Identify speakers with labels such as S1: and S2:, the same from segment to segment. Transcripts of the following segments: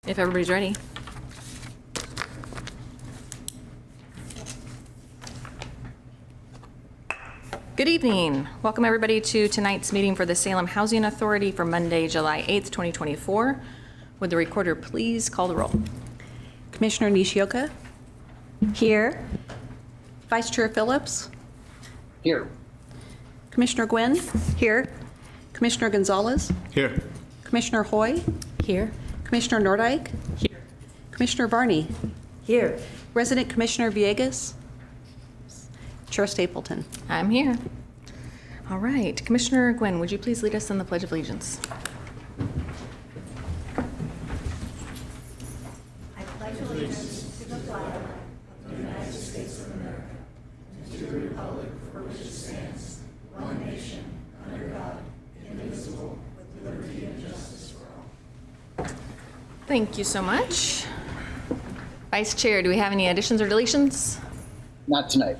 S1: If everybody's ready. Good evening. Welcome everybody to tonight's meeting for the Salem Housing Authority for Monday, July 8th, 2024. Would the recorder please call the roll?
S2: Commissioner Nishioka?
S3: Here.
S2: Vice Chair Phillips?
S4: Here.
S2: Commissioner Gwynn?
S3: Here.
S2: Commissioner Gonzalez?
S4: Here.
S2: Commissioner Hoy?
S3: Here.
S2: Commissioner Nordike?
S3: Here.
S2: Commissioner Barney?
S3: Here.
S2: Resident Commissioner Villegas? Chair Stapleton?
S1: I'm here. All right. Commissioner Gwynn, would you please lead us in the Pledge of Allegiance? Thank you so much. Vice Chair, do we have any additions or deletions?
S4: Not tonight.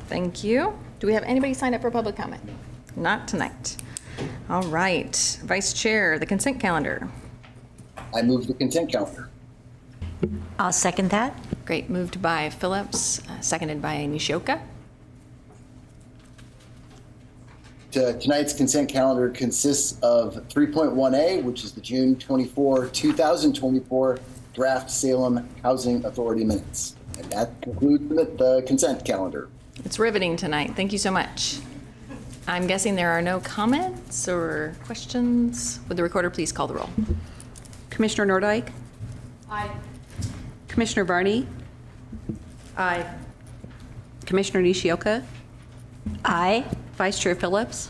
S1: Thank you. Do we have anybody signed up for public comment? Not tonight. All right. Vice Chair, the consent calendar.
S4: I move the consent calendar.
S3: I'll second that.
S1: Great. Moved by Phillips, seconded by Nishioka.
S4: Tonight's consent calendar consists of 3.1A, which is the June 24, 2024 draft Salem Housing Authority minutes. And that concludes the consent calendar.
S1: It's riveting tonight. Thank you so much. I'm guessing there are no comments or questions. Would the recorder please call the roll?
S2: Commissioner Nordike?
S3: Aye.
S2: Commissioner Barney?
S3: Aye.
S2: Commissioner Nishioka?
S3: Aye.
S2: Vice Chair Phillips?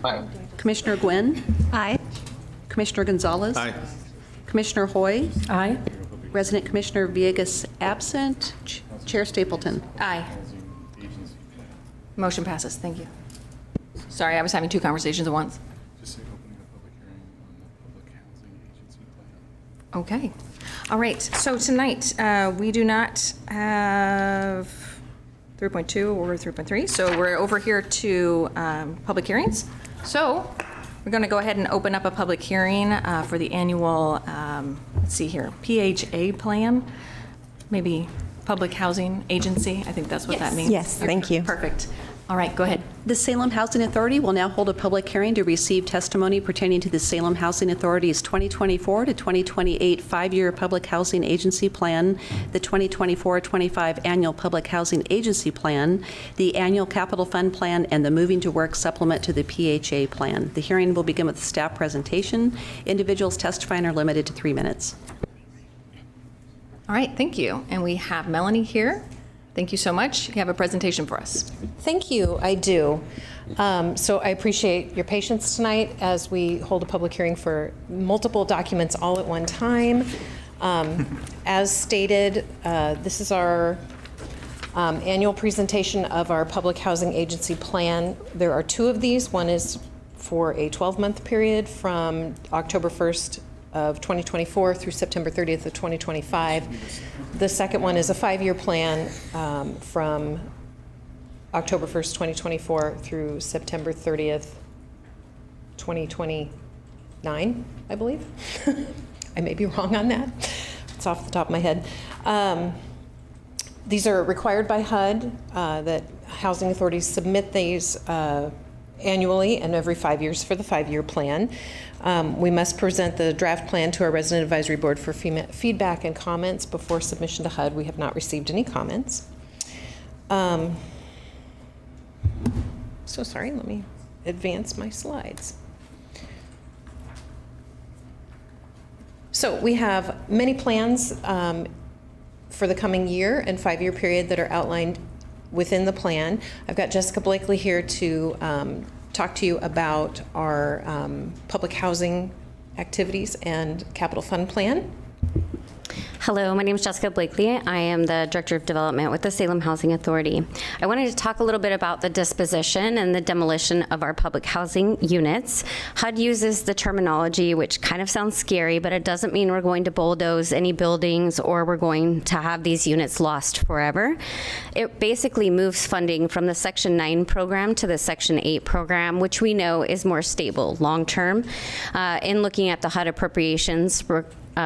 S4: Aye.
S2: Commissioner Gwynn?
S3: Aye.
S2: Commissioner Gonzalez?
S4: Aye.
S2: Commissioner Hoy?
S3: Aye.
S2: Resident Commissioner Villegas absent. Chair Stapleton?
S1: Aye. Motion passes. Thank you. Sorry, I was having two conversations at once.
S5: Just say opening a public hearing on the public housing agency plan.
S1: Okay. All right. So tonight, we do not have 3.2 or 3.3. So we're over here to public hearings. So we're going to go ahead and open up a public hearing for the annual, let's see here, PHA plan, maybe Public Housing Agency. I think that's what that means.
S3: Yes, thank you.
S1: Perfect. All right, go ahead.
S2: The Salem Housing Authority will now hold a public hearing to receive testimony pertaining to the Salem Housing Authority's 2024 to 2028 5-year Public Housing Agency Plan, the 2024-25 Annual Public Housing Agency Plan, the Annual Capital Fund Plan, and the Moving to Work Supplement to the PHA Plan. The hearing will begin with a staff presentation. Individuals testifying are limited to 3 minutes.
S1: All right, thank you. And we have Melanie here. Thank you so much. You have a presentation for us.
S6: Thank you, I do. So I appreciate your patience tonight as we hold a public hearing for multiple documents all at one time. As stated, this is our annual presentation of our Public Housing Agency Plan. There are 2 of these. One is for a 12-month period from October 1st of 2024 through September 30th of 2025. The second one is a 5-year plan from October 1st, 2024 through September 30th, 2029, I believe. I may be wrong on that. It's off the top of my head. These are required by HUD that housing authorities submit these annually and every 5 years for the 5-year plan. We must present the draft plan to our Resident Advisory Board for feedback and comments before submission to HUD. We have not received any comments. So sorry, let me advance my slides. So we have many plans for the coming year and 5-year period that are outlined within the plan. I've got Jessica Blakely here to talk to you about our public housing activities and capital fund plan.
S7: Hello, my name is Jessica Blakely. I am the Director of Development with the Salem Housing Authority. I wanted to talk a little bit about the disposition and the demolition of our public housing units. HUD uses the terminology, which kind of sounds scary, but it doesn't mean we're going to bulldoze any buildings or we're going to have these units lost forever. It basically moves funding from the Section 9 program to the Section 8 program, which we know is more stable long-term. In looking at the HUD appropriations,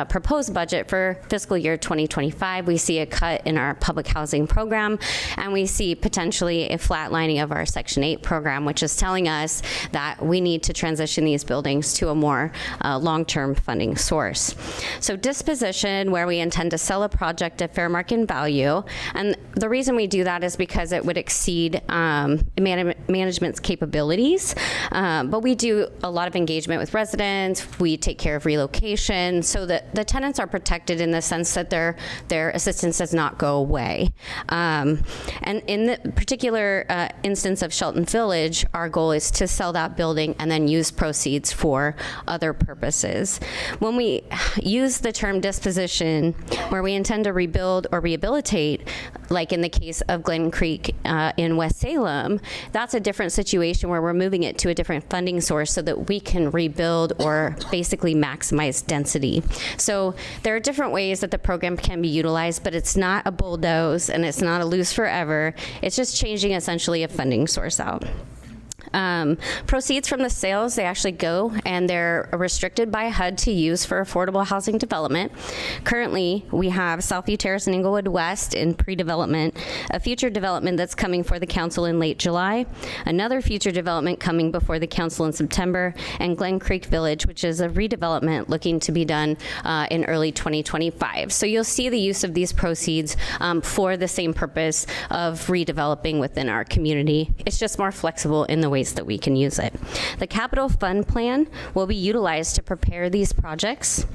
S7: proposed budget for fiscal year 2025, we see a cut in our public housing program, and we see potentially a flatlining of our Section 8 program, which is telling us that we need to transition these buildings to a more long-term funding source. So disposition, where we intend to sell a project at fair market value, and the reason we do that is because it would exceed management's capabilities, but we do a lot of engagement with residents. We take care of relocation so that the tenants are protected in the sense that their assistance does not go away. And in the particular instance of Shelton Village, our goal is to sell that building and then use proceeds for other purposes. When we use the term disposition, where we intend to rebuild or rehabilitate, like in the case of Glen Creek in West Salem, that's a different situation where we're moving it to a different funding source so that we can rebuild or basically maximize density. So there are different ways that the program can be utilized, but it's not a bulldoze and it's not a lose forever. It's just changing essentially a funding source out. Proceeds from the sales, they actually go and they're restricted by HUD to use for affordable housing development. Currently, we have Southview Terrace and Inglewood West in pre-development, a future development that's coming for the council in late July, another future development coming before the council in September, and Glen Creek Village, which is a redevelopment looking to be done in early 2025. So you'll see the use of these proceeds for the same purpose of redeveloping within our community. It's just more flexible in the ways that we can use it. The capital fund plan will be utilized to prepare these projects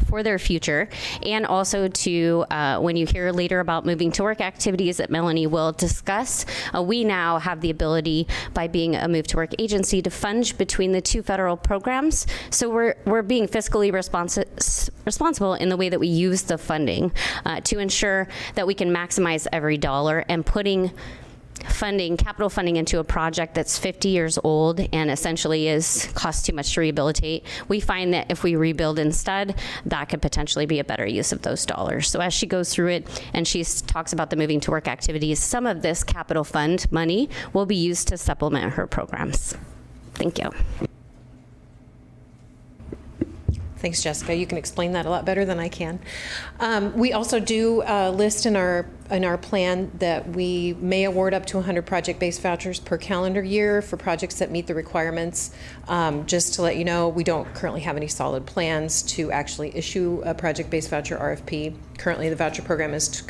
S7: for their future, and also to, when you hear later about moving to work activities that Melanie will discuss, we now have the ability, by being a move to work agency, to fund between the two federal programs. So we're being fiscally responsible in the way that we use the funding to ensure that we can maximize every dollar, and putting capital funding into a project that's 50 years old and essentially costs too much to rehabilitate. We find that if we rebuild instead, that could potentially be a better use of those dollars. So as she goes through it and she talks about the moving to work activities, some of this capital fund money will be used to supplement her programs. Thank you.
S6: Thanks, Jessica. You can explain that a lot better than I can. We also do list in our plan that we may award up to 100 project-based vouchers per calendar year for projects that meet the requirements. Just to let you know, we don't currently have any solid plans to actually issue a project-based voucher RFP. Currently, the voucher program is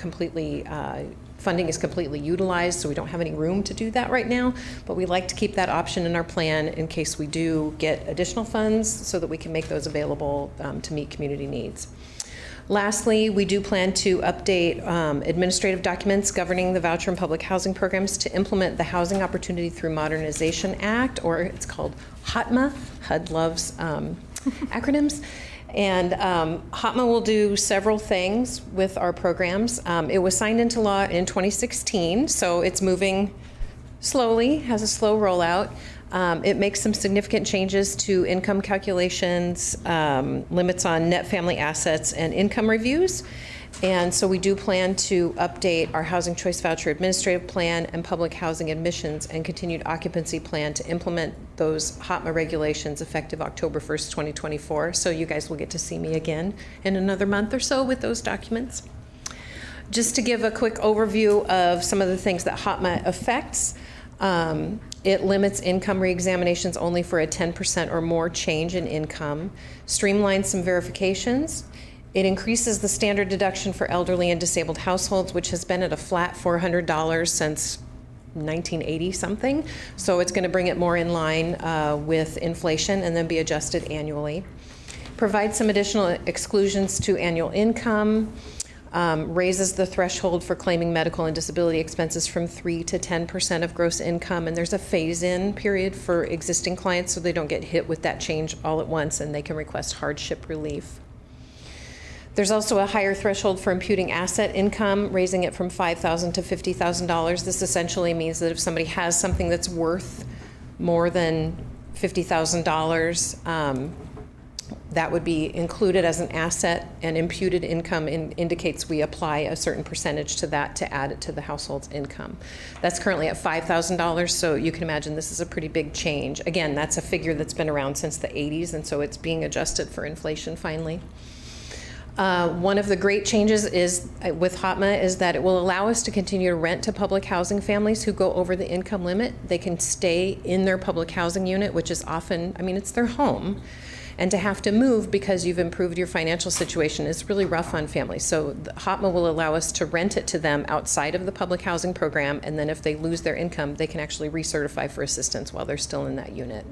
S6: funding is completely utilized, so we don't have any room to do that right now, but we like to keep that option in our plan in case we do get additional funds so that we can make those available to meet community needs. Lastly, we do plan to update administrative documents governing the voucher and public housing programs to implement the Housing Opportunity Through Modernization Act, or it's called HOTMA. HUD loves acronyms. And HOTMA will do several things with our programs. It was signed into law in 2016, so it's moving slowly, has a slow rollout. It makes some significant changes to income calculations, limits on net family assets, and income reviews. And so we do plan to update our Housing Choice Voucher Administrative Plan and Public Housing Admissions and Continued Occupancy Plan to implement those HOTMA regulations effective October 1st, 2024. So you guys will get to see me again in another month or so with those documents. Just to give a quick overview of some of the things that HOTMA affects, it limits income reexaminations only for a 10% or more change in income, streamlines some verifications. It increases the standard deduction for elderly and disabled households, which has been at a flat $400 since 1980 something. So it's going to bring it more in line with inflation and then be adjusted annually. Provides some additional exclusions to annual income. Raises the threshold for claiming medical and disability expenses from 3% to 10% of gross income, and there's a phase-in period for existing clients so they don't get hit with that change all at once and they can request hardship relief. There's also a higher threshold for imputing asset income, raising it from $5,000 to $50,000. This essentially means that if somebody has something that's worth more than $50,000, that would be included as an asset, and imputed income indicates we apply a certain percentage to that to add it to the household's income. That's currently at $5,000, so you can imagine this is a pretty big change. Again, that's a figure that's been around since the 80s, and so it's being adjusted for inflation finally. One of the great changes is with HOTMA is that it will allow us to continue to rent to public housing families who go over the income limit. They can stay in their public housing unit, which is often, I mean, it's their home. And to have to move because you've improved your financial situation is really rough on families. So the HOTMA will allow us to rent it to them outside of the public housing program, and then if they lose their income, they can actually recertify for assistance while they're still in that unit.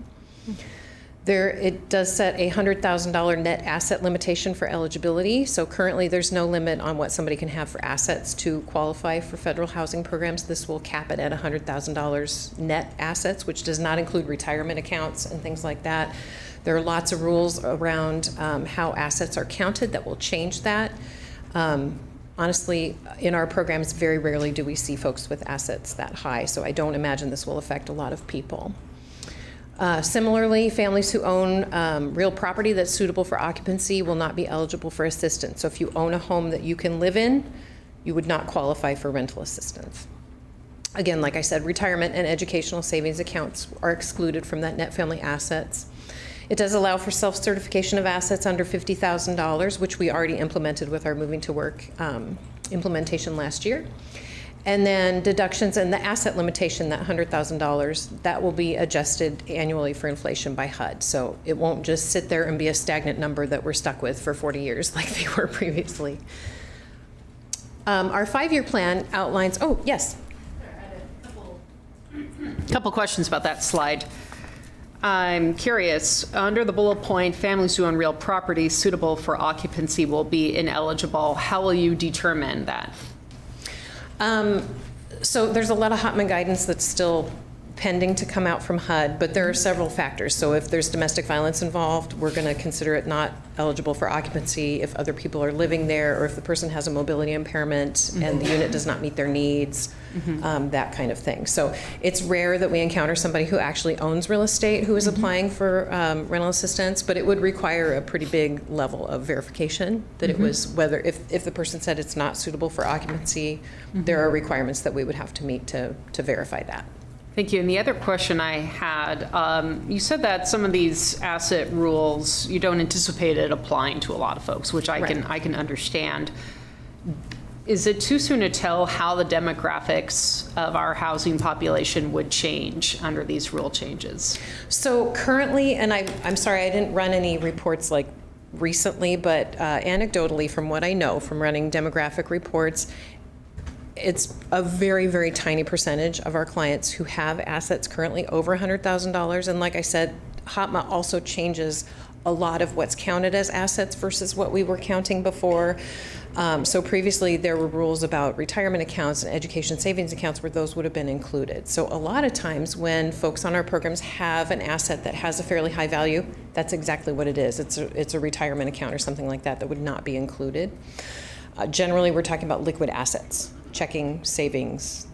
S6: It does set a $100,000 net asset limitation for eligibility. So currently there's no limit on what somebody can have for assets to qualify for federal housing programs. This will cap it at $100,000 net assets, which does not include retirement accounts and things like that. There are lots of rules around how assets are counted that will change that. Honestly, in our programs, very rarely do we see folks with assets that high, so I don't imagine this will affect a lot of people. Similarly, families who own real property that's suitable for occupancy will not be eligible for assistance. So if you own a home that you can live in, you would not qualify for rental assistance. Again, like I said, retirement and educational savings accounts are excluded from that net family assets. It does allow for self-certification of assets under $50,000, which we already implemented with our Moving to Work implementation last year. And then deductions and the asset limitation, that $100,000, that will be adjusted annually for inflation by HUD. So it won't just sit there and be a stagnant number that we're stuck with for 40 years like they were previously. Our 5-year plan outlines, oh, yes.
S8: Couple questions about that slide. I'm curious, under the bullet point, families who own real property suitable for occupancy will be ineligible. How will you determine that?
S6: So there's a lot of HOTMA guidance that's still pending to come out from HUD, but there are several factors. So if there's domestic violence involved, we're going to consider it not eligible for occupancy if other people are living there, or if the person has a mobility impairment and the unit does not meet their needs, that kind of thing. So it's rare that we encounter somebody who actually owns real estate who is applying for rental assistance, but it would require a pretty big level of verification that it was, whether if the person said it's not suitable for occupancy, there are requirements that we would have to meet to verify that.
S8: Thank you. And the other question I had, you said that some of these asset rules, you don't anticipate it applying to a lot of folks, which I can understand. Is it too soon to tell how the demographics of our housing population would change under these rule changes?
S6: So currently, and I'm sorry, I didn't run any reports like recently, but anecdotally from what I know from running demographic reports, it's a very, very tiny percentage of our clients who have assets currently over $100,000. And like I said, HOTMA also changes a lot of what's counted as assets versus what we were counting before. So previously there were rules about retirement accounts and education savings accounts where those would have been included. So a lot of times when folks on our programs have an asset that has a fairly high value, that's exactly what it is. It's a retirement account or something like that that would not be included. Generally, we're talking about liquid assets, checking, savings,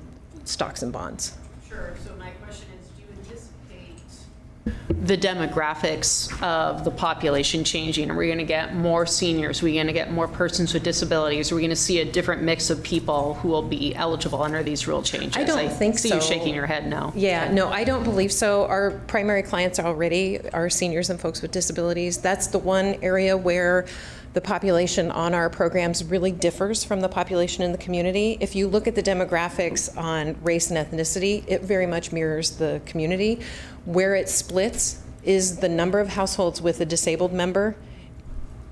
S6: stocks and bonds.
S8: Sure. So my question is, do you anticipate the demographics of the population changing? Are we going to get more seniors? Are we going to get more persons with disabilities? Are we going to see a different mix of people who will be eligible under these rule changes?
S6: I don't think so.
S8: See you shaking your head no.
S6: Yeah, no, I don't believe so. Our primary clients already are seniors and folks with disabilities. That's the one area where the population on our programs really differs from the population in the community. If you look at the demographics on race and ethnicity, it very much mirrors the community. Where it splits is the number of households with a disabled member.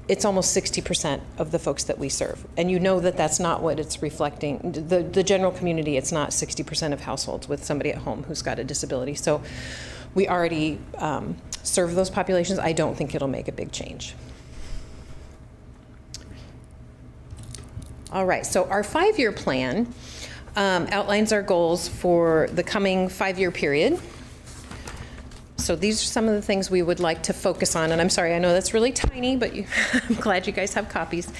S6: It's almost 60% of the folks that we serve. And you know that that's not what it's reflecting. The general community, it's not 60% of households with somebody at home who's got a disability. So we already serve those populations. I don't think it'll make a big change. All right, so our 5-year plan outlines our goals for the coming 5-year period. So these are some of the things we would like to focus on, and I'm sorry, I know that's really tiny, but I'm glad you guys have copies.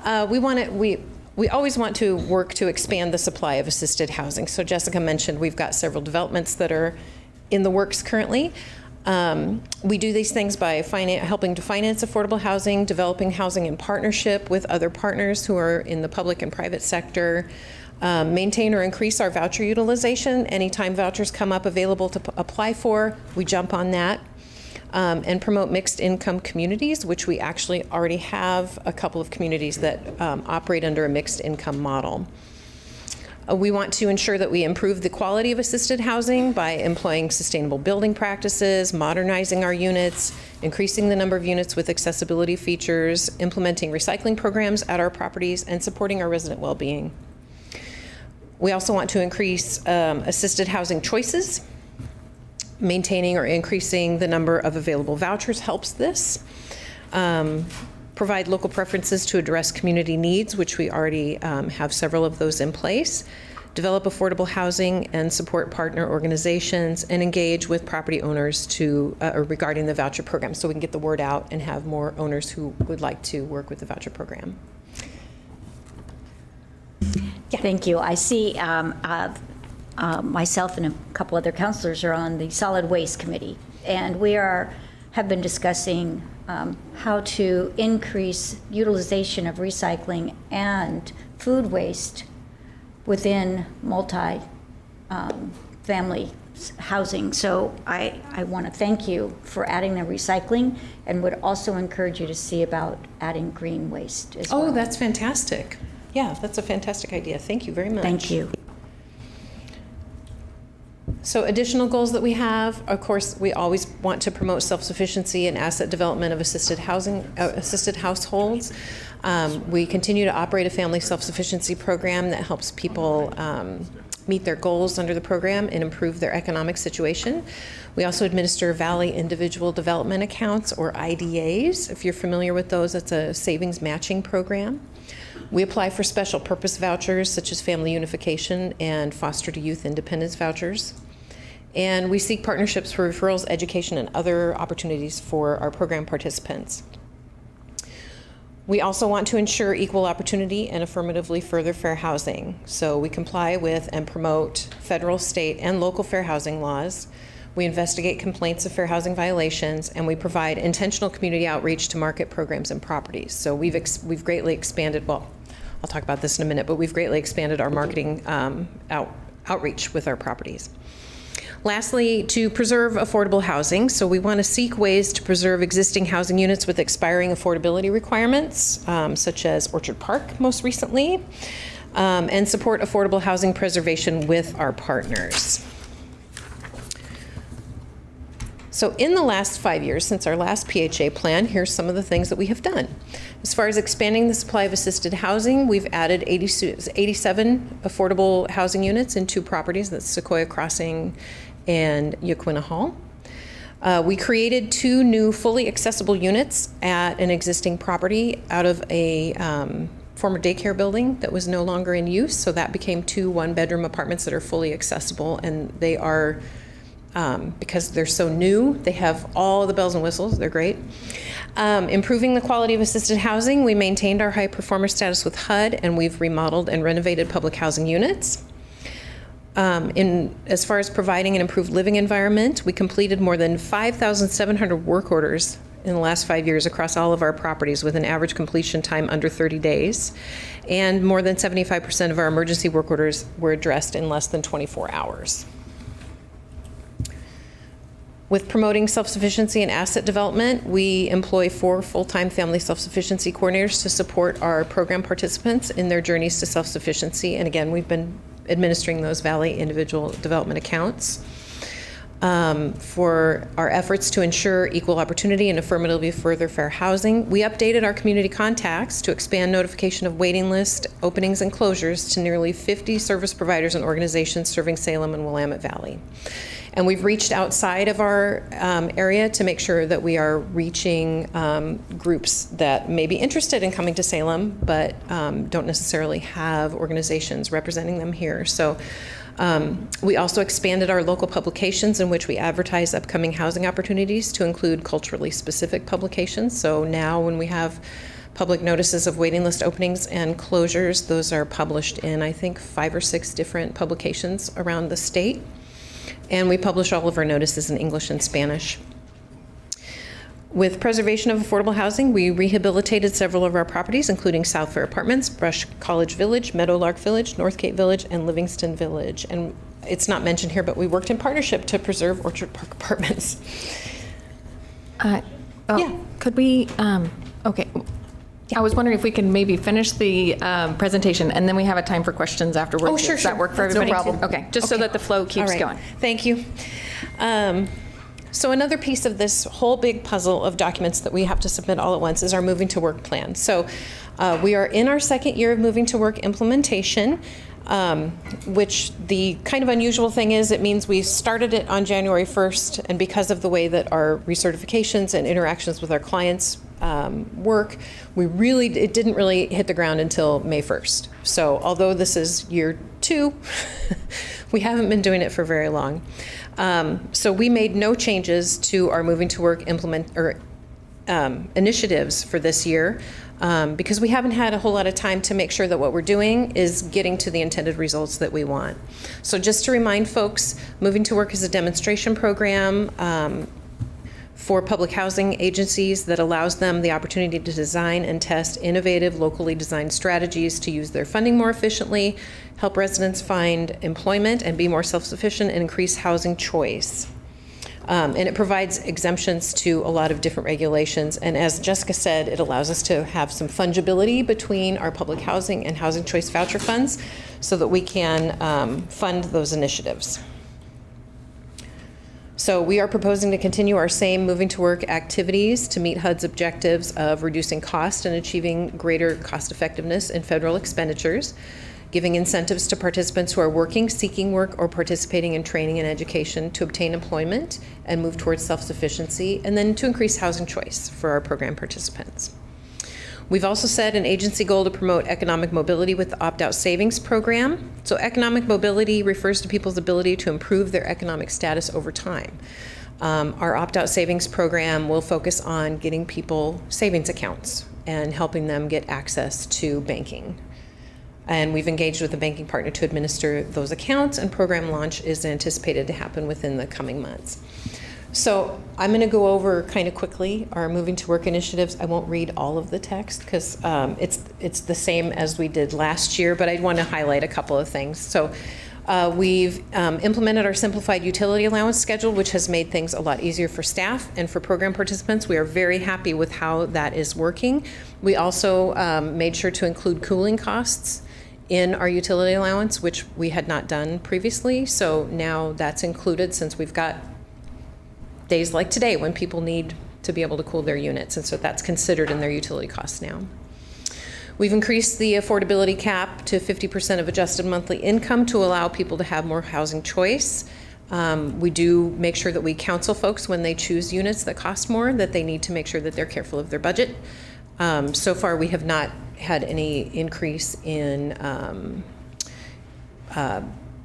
S6: We always want to work to expand the supply of assisted housing. So Jessica mentioned we've got several developments that are in the works currently. We do these things by helping to finance affordable housing, developing housing in partnership with other partners who are in the public and private sector, maintain or increase our voucher utilization. Anytime vouchers come up available to apply for, we jump on that. and promote mixed income communities, which we actually already have a couple of communities that operate under a mixed income model. We want to ensure that we improve the quality of assisted housing by employing sustainable building practices, modernizing our units, increasing the number of units with accessibility features, implementing recycling programs at our properties, and supporting our resident well-being. We also want to increase assisted housing choices. Maintaining or increasing the number of available vouchers helps this. Provide local preferences to address community needs, which we already have several of those in place. Develop affordable housing and support partner organizations, and engage with property owners regarding the voucher program, so we can get the word out and have more owners who would like to work with the voucher program.
S3: Yeah. Thank you. I see myself and a couple other counselors are on the Solid Waste Committee, and we have been discussing how to increase utilization of recycling and food waste within multi-family housing. So I want to thank you for adding the recycling, and would also encourage you to see about adding green waste as well.
S6: Oh, that's fantastic. Yeah, that's a fantastic idea. Thank you very much.
S3: Thank you.
S6: So additional goals that we have, of course, we always want to promote self-sufficiency and asset development of assisted households. We continue to operate a family self-sufficiency program that helps people meet their goals under the program and improve their economic situation. We also administer Valley Individual Development Accounts, or IDAs. If you're familiar with those, it's a savings matching program. We apply for special purpose vouchers such as family unification and foster to youth independence vouchers. And we seek partnerships for referrals, education, and other opportunities for our program participants. We also want to ensure equal opportunity and affirmatively further fair housing. So we comply with and promote federal, state, and local fair housing laws. We investigate complaints of fair housing violations, and we provide intentional community outreach to market programs and properties. So we've greatly expanded, well, I'll talk about this in a minute, but we've greatly expanded our marketing outreach with our properties. Lastly, to preserve affordable housing. So we want to seek ways to preserve existing housing units with expiring affordability requirements, such as Orchard Park most recently, and support affordable housing preservation with our partners. So in the last 5 years, since our last PHA plan, here's some of the things that we have done. As far as expanding the supply of assisted housing, we've added 87 affordable housing units in 2 properties, that's Sequoia Crossing and Yaquina Hall. We created 2 new fully accessible units at an existing property out of a former daycare building that was no longer in use, so that became 2 one-bedroom apartments that are fully accessible, and they are because they're so new, they have all the bells and whistles, they're great. Improving the quality of assisted housing, we maintained our high performer status with HUD, and we've remodeled and renovated public housing units. As far as providing an improved living environment, we completed more than 5,700 work orders in the last 5 years across all of our properties with an average completion time under 30 days. And more than 75% of our emergency work orders were addressed in less than 24 hours. With promoting self-sufficiency and asset development, we employ 4 full-time family self-sufficiency coordinators to support our program participants in their journeys to self-sufficiency. And again, we've been administering those Valley Individual Development Accounts. For our efforts to ensure equal opportunity and affirmatively further fair housing, we updated our community contacts to expand notification of waiting list openings and closures to nearly 50 service providers and organizations serving Salem and Willamette Valley. And we've reached outside of our area to make sure that we are reaching groups that may be interested in coming to Salem, but don't necessarily have organizations representing them here. So we also expanded our local publications in which we advertise upcoming housing opportunities to include culturally specific publications. So now when we have public notices of waiting list openings and closures, those are published in, I think, 5 or 6 different publications around the state. And we publish all of our notices in English and Spanish. With preservation of affordable housing, we rehabilitated several of our properties, including South Fair Apartments, Brush College Village, Meadowlark Village, Northgate Village, and Livingston Village. And it's not mentioned here, but we worked in partnership to preserve Orchard Park Apartments. Yeah.
S1: Could we, okay. I was wondering if we could maybe finish the presentation and then we have a time for questions afterwards.
S6: Oh, sure,
S1: Does that
S6: sure.
S1: work for
S6: That's no
S1: everybody?
S6: problem.
S1: Okay, just so
S6: Okay.
S1: that the flow keeps
S6: All right.
S1: going.
S6: Thank you. So another piece of this whole big puzzle of documents that we have to submit all at once is our moving to work plan. So we are in our second year of moving to work implementation, which the kind of unusual thing is it means we started it on January 1st, and because of the way that our recertifications and interactions with our clients work, it didn't really hit the ground until May 1st. So although this is year 2, we haven't been doing it for very long. So we made no changes to our moving to work initiatives for this year because we haven't had a whole lot of time to make sure that what we're doing is getting to the intended results that we want. So just to remind folks, moving to work is a demonstration program for public housing agencies that allows them the opportunity to design and test innovative, locally designed strategies to use their funding more efficiently, help residents find employment and be more self-sufficient, and increase housing choice. And it provides exemptions to a lot of different regulations. And as Jessica said, it allows us to have some fungibility between our public housing and housing choice voucher funds so that we can fund those initiatives. So we are proposing to continue our same moving to work activities to meet HUD's objectives of reducing cost and achieving greater cost effectiveness in federal expenditures, giving incentives to participants who are working, seeking work, or participating in training and education to obtain employment and move towards self-sufficiency, and then to increase housing choice for our program participants. We've also set an agency goal to promote economic mobility with the opt-out savings program. So economic mobility refers to people's ability to improve their economic status over time. Our opt-out savings program will focus on getting people savings accounts and helping them get access to banking. And we've engaged with a banking partner to administer those accounts, and program launch is anticipated to happen within the coming months. So I'm going to go over kind of quickly our moving to work initiatives. I won't read all of the text because it's the same as we did last year, but I'd want to highlight a couple of things. So we've implemented our simplified utility allowance schedule, which has made things a lot easier for staff and for program participants. We are very happy with how that is working. We also made sure to include cooling costs in our utility allowance, which we had not done previously. So now that's included since we've got days like today when people need to be able to cool their units, and so that's considered in their utility costs now. We've increased the affordability cap to 50% of adjusted monthly income to allow people to have more housing choice. We do make sure that we counsel folks when they choose units that cost more, that they need to make sure that they're careful of their budget. So far, we have not had any increase in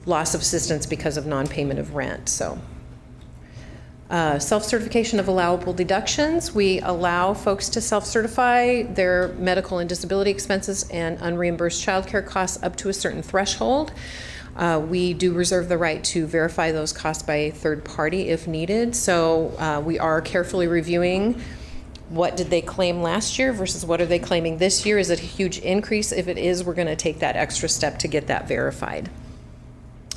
S6: loss of assistance because of non-payment of rent. So. Self-certification of allowable deductions. We allow folks to self-certify their medical and disability expenses and unreimbursed childcare costs up to a certain threshold. We do reserve the right to verify those costs by a third party if needed. So we are carefully reviewing what did they claim last year versus what are they claiming this year. Is it a huge increase? If it is, we're going to take that extra step to get that verified.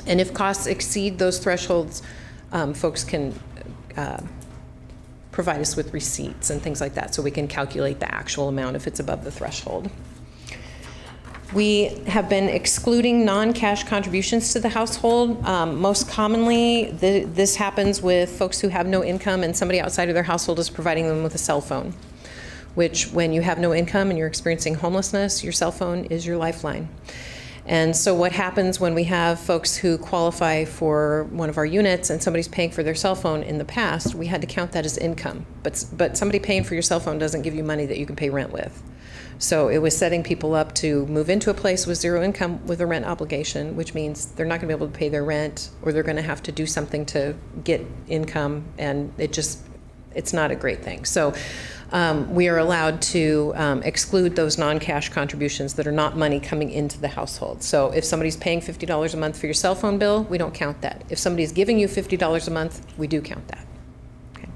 S6: And if costs exceed those thresholds, folks can provide us with receipts and things like that so we can calculate the actual amount if it's above the threshold. We have been excluding non-cash contributions to the household. Most commonly, this happens with folks who have no income and somebody outside of their household is providing them with a cell phone, which when you have no income and you're experiencing homelessness, your cell phone is your lifeline. And so what happens when we have folks who qualify for one of our units and somebody's paying for their cell phone in the past, we had to count that as income. But somebody paying for your cell phone doesn't give you money that you can pay rent with. So it was setting people up to move into a place with zero income with a rent obligation, which means they're not going to be able to pay their rent, or they're going to have to do something to get income, and it's not a great thing. So we are allowed to exclude those non-cash contributions that are not money coming into the household. So if somebody's paying $50 a month for your cell phone bill, we don't count that. If somebody's giving you $50 a month, we do count that. Okay.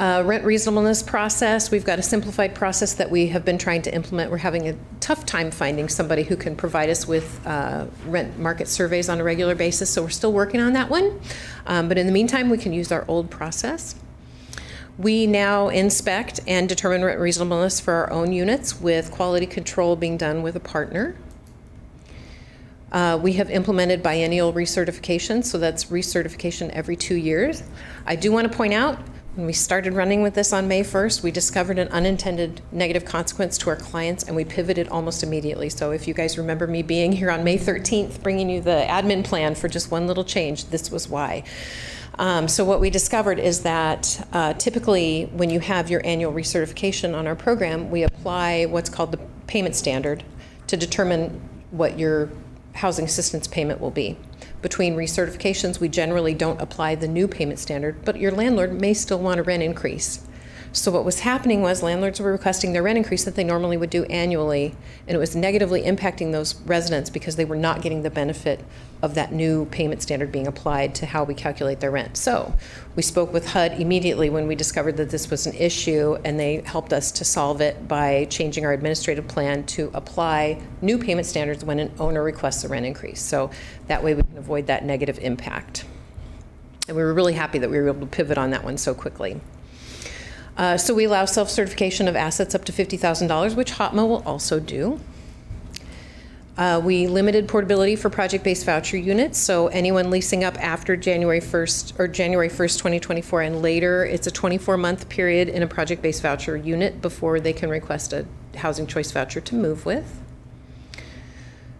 S6: Rent reasonableness process, we've got a simplified process that we have been trying to implement. We're having a tough time finding somebody who can provide us with rent market surveys on a regular basis, so we're still working on that one. But in the meantime, we can use our old process. We now inspect and determine rent reasonableness for our own units, with quality control being done with a partner. We have implemented biennial recertification, so that's recertification every 2 years. I do want to point out, when we started running with this on May 1st, we discovered an unintended negative consequence to our clients, and we pivoted almost immediately. So if you guys remember me being here on May 13th, bringing you the admin plan for just one little change, this was why. So what we discovered is that typically when you have your annual recertification on our program, we apply what's called the payment standard to determine what your housing assistance payment will be. Between recertifications, we generally don't apply the new payment standard, but your landlord may still want a rent increase. So what was happening was landlords were requesting their rent increase that they normally would do annually, and it was negatively impacting those residents because they were not getting the benefit of that new payment standard being applied to how we calculate their rent. So we spoke with HUD immediately when we discovered that this was an issue, and they helped us to solve it by changing our administrative plan to apply new payment standards when an owner requests a rent increase. So that way we can avoid that negative impact. And we were really happy that we were able to pivot on that one so quickly. So we allow self-certification of assets up to $50,000, which HOTMA will also do. We limited portability for project-based voucher units, so anyone leasing up after January 1st or January 1st, 2024 and later, it's a 24-month period in a project-based voucher unit before they can request a housing choice voucher to move with.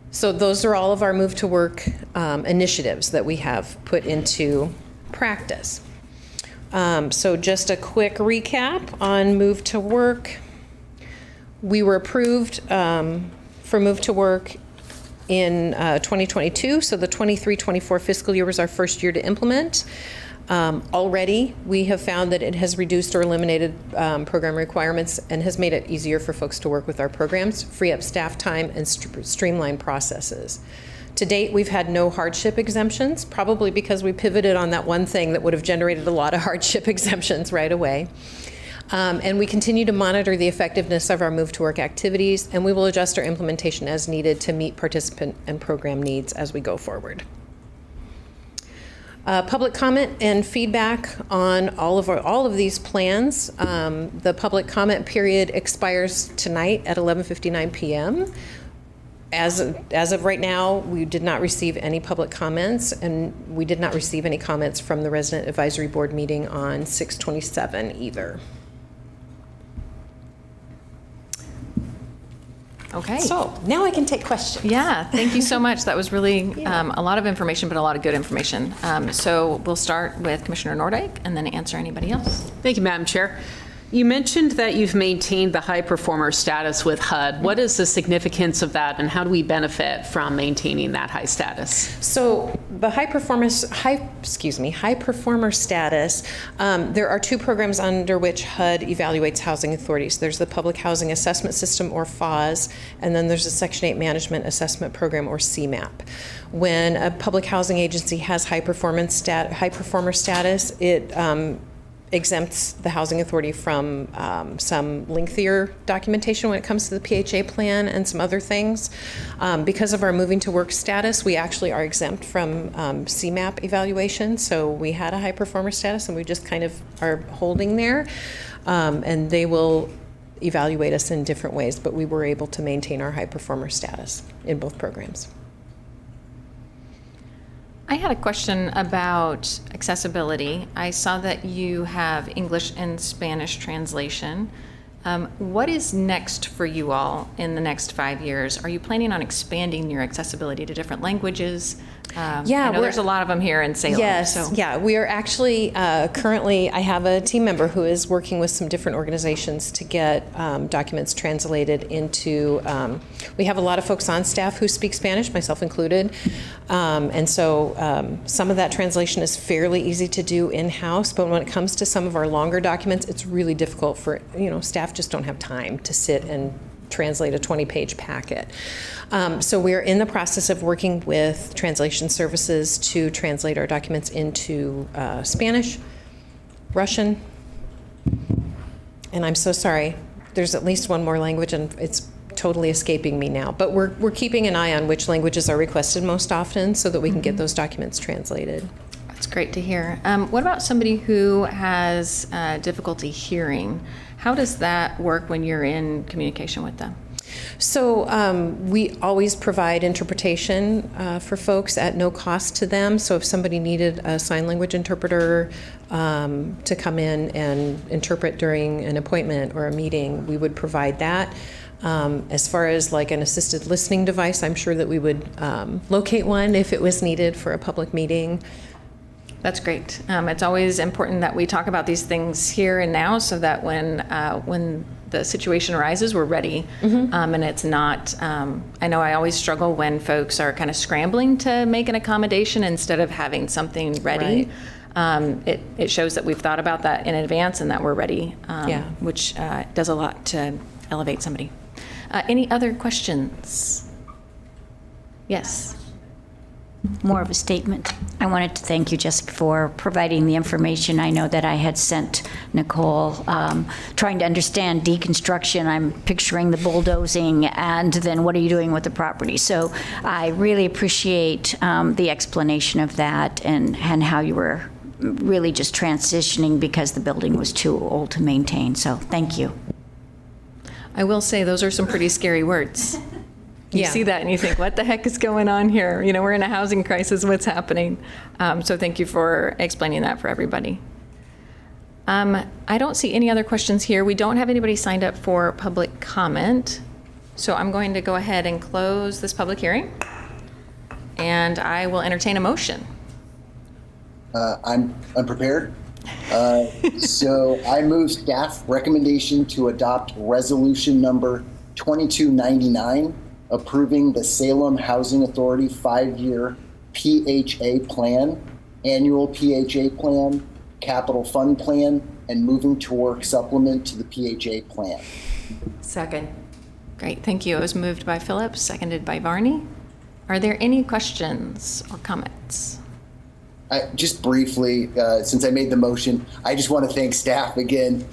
S6: So those are all of our move to work initiatives that we have put into practice. So just a quick recap on move to work. We were approved for move to work in 2022, so the 23-24 fiscal year was our first year to implement. Already, we have found that it has reduced or eliminated program requirements and has made it easier for folks to work with our programs, free up staff time, and streamline processes. To date, we've had no hardship exemptions, probably because we pivoted on that one thing that would have generated a lot of hardship exemptions right away. And we continue to monitor the effectiveness of our move to work activities, and we will adjust our implementation as needed to meet participant and program needs as we go forward. Public comment and feedback on all of these plans. The public comment period expires tonight at 11:59 p.m. As of right now, we did not receive any public comments, and we did not receive any comments from the Resident Advisory Board meeting on 6/27 either.
S1: Okay.
S6: So now I can take questions.
S1: Yeah, thank you so much. That was really a lot of information, but a lot of good information. So we'll start with Commissioner Nordyke and then answer anybody else.
S8: Thank you, Madam Chair. You mentioned that you've maintained the high performer status with HUD. What is the significance of that, and how do we benefit from maintaining that high status?
S6: So the high performer status, there are two programs under which HUD evaluates housing authorities. There's the Public Housing Assessment System, or FAS, and then there's a Section 8 Management Assessment Program, or CMAP. When a public housing agency has high performer status, it exempts the housing authority from some lengthier documentation when it comes to the PHA plan and some other things. Because of our moving to work status, we actually are exempt from CMAP evaluation. So we had a high performer status, and we just kind of are holding there. And they will evaluate us in different ways, but we were able to maintain our high performer status in both programs.
S1: I had a question about accessibility. I saw that you have English and Spanish translation. What is next for you all in the next 5 years? Are you planning on expanding your accessibility to different languages? I know there's a lot of them here in Salem.
S6: Yes,
S1: so.
S6: yeah, we are actually currently, I have a team member who is working with some different organizations to get documents translated into, we have a lot of folks on staff who speak Spanish, myself included, and so some of that translation is fairly easy to do in-house, but when it comes to some of our longer documents, it's really difficult for, staff just don't have time to sit and translate a 20-page packet. So we're in the process of working with translation services to translate our documents into Spanish, Russian, and I'm so sorry, there's at least one more language, and it's totally escaping me now. But we're keeping an eye on which languages are requested most often so that we can get those documents translated.
S1: That's great to hear. What about somebody who has difficulty hearing? How does that work when you're in communication with them?
S6: So we always provide interpretation for folks at no cost to them. So if somebody needed a sign language interpreter to come in and interpret during an appointment or a meeting, we would provide that. As far as like an assisted listening device, I'm sure that we would locate one if it was needed for a public meeting.
S1: That's great. It's always important that we talk about these things here and now so that when the situation arises, we're ready. And it's not, I know I always struggle when folks are kind of scrambling to make an accommodation instead of having something ready. It shows that we've thought about that in advance and that we're ready, which does a lot to elevate somebody. Any other questions? Yes.
S3: More of a statement. I wanted to thank you, Jessica, for providing the information. I know that I had sent Nicole, trying to understand deconstruction. I'm picturing the bulldozing, and then what are you doing with the property? So I really appreciate the explanation of that and how you were really just transitioning because the building was too old to maintain. So thank you.
S1: I will say those are some pretty scary words. You see that and you think, what the heck is going on here? You know, we're in a housing crisis, what's happening? So thank you for explaining that for everybody. I don't see any other questions here. We don't have anybody signed up for public comment. So I'm going to go ahead and close this public hearing. And I will entertain a motion.
S4: I'm prepared. So I move staff recommendation to adopt resolution number 2299, approving the Salem Housing Authority 5-year PHA plan, annual PHA plan, capital fund plan, and moving to work supplement to the PHA plan.
S1: Second. Great, thank you. It was moved by Phillips, seconded by Varney. Are there any questions or comments?
S4: Just briefly, since I made the motion, I just want to thank staff again.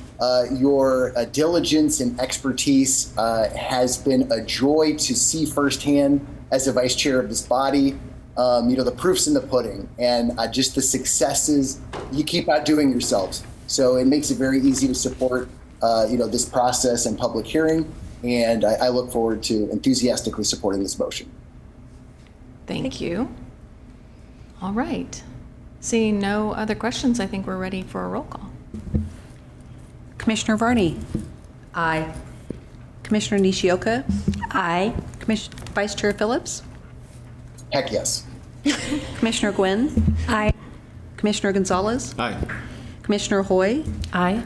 S4: Your diligence and expertise has been a joy to see firsthand as a vice chair of this body. The proof's in the pudding, and just the successes you keep outdoing yourselves. So it makes it very easy to support, this process and public hearing. And I look forward to enthusiastically supporting this motion.
S1: Thank you. All right. Seeing no other questions, I think we're ready for a roll call.
S2: Commissioner Varney?
S3: Aye.
S2: Commissioner Nishioka?
S3: Aye.
S2: Vice Chair Phillips?
S4: Heck yes.
S2: Commissioner Gwynn?
S3: Aye.
S2: Commissioner Gonzalez?
S5: Aye.
S2: Commissioner Hoy?
S3: Aye.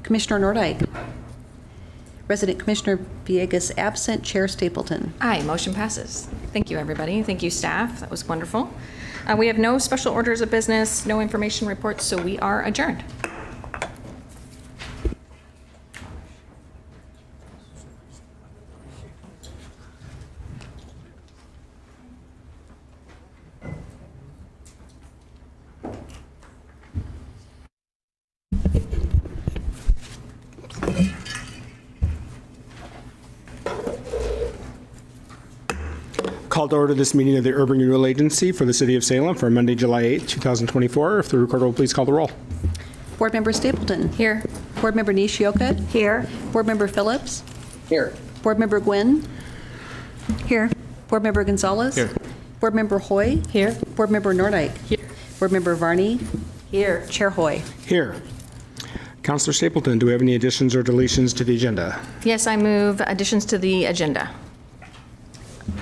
S2: Commissioner Nordike? Resident Commissioner Villegas absent. Chair Stapleton?
S1: Aye, motion passes. Thank you, everybody. Thank you, staff. That was wonderful. We have no special orders of business, no information reports, so we are adjourned.
S9: Call to order this meeting of the Urban Renewal Agency for the City of Salem for Monday, July 8th, 2024. If the recorder will please call the roll.
S2: Board Member Stapleton?
S1: Here.
S2: Board Member Nishioka?
S3: Here.
S2: Board Member Phillips?
S4: Here.
S2: Board Member Gwynn?
S3: Here.
S2: Board Member Gonzalez?
S5: Here.
S2: Board Member Hoy?
S3: Here.
S2: Board Member Nordike?
S1: Here.
S2: Board Member Varney?
S3: Here.
S2: Chair Hoy?
S9: Here. Councilor Stapleton, do we have any additions or deletions to the agenda?
S1: Yes, I move additions to the agenda.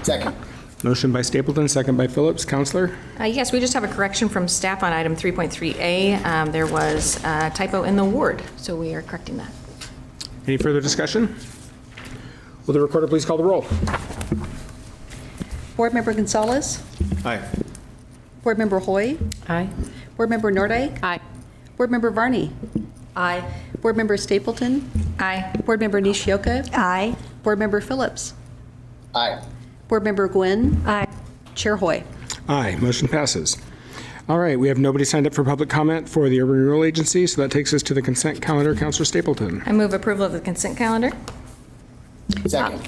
S4: Second.
S9: Motion by Stapleton, second by Phillips. Councilor?
S1: Yes, we just have a correction from staff on item 3.3A. There was a typo in the ward, so we are correcting that.
S9: Any further discussion? Will the recorder please call the roll?
S2: Board Member Gonzalez?
S5: Aye.
S2: Board Member Hoy?
S3: Aye.
S2: Board Member Nordike?
S3: Aye.
S2: Board Member Varney?
S3: Aye.
S2: Board Member Stapleton?
S1: Aye.
S2: Board Member Nishioka?
S3: Aye.
S2: Board Member Phillips?
S4: Aye.
S2: Board Member Gwynn?
S3: Aye.
S2: Chair Hoy?
S9: Aye. Motion passes. All right, we have nobody signed up for public comment for the Urban Renewal Agency, so that takes us to the consent calendar. Councilor Stapleton.
S1: I move approval of the consent calendar.
S4: Second.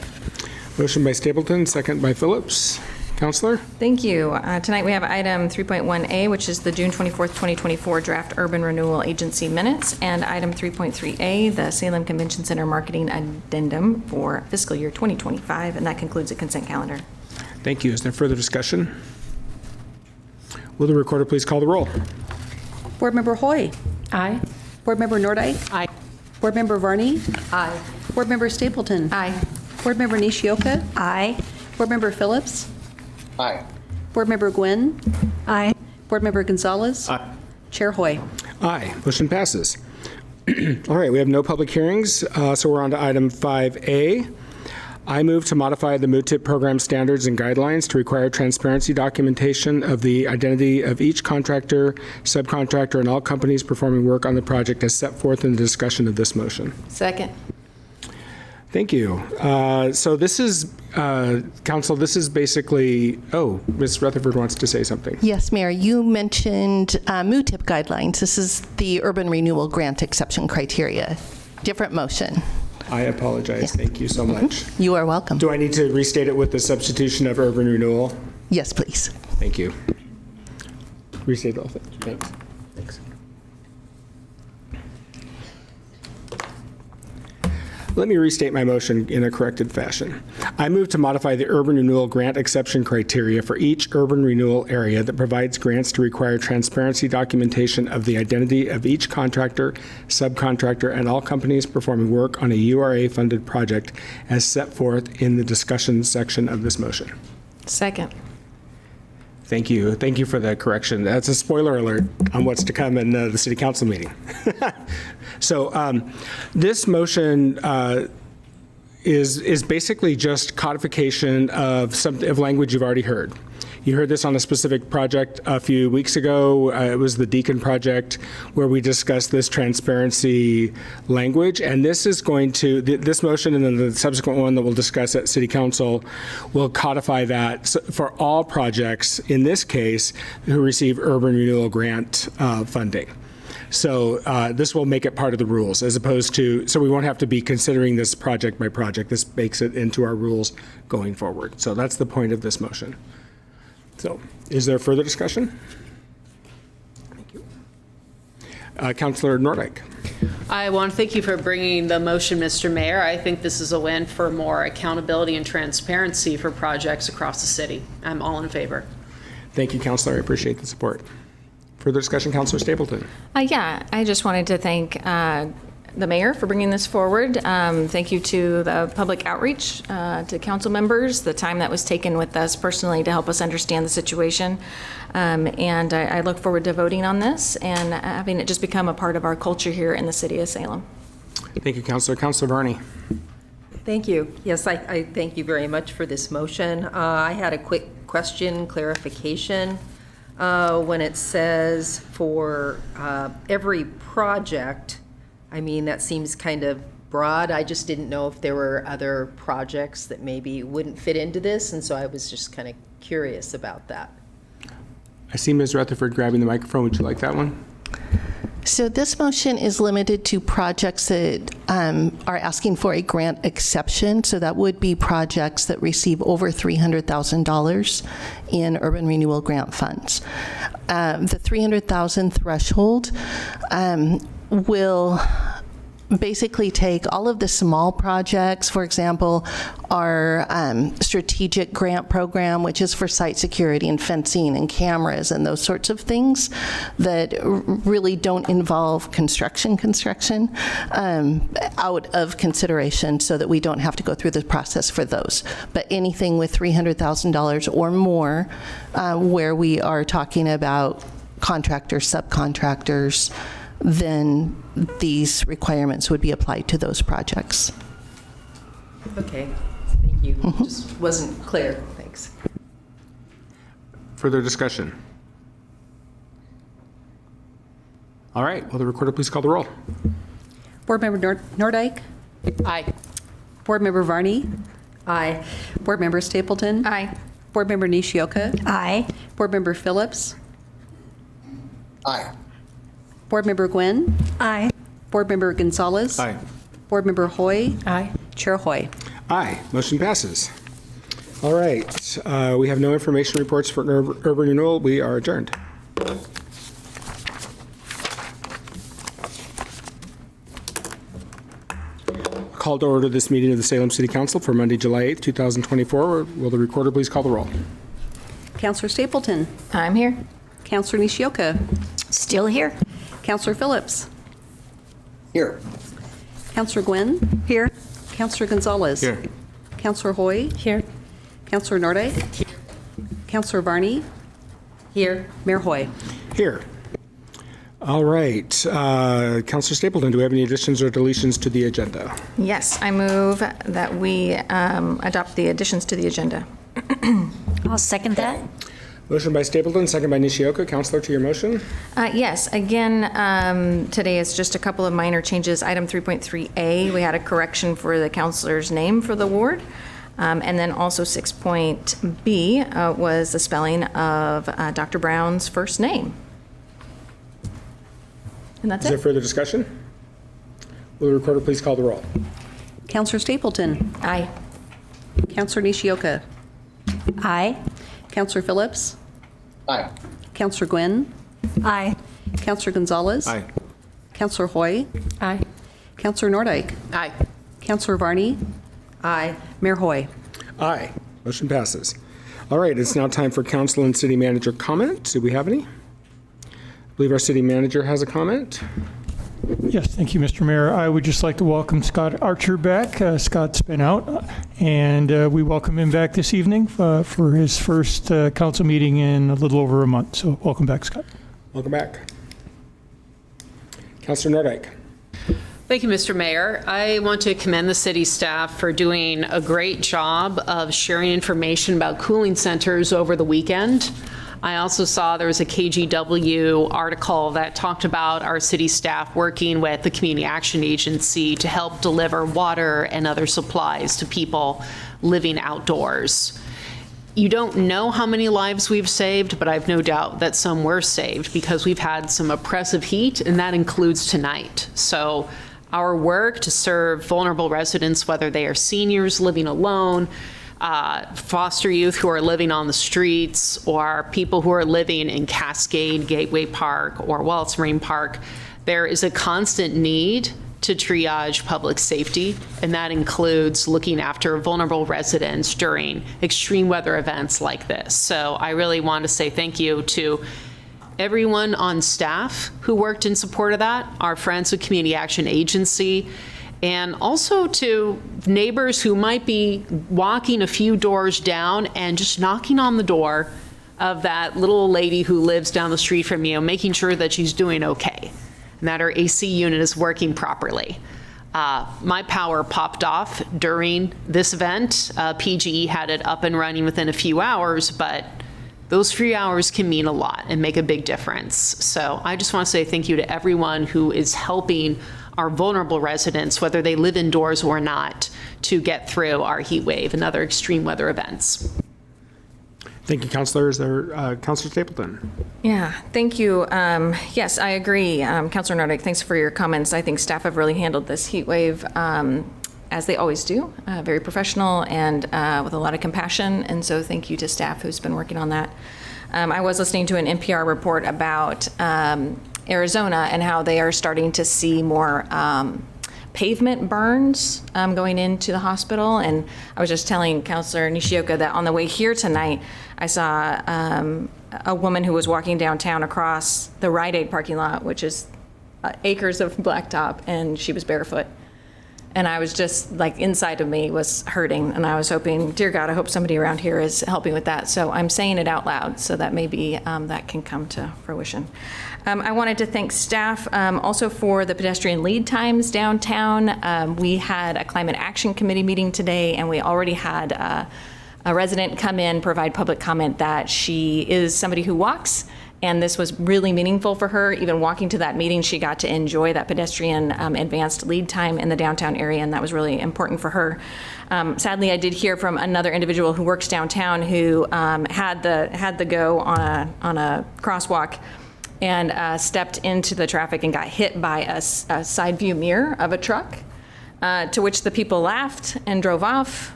S9: Motion by Stapleton, second by Phillips. Counselor?
S1: Thank you. Tonight we have item 3.1A, which is the June 24th, 2024 draft Urban Renewal Agency minutes, and item 3.3A, the Salem Convention Center marketing addendum for fiscal year 2025, and that concludes the consent calendar.
S9: Thank you. Is there further discussion? Will the recorder please call the roll?
S2: Board Member Hoy.
S8: Aye.
S2: Board Member Nordike.
S8: Aye.
S2: Board Member Varney.
S3: Aye.
S2: Board Member Stapleton.
S1: Aye.
S2: Board Member Nishioka.
S3: Aye.
S2: Board Member Phillips.
S4: Aye.
S2: Board Member Gwynn.
S3: Aye.
S2: Board Member Gonzalez.
S4: Aye.
S2: Chair Hoy.
S9: Aye. Motion passes. All right, we have no public hearings, so we're on to item 5A. I move to modify the MUHTIP program standards and guidelines to require transparency documentation of the identity of each contractor, subcontractor, and all companies performing work on the project as set forth in the discussion of this motion.
S1: Second.
S9: Thank you. So this is, Council, this is basically, oh, Ms. Rutherford wants to say something.
S10: Yes, Mayor, you mentioned MUHTIP guidelines. This is the Urban Renewal Grant Exception Criteria. Different motion.
S9: I apologize. Thank you so much.
S10: You are welcome.
S9: Do I need to restate it with the substitution of urban renewal?
S10: Yes, please.
S9: Thank you. Restate the whole thing. Thanks. Thanks. Let me restate my motion in a corrected fashion. I move to modify the urban renewal grant exception criteria for each urban renewal area that provides grants to require transparency documentation of the identity of each contractor, subcontractor, and all companies performing work on a URA-funded project as set forth in the discussion section of this motion.
S1: Second.
S9: Thank you. Thank you for the correction. That's a spoiler alert on what's to come in the City Council meeting. So this motion is basically just codification of language you've already heard. You heard this on a specific project a few weeks ago. It was the Deacon project where we discussed this transparency language. And this is going to, this motion and then the subsequent one that we'll discuss at City Council will codify that for all projects, in this case, who receive urban renewal grant funding. So this will make it part of the rules as opposed to, so we won't have to be considering this project by project. This makes it into our rules going forward. So that's the point of this motion. So, is there further discussion? Thank you. Councilor Nordike.
S8: I want to thank you for bringing the motion, Mr. Mayor. I think this is a win for more accountability and transparency for projects across the city. I'm all in favor.
S9: Thank you, Councilor. I appreciate the support. Further discussion, Councilor Stapleton.
S1: Yeah, I just wanted to thank the mayor for bringing this forward. Thank you to the public outreach, to council members, the time that was taken with us personally to help us understand the situation. And I look forward to voting on this and having it just become a part of our culture here in the city of Salem.
S9: Thank you, Councilor. Councilor Varney.
S11: Thank you. Yes, I thank you very much for this motion. I had a quick question, clarification. When it says for every project, I mean, that seems kind of broad. I just didn't know if there were other projects that maybe wouldn't fit into this, and so I was just kind of curious about that.
S9: I see Ms. Rutherford grabbing the microphone. Would you like that one?
S10: So this motion is limited to projects that are asking for a grant exception. So that would be projects that receive over $300,000 in urban renewal grant funds. The $300,000 threshold will basically take all of the small projects, for example, our strategic grant program, which is for site security and fencing and cameras and those sorts of things that really don't involve construction, out of consideration so that we don't have to go through the process for those. But anything with $300,000 or more, where we are talking about contractors, subcontractors, then these requirements would be applied to those projects.
S11: Okay, thank you. Just wasn't clear. Thanks.
S9: Further discussion? All right. Will the recorder please call the roll?
S2: Board Member Nordike.
S8: Aye.
S2: Board Member Varney.
S11: Aye.
S2: Board Member Stapleton.
S1: Aye.
S2: Board Member Nishioka.
S3: Aye.
S2: Board Member Phillips.
S4: Aye.
S2: Board Member Gwynn?
S3: Aye.
S2: Board Member Gonzalez?
S5: Aye.
S2: Board Member Hoy?
S3: Aye.
S2: Chair Hoy.
S9: Aye. Motion passes. All right. We have no information reports for urban renewal. We are adjourned. Call to order this meeting of the Salem City Council for Monday, July 8th, 2024. Will the recorder please call the roll?
S2: Counselor Stapleton?
S1: I'm here.
S2: Counselor Nishioka?
S3: Still here?
S2: Counselor Phillips?
S4: Here.
S2: Counselor Gwynn?
S3: Here.
S2: Counselor Gonzalez?
S5: Here.
S2: Counselor Hoy?
S3: Here.
S2: Counselor Nordyke? Counselor Varney?
S11: Here.
S2: Mayor Hoy.
S9: Here. All right. Councilor Stapleton, do we have any additions or deletions to the agenda?
S1: Yes, I move that we adopt the additions to the agenda.
S3: I'll second that.
S9: Motion by Stapleton, second by Nishioka. Counselor, to your motion?
S1: Yes, again, today is just a couple of minor changes. Item 3.3A, we had a correction for the counselor's name for the ward. And then also 6.B was the spelling of Dr. Brown's first name. And that's
S9: Is there
S1: it.
S9: further discussion? Will the recorder please call the roll?
S2: Counselor Stapleton?
S1: Aye.
S2: Counselor Nishioka?
S3: Aye.
S2: Counselor Phillips?
S4: Aye.
S2: Counselor Gwynn?
S3: Aye.
S2: Counselor Gonzalez?
S5: Aye.
S2: Counselor Hoy?
S3: Aye.
S2: Counselor Nordyke?
S8: Aye.
S2: Counselor Varney?
S11: Aye.
S2: Mayor Hoy.
S9: Aye. Motion passes. All right, it's now time for council and city manager comment. Do we have any? I believe our city manager has a comment.
S12: Yes, thank you, Mr. Mayor. I would just like to welcome Scott Archer back. Scott's been out, and we welcome him back this evening for his first council meeting in a little over a month. So welcome back, Scott.
S9: Welcome back. Councilor Nordyke.
S8: Thank you, Mr. Mayor. I want to commend the city staff for doing a great job of sharing information about cooling centers over the weekend. I also saw there was a KGW article that talked about our city staff working with the Community Action Agency to help deliver water and other supplies to people living outdoors. You don't know how many lives we've saved, but I've no doubt that some were saved because we've had some oppressive heat, and that includes tonight. So our work to serve vulnerable residents, whether they are seniors living alone, foster youth who are living on the streets, or people who are living in Cascade, Gateway Park, or Waltz Marine Park, there is a constant need to triage public safety, and that includes looking after vulnerable residents during extreme weather events like this. So I really want to say thank you to everyone on staff who worked in support of that, our friends with Community Action Agency, and also to neighbors who might be walking a few doors down and just knocking on the door of that little lady who lives down the street from you, making sure that she's doing okay and that her AC unit is working properly. My power popped off during this event. PGE had it up and running within a few hours, but those few hours can mean a lot and make a big difference. So I just want to say thank you to everyone who is helping our vulnerable residents, whether they live indoors or not, to get through our heat wave and other extreme weather events.
S9: Thank you, Councilor. Is there Councilor Stapleton?
S1: Yeah, thank you. Yes, I agree. Councilor Nordyke, thanks for your comments. I think staff have really handled this heat wave as they always do, very professional and with a lot of compassion. And so thank you to staff who's been working on that. I was listening to an NPR report about Arizona and how they are starting to see more pavement burns going into the hospital. And I was just telling Councilor Nishioka that on the way here tonight, I saw a woman who was walking downtown across the Rite Aid parking lot, which is acres of blacktop, and she was barefoot. And I was just like, inside of me was hurting, and I was hoping, dear God, I hope somebody around here is helping with that. So I'm saying it out loud so that maybe that can come to fruition. I wanted to thank staff also for the pedestrian lead times downtown. We had a climate action committee meeting today, and we already had a resident come in, provide public comment that she is somebody who walks, and this was really meaningful for her. Even walking to that meeting, she got to enjoy that pedestrian advanced lead time in the downtown area, and that was really important for her. Sadly, I did hear from another individual who works downtown who had the go on a crosswalk and stepped into the traffic and got hit by a side view mirror of a truck, to which the people laughed and drove off.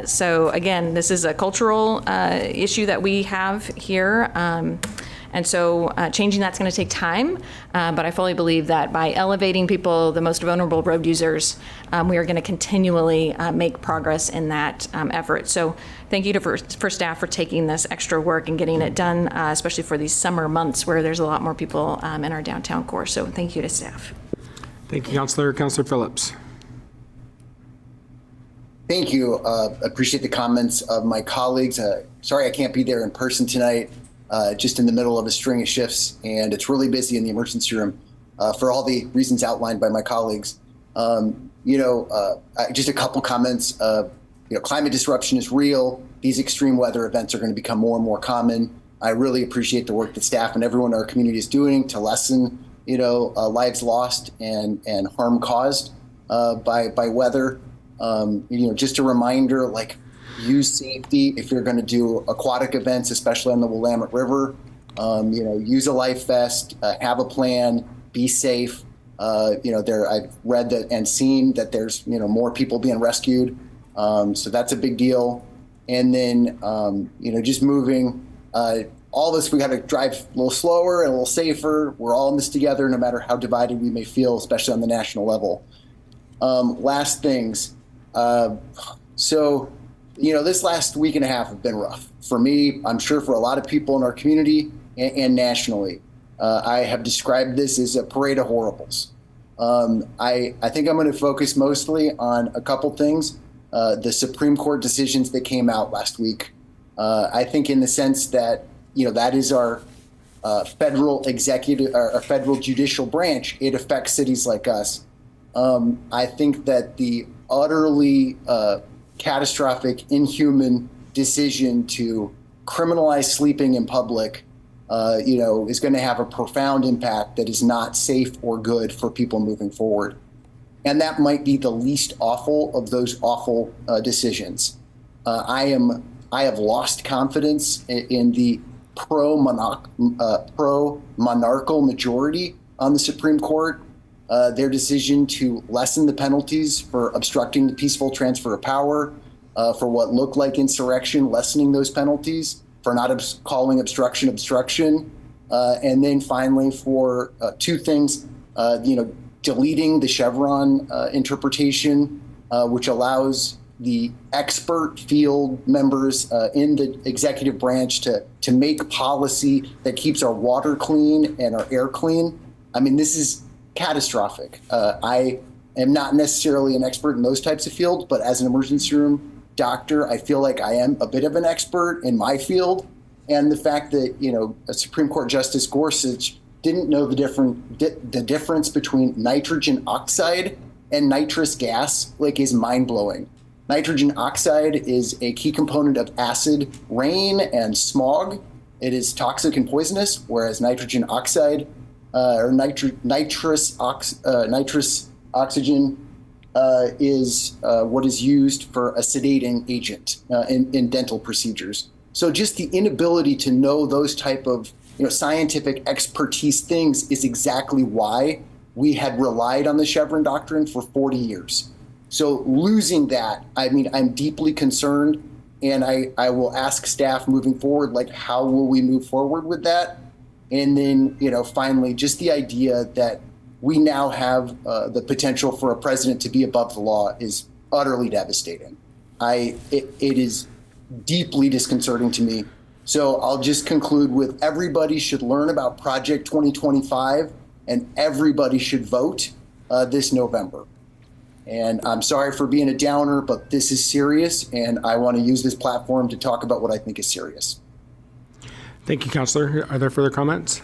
S1: So again, this is a cultural issue that we have here. And so changing that's going to take time, but I fully believe that by elevating people, the most vulnerable road users, we are going to continually make progress in that effort. So thank you for staff for taking this extra work and getting it done, especially for these summer months where there's a lot more people in our downtown core. So thank you to staff.
S9: Thank you, Councilor. Councilor Phillips.
S4: Thank you. Appreciate the comments of my colleagues. Sorry I can't be there in person tonight. Just in the middle of a string of shifts, and it's really busy in the emergency room for all the reasons outlined by my colleagues. Just a couple comments. Climate disruption is real. These extreme weather events are going to become more and more common. I really appreciate the work that staff and everyone in our community is doing to lessen, lives lost and harm caused by weather. Just a reminder, use safety if you're going to do aquatic events, especially on the Willamette River. Use a life vest, have a plan, be safe. I've read that and seen that there's more people being rescued, so that's a big deal. And then just moving. All of us, we got to drive a little slower and a little safer. We're all in this together, no matter how divided we may feel, especially on the national level. Last things. This last week and a half have been rough for me. I'm sure for a lot of people in our community and nationally. I have described this as a parade of horribles. I think I'm going to focus mostly on a couple things. The Supreme Court decisions that came out last week. I think in the sense that, that is our federal executive, our federal judicial branch. It affects cities like us. I think that the utterly catastrophic, inhuman decision to criminalize sleeping in public, is going to have a profound impact that is not safe or good for people moving forward. And that might be the least awful of those awful decisions. I have lost confidence in the pro-monarchical majority on the Supreme Court. Their decision to lessen the penalties for obstructing the peaceful transfer of power, for what looked like insurrection, lessening those penalties, for not calling obstruction, and then finally for two things, deleting the Chevron interpretation, which allows the expert field members in the executive branch to make policy that keeps our water clean and our air clean. I mean, this is catastrophic. I am not necessarily an expert in those types of fields, but as an emergency room doctor, I feel like I am a bit of an expert in my field. And the fact that, a Supreme Court Justice Gorsuch didn't know the difference between nitrogen oxide and nitrous gas, is mind-blowing. Nitrogen oxide is a key component of acid rain and smog. It is toxic and poisonous, whereas nitrogen oxide nitrous oxygen is what is used for a sedating agent in dental procedures. So just the inability to know those type of scientific expertise things is exactly why we had relied on the Chevron doctrine for 40 years. So losing that, I'm deeply concerned, and I will ask staff moving forward, how will we move forward with that? And then, finally, just the idea that we now have the potential for a president to be above the law is utterly devastating. It is deeply disconcerting to me. So I'll just conclude with everybody should learn about Project 2025 and everybody should vote this November. And I'm sorry for being a downer, but this is serious, and I want to use this platform to talk about what I think is serious.
S9: Thank you, Councilor. Are there further comments?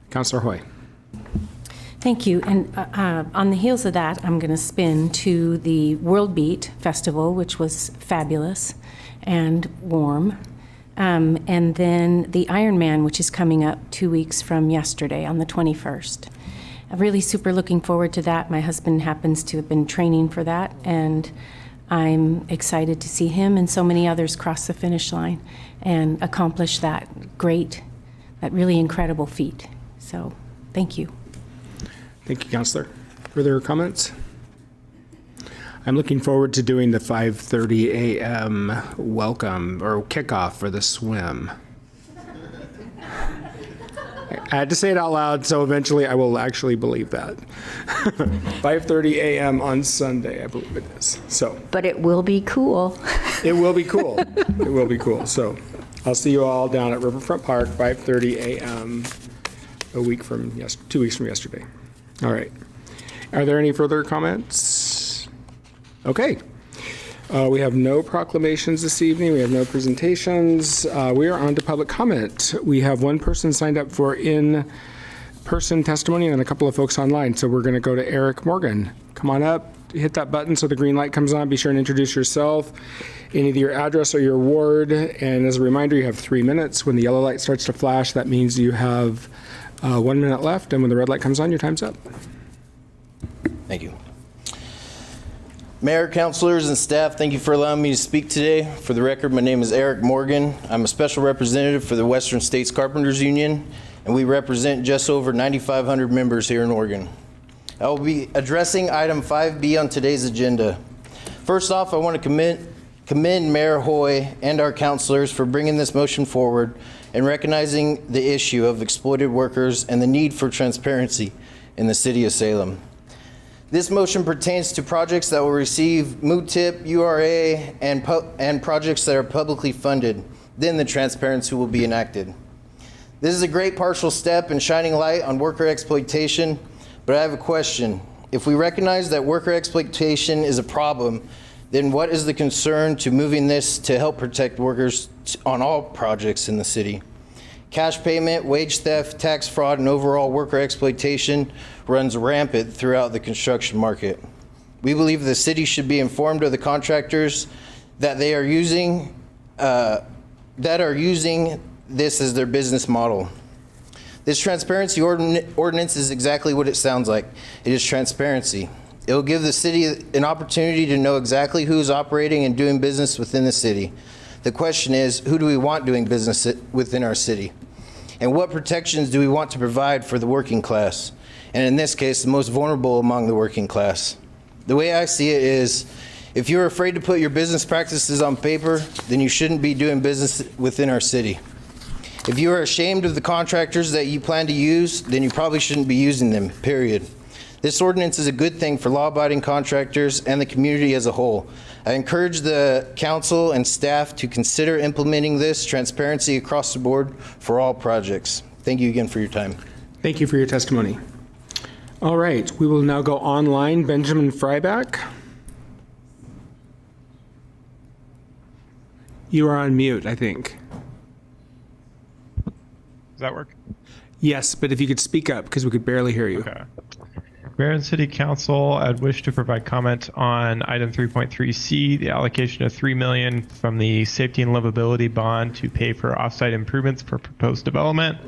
S9: Councilor Hoy.
S13: Thank you. And on the heels of that, I'm going to spin to the World Beat Festival, which was fabulous and warm. And then the Ironman, which is coming up 2 weeks from yesterday on the 21st. I'm really super looking forward to that. My husband happens to have been training for that, and I'm excited to see him and so many others cross the finish line and accomplish that great really incredible feat. So, thank you.
S9: Thank you, Counselor. Further comments? I'm looking forward to doing the 5:30 a.m. welcome or kickoff for the swim. I had to say it out loud, so eventually I will actually believe that. 5:30 a.m. on Sunday, I believe it is. So.
S3: But it will be cool.
S9: It will be cool. It will be cool. So I'll see you all down at Riverfront Park, 5:30 a.m. 2 weeks from yesterday. All right. Are there any further comments? Okay. We have no proclamations this evening. We have no presentations. We are on to public comment. We have one person signed up for in-person testimony and a couple of folks online. So we're going to go to Eric Morgan. Come on up, hit that button so the green light comes on. Be sure and introduce yourself in either your address or your ward. And as a reminder, you have 3 minutes. When the yellow light starts to flash, that means you have 1 minute left. And when the red light comes on, your time's up.
S14: Thank you. Mayor, councilors, and staff, thank you for allowing me to speak today. For the record, my name is Eric Morgan. I'm a special representative for the Western States Carpenters Union, and we represent just over 9,500 members here in Oregon. I will be addressing item 5B on today's agenda. First off, I want to commend Mayor Hoy and our councilors for bringing this motion forward and recognizing the issue of exploited workers and the need for transparency in the city of Salem. This motion pertains to projects that will receive MUHTIP, URA, and projects that are publicly funded. Then the transparency will be enacted. This is a great partial step in shining light on worker exploitation, but I have a question. If we recognize that worker exploitation is a problem, then what is the concern to moving this to help protect workers on all projects in the city? Cash payment, wage theft, tax fraud, and overall worker exploitation runs rampant throughout the construction market. We believe the city should be informed of the contractors that are using this as their business model. This transparency ordinance is exactly what it sounds like. It is transparency. It will give the city an opportunity to know exactly who is operating and doing business within the city. The question is, who do we want doing business within our city? And what protections do we want to provide for the working class? And in this case, the most vulnerable among the working class. The way I see it is, if you're afraid to put your business practices on paper, then you shouldn't be doing business within our city. If you are ashamed of the contractors that you plan to use, then you probably shouldn't be using them, period. This ordinance is a good thing for law-abiding contractors and the community as a whole. I encourage the council and staff to consider implementing this transparency across the board for all projects. Thank you again for your time.
S9: Thank you for your testimony. All right, we will now go online. Benjamin Fryback. You are on mute, I think.
S15: Does that work?
S9: Yes, but if you could speak up, because we could barely hear you.
S15: Okay. Mayor and City Council, I'd wish to provide comment on item 3.3C, the allocation of $3 million from the Safety and Livability Bond to pay for offsite improvements for proposed development.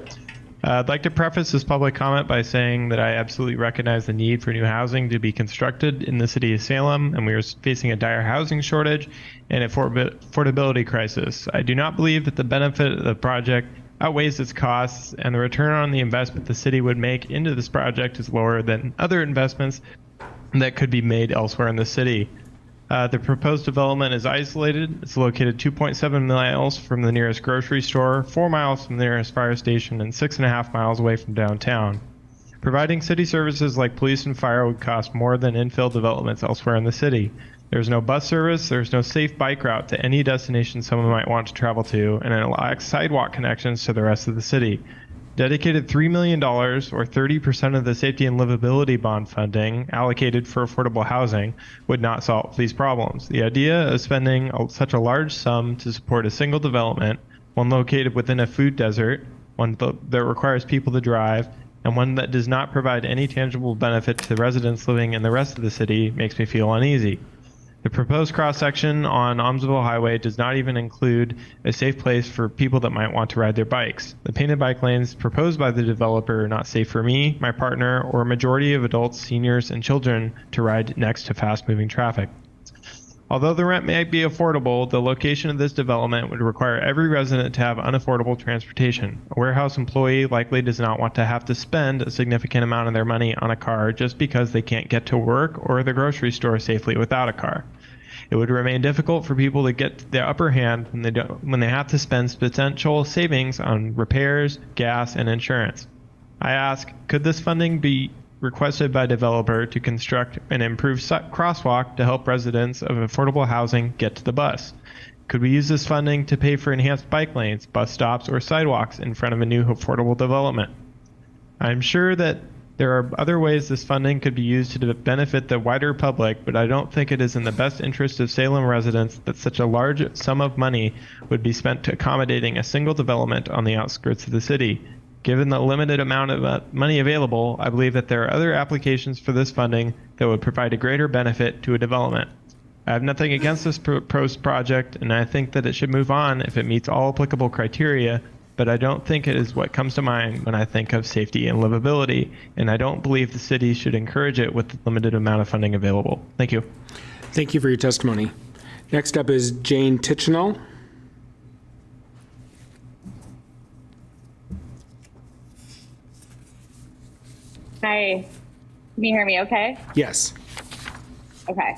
S15: I'd like to preface this public comment by saying that I absolutely recognize the need for new housing to be constructed in the city of Salem, and we are facing a dire housing shortage and affordability crisis. I do not believe that the benefit of the project outweighs its costs, and the return on the investment the city would make into this project is lower than other investments that could be made elsewhere in the city. The proposed development is isolated. It's located 2.7 miles from the nearest grocery store, 4 miles from the nearest fire station, and 6.5 miles away from downtown. Providing city services like police and fire would cost more than infill developments elsewhere in the city. There's no bus service, there's no safe bike route to any destination someone might want to travel to, and it lacks sidewalk connections to the rest of the city. Dedicated $3 million, or 30% of the Safety and Livability Bond funding allocated for affordable housing, would not solve these problems. The idea of spending such a large sum to support a single development, one located within a food desert, one that requires people to drive, and one that does not provide any tangible benefit to residents living in the rest of the city, makes me feel uneasy. The proposed cross-section on Aumsville Highway does not even include a safe place for people that might want to ride their bikes. The painted bike lanes proposed by the developer are not safe for me, my partner, or a majority of adults, seniors, and children to ride next to fast-moving traffic. Although the rent may be affordable, the location of this development would require every resident to have unaffordable transportation. A warehouse employee likely does not want to have to spend a significant amount of their money on a car just because they can't get to work or the grocery store safely without a car. It would remain difficult for people to get the upper hand when they have to spend potential savings on repairs, gas, and insurance. I ask, could this funding be requested by developer to construct an improved crosswalk to help residents of affordable housing get to the bus? Could we use this funding to pay for enhanced bike lanes, bus stops, or sidewalks in front of a new affordable development? I'm sure that there are other ways this funding could be used to benefit the wider public, but I don't think it is in the best interest of Salem residents that such a large sum of money would be spent to accommodating a single development on the outskirts of the city. Given the limited amount of money available, I believe that there are other applications for this funding that would provide a greater benefit to a development. I have nothing against this proposed project, and I think that it should move on if it meets all applicable criteria, but I don't think it is what comes to mind when I think of safety and livability, and I don't believe the city should encourage it with the limited amount of funding available. Thank you.
S9: Thank you for your testimony. Next up is Jane Tichenall.
S16: Hi, can you hear me okay?
S9: Yes.
S16: Okay.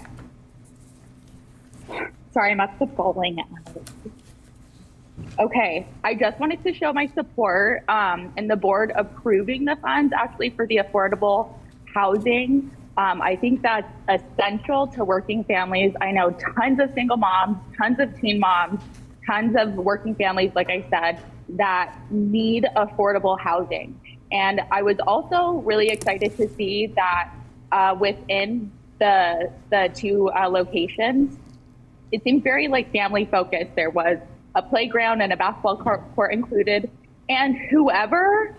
S16: Sorry, I'm at the bowling. Okay, I just wanted to show my support in the board approving the funds actually for the affordable housing. I think that's essential to working families. I know tons of single moms, tons of teen moms, tons of working families, like I said, that need affordable housing. And I was also really excited to see that within the two locations, it seemed very like family focused. There was a playground and a basketball court included. And whoever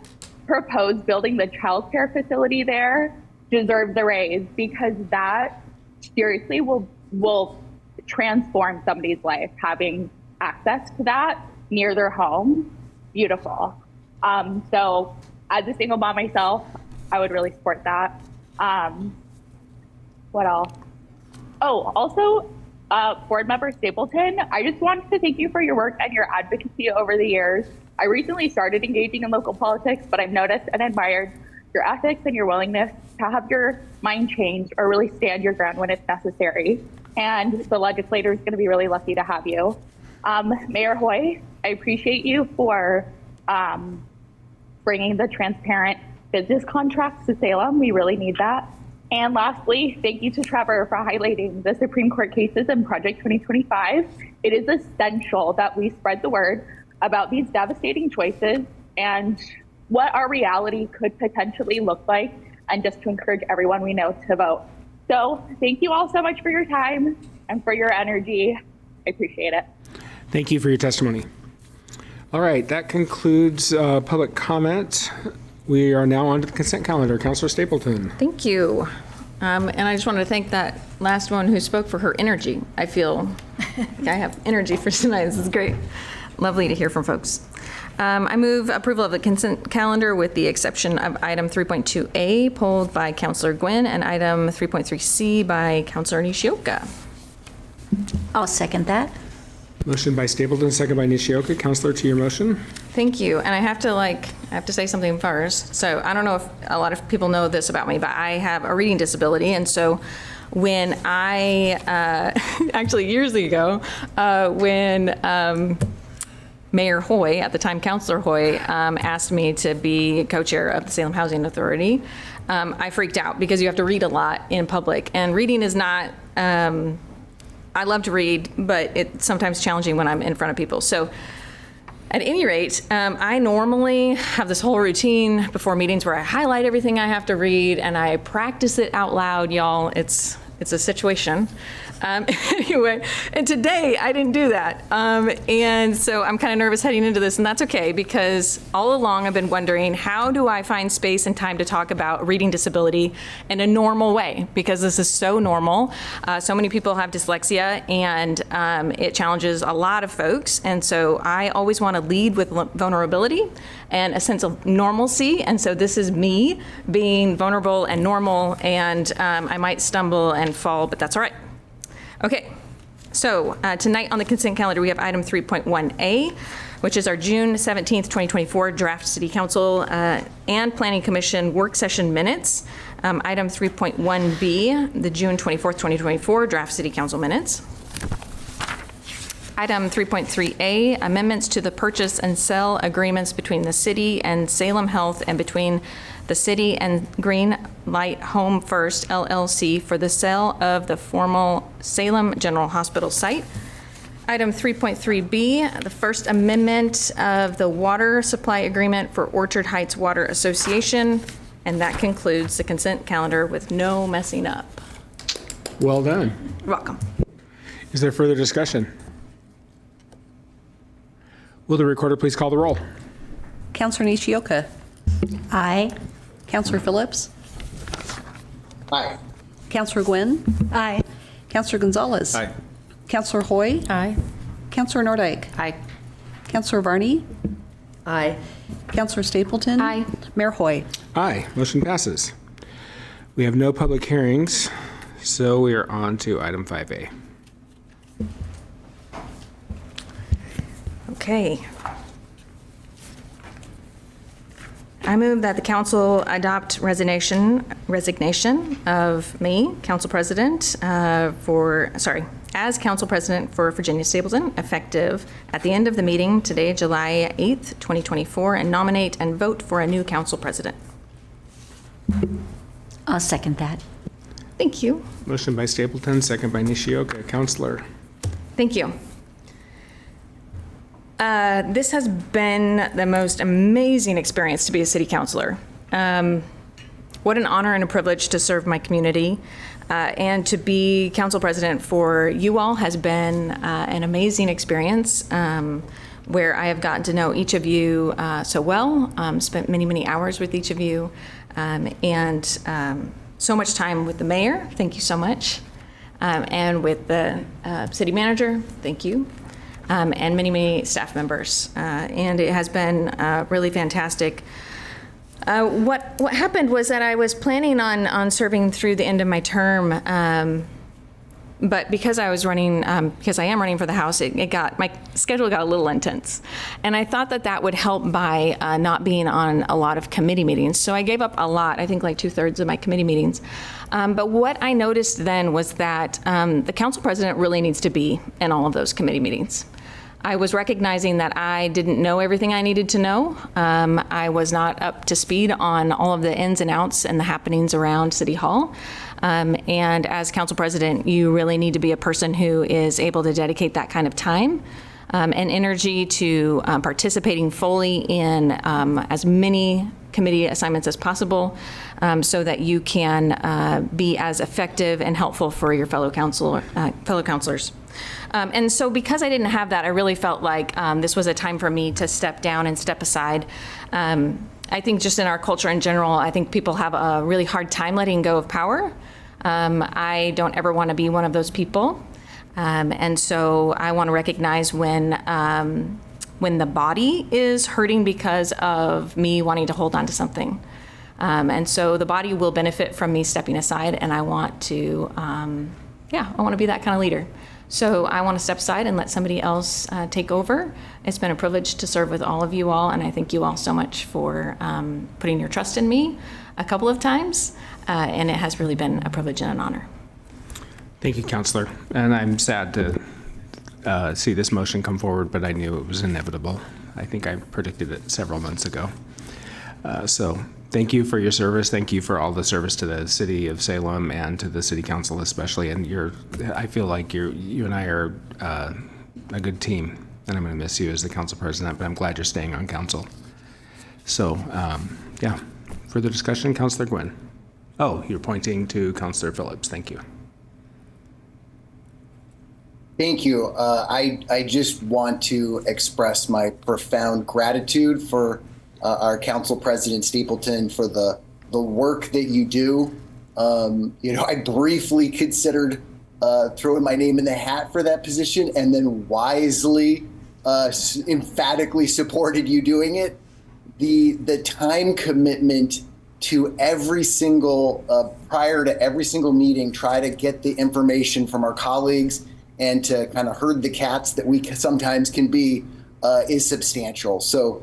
S16: proposed building the childcare facility there deserves a raise, because that seriously will transform somebody's life, having access to that near their home. Beautiful. So as a single mom myself, I would really support that. What else? Oh, also, board member Stapleton, I just wanted to thank you for your work and your advocacy over the years. I recently started engaging in local politics, but I've noticed and admired your ethics and your willingness to have your mind change or really stand your ground when it's necessary. And the legislator is going to be really lucky to have you. Mayor Hoy, I appreciate you for bringing the transparent business contracts to Salem. We really need that. And lastly, thank you to Trevor for highlighting the Supreme Court cases in Project 2025. It is essential that we spread the word about these devastating choices and what our reality could potentially look like, and just to encourage everyone we know to vote. So thank you all so much for your time and for your energy. I appreciate it.
S9: Thank you for your testimony. All right, that concludes public comment. We are now on to the consent calendar. Councilor Stapleton.
S1: Thank you. And I just wanted to thank that last one who spoke for her energy. I feel like I have energy for tonight. This is great. Lovely to hear from folks. I move approval of the consent calendar with the exception of item 3.2A pulled by Councilor Gwynn and item 3.3C by Councilor Nishioka.
S3: I'll second that.
S9: Motion by Stapleton, second by Nishioka. Councilor, to your motion.
S1: Thank you. And I have to say something first. So I don't know if a lot of people know this about me, but I have a reading disability. And so when I, actually years ago, when Mayor Hoy, at the time Councilor Hoy, asked me to be co-chair of the Salem Housing Authority, I freaked out because you have to read a lot in public. And reading is not, I love to read, but it's sometimes challenging when I'm in front of people. So at any rate, I normally have this whole routine before meetings where I highlight everything I have to read and I practice it out loud, y'all. It's a situation. Anyway, and today I didn't do that. And so I'm kind of nervous heading into this, and that's okay, because all along I've been wondering, how do I find space and time to talk about reading disability in a normal way? Because this is so normal. So many people have dyslexia, and it challenges a lot of folks. And so I always want to lead with vulnerability and a sense of normalcy. And so this is me being vulnerable and normal, and I might stumble and fall, but that's all right. Okay, So tonight on the consent calendar, we have item 3.1A, which is our June 17th, 2024 draft City Council and Planning Commission work session minutes. Item 3.1B, the June 24th, 2024 draft City Council minutes. Item 3.3A, amendments to the purchase and sell agreements between the city and Salem Health and between the city and Green Light Home First LLC for the sale of the former Salem General Hospital site. Item 3.3B, the first amendment of the water supply agreement for Orchard Heights Water Association. And that concludes the consent calendar with no messing up.
S9: Well done.
S1: You're welcome.
S9: Is there further discussion? Will the recorder please call the roll?
S2: Counselor Nishioka.
S3: Aye.
S2: Counselor Phillips.
S4: Aye.
S2: Counselor Gwynn.
S3: Aye.
S2: Counselor Gonzalez.
S5: Aye.
S2: Counselor Hoy.
S13: Aye.
S2: Counselor Nordike.
S8: Aye.
S2: Counselor Varney.
S11: Aye.
S2: Counselor Stapleton.
S1: Aye.
S2: Mayor Hoy.
S9: Aye. Motion passes. We have no public hearings, so we are on to item 5A.
S1: Okay. I move that the council adopt resignation of me, council president, as council president for Virginia Stapleton, effective at the end of the meeting today, July 8th, 2024, and nominate and vote for a new council president.
S3: I'll second that.
S1: Thank you.
S9: Motion by Stapleton, second by Nishioka. Counselor.
S1: Thank you. This has been the most amazing experience to be a city councilor. What an honor and a privilege to serve my community. And to be council president for you all has been an amazing experience where I have gotten to know each of you so well, spent many, many hours with each of you, and so much time with the mayor. Thank you so much. And with the city manager, thank you. And many, many staff members. And it has been really fantastic. What happened was that I was planning on serving through the end of my term, but because I am running for the House, my schedule got a little intense. And I thought that would help by not being on a lot of committee meetings. So I gave up a lot, I think like 2/3 of my committee meetings. But what I noticed then was that the council president really needs to be in all of those committee meetings. I was recognizing that I didn't know everything I needed to know. I was not up to speed on all of the ins and outs and the happenings around City Hall. And as council president, you really need to be a person who is able to dedicate that kind of time and energy to participating fully in as many committee assignments as possible so that you can be as effective and helpful for your fellow councilors. And so because I didn't have that, I really felt like this was a time for me to step down and step aside. I think just in our culture in general, I think people have a really hard time letting go of power. I don't ever want to be one of those people. And so I want to recognize when the body is hurting because of me wanting to hold on to something. And so the body will benefit from me stepping aside, and I want to, I want to be that kind of leader. So I want to step aside and let somebody else take over. It's been a privilege to serve with all of you all, and I thank you all so much for putting your trust in me a couple of times, and it has really been a privilege and an honor.
S9: Thank you, Counselor. And I'm sad to see this motion come forward, but I knew it was inevitable. I think I predicted it several months ago. So thank you for your service. Thank you for all the service to the city of Salem and to the city council especially. And I feel like you and I are a good team, and I'm going to miss you as the council president, but I'm glad you're staying on council. So, further discussion, Councilor Gwynn. Oh, you're pointing to Councilor Phillips. Thank you.
S4: Thank you. I just want to express my profound gratitude for our council president Stapleton for the work that you do. I briefly considered throwing my name in the hat for that position, and then wisely, emphatically supported you doing it. The time commitment to every single prior to every single meeting, try to get the information from our colleagues and to kind of herd the cats that we sometimes can be is substantial. So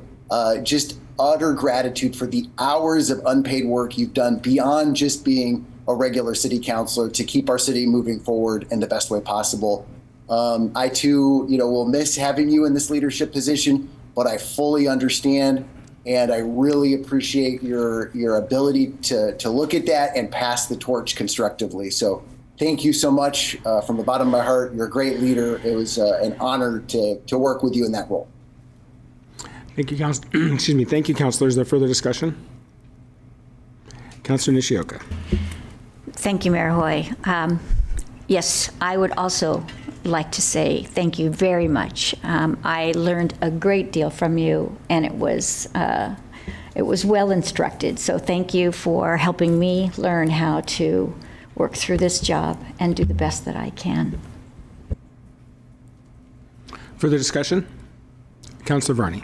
S4: just utter gratitude for the hours of unpaid work you've done beyond just being a regular city councilor to keep our city moving forward in the best way possible. I too, will miss having you in this leadership position, but I fully understand, and I really appreciate your ability to look at that and pass the torch constructively. So thank you so much from the bottom of my heart. You're a great leader. It was an honor to work with you in that role.
S9: Thank you, excuse me. Thank you, Councilor. Is there further discussion? Councilor Nishioka.
S3: Thank you, Mayor Hoy. Yes, I would also like to say thank you very much. I learned a great deal from you, and it was well instructed. So thank you for helping me learn how to work through this job and do the best that I can.
S9: Further discussion? Councilor Varney.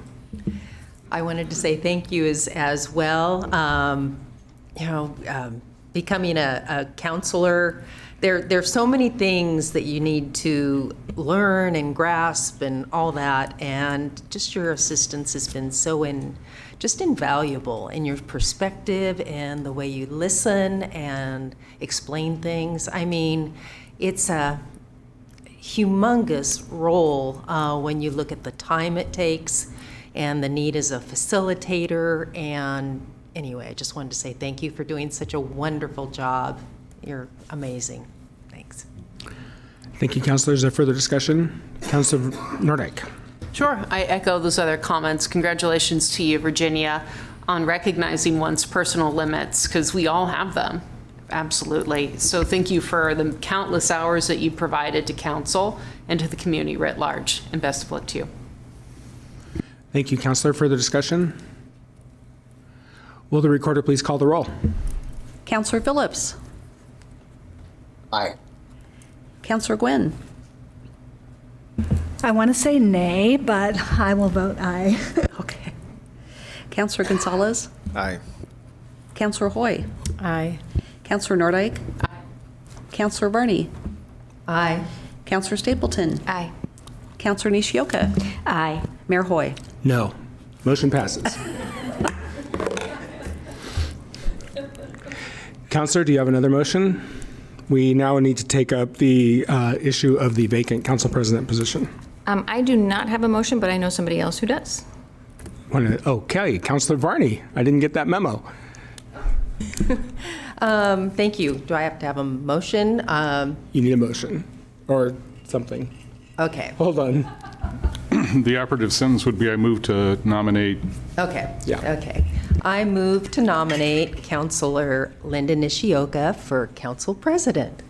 S11: I wanted to say thank you as well. Becoming a counselor, there's so many things that you need to learn and grasp and all that, and just your assistance has been so just invaluable in your perspective and the way you listen and explain things. I mean, it's a humongous role when you look at the time it takes and the need as a facilitator. And anyway, I just wanted to say thank you for doing such a wonderful job. You're amazing. Thanks.
S9: Thank you, Councilor. Is there further discussion? Councilor Nordyke.
S8: Sure, I echo those other comments. Congratulations to you, Virginia, on recognizing one's personal limits, because we all have them. Absolutely. So thank you for the countless hours that you provided to council and to the community writ large, and best of luck to you.
S9: Thank you, Councilor. Further discussion? Will the recorder please call the roll?
S2: Councilor Phillips.
S4: Aye.
S2: Councilor Gwynn.
S17: I want to say nay, but I will vote aye.
S2: Okay. Councilor Gonzalez.
S5: Aye.
S2: Councilor Hoy.
S13: Aye.
S2: Councilor Nordyke.
S8: Aye.
S2: Councilor Varney.
S11: Aye.
S2: Councilor Stapleton.
S3: Aye.
S2: Councilor Nishioka.
S3: Aye.
S2: Mayor Hoy.
S9: No. Motion passes. Councilor, do you have another motion? We now need to take up the issue of the vacant council president position.
S1: I do not have a motion, but I know somebody else who does.
S9: Okay, Councilor Varney. I didn't get that memo.
S11: Thank you. Do I have to have a motion?
S9: You need a motion or something.
S11: Okay.
S9: Hold on.
S5: The operative sentence would be, I move to nominate.
S11: Okay.
S9: Yeah.
S11: Okay. I move to nominate Councilor Linda Nishioka for council president.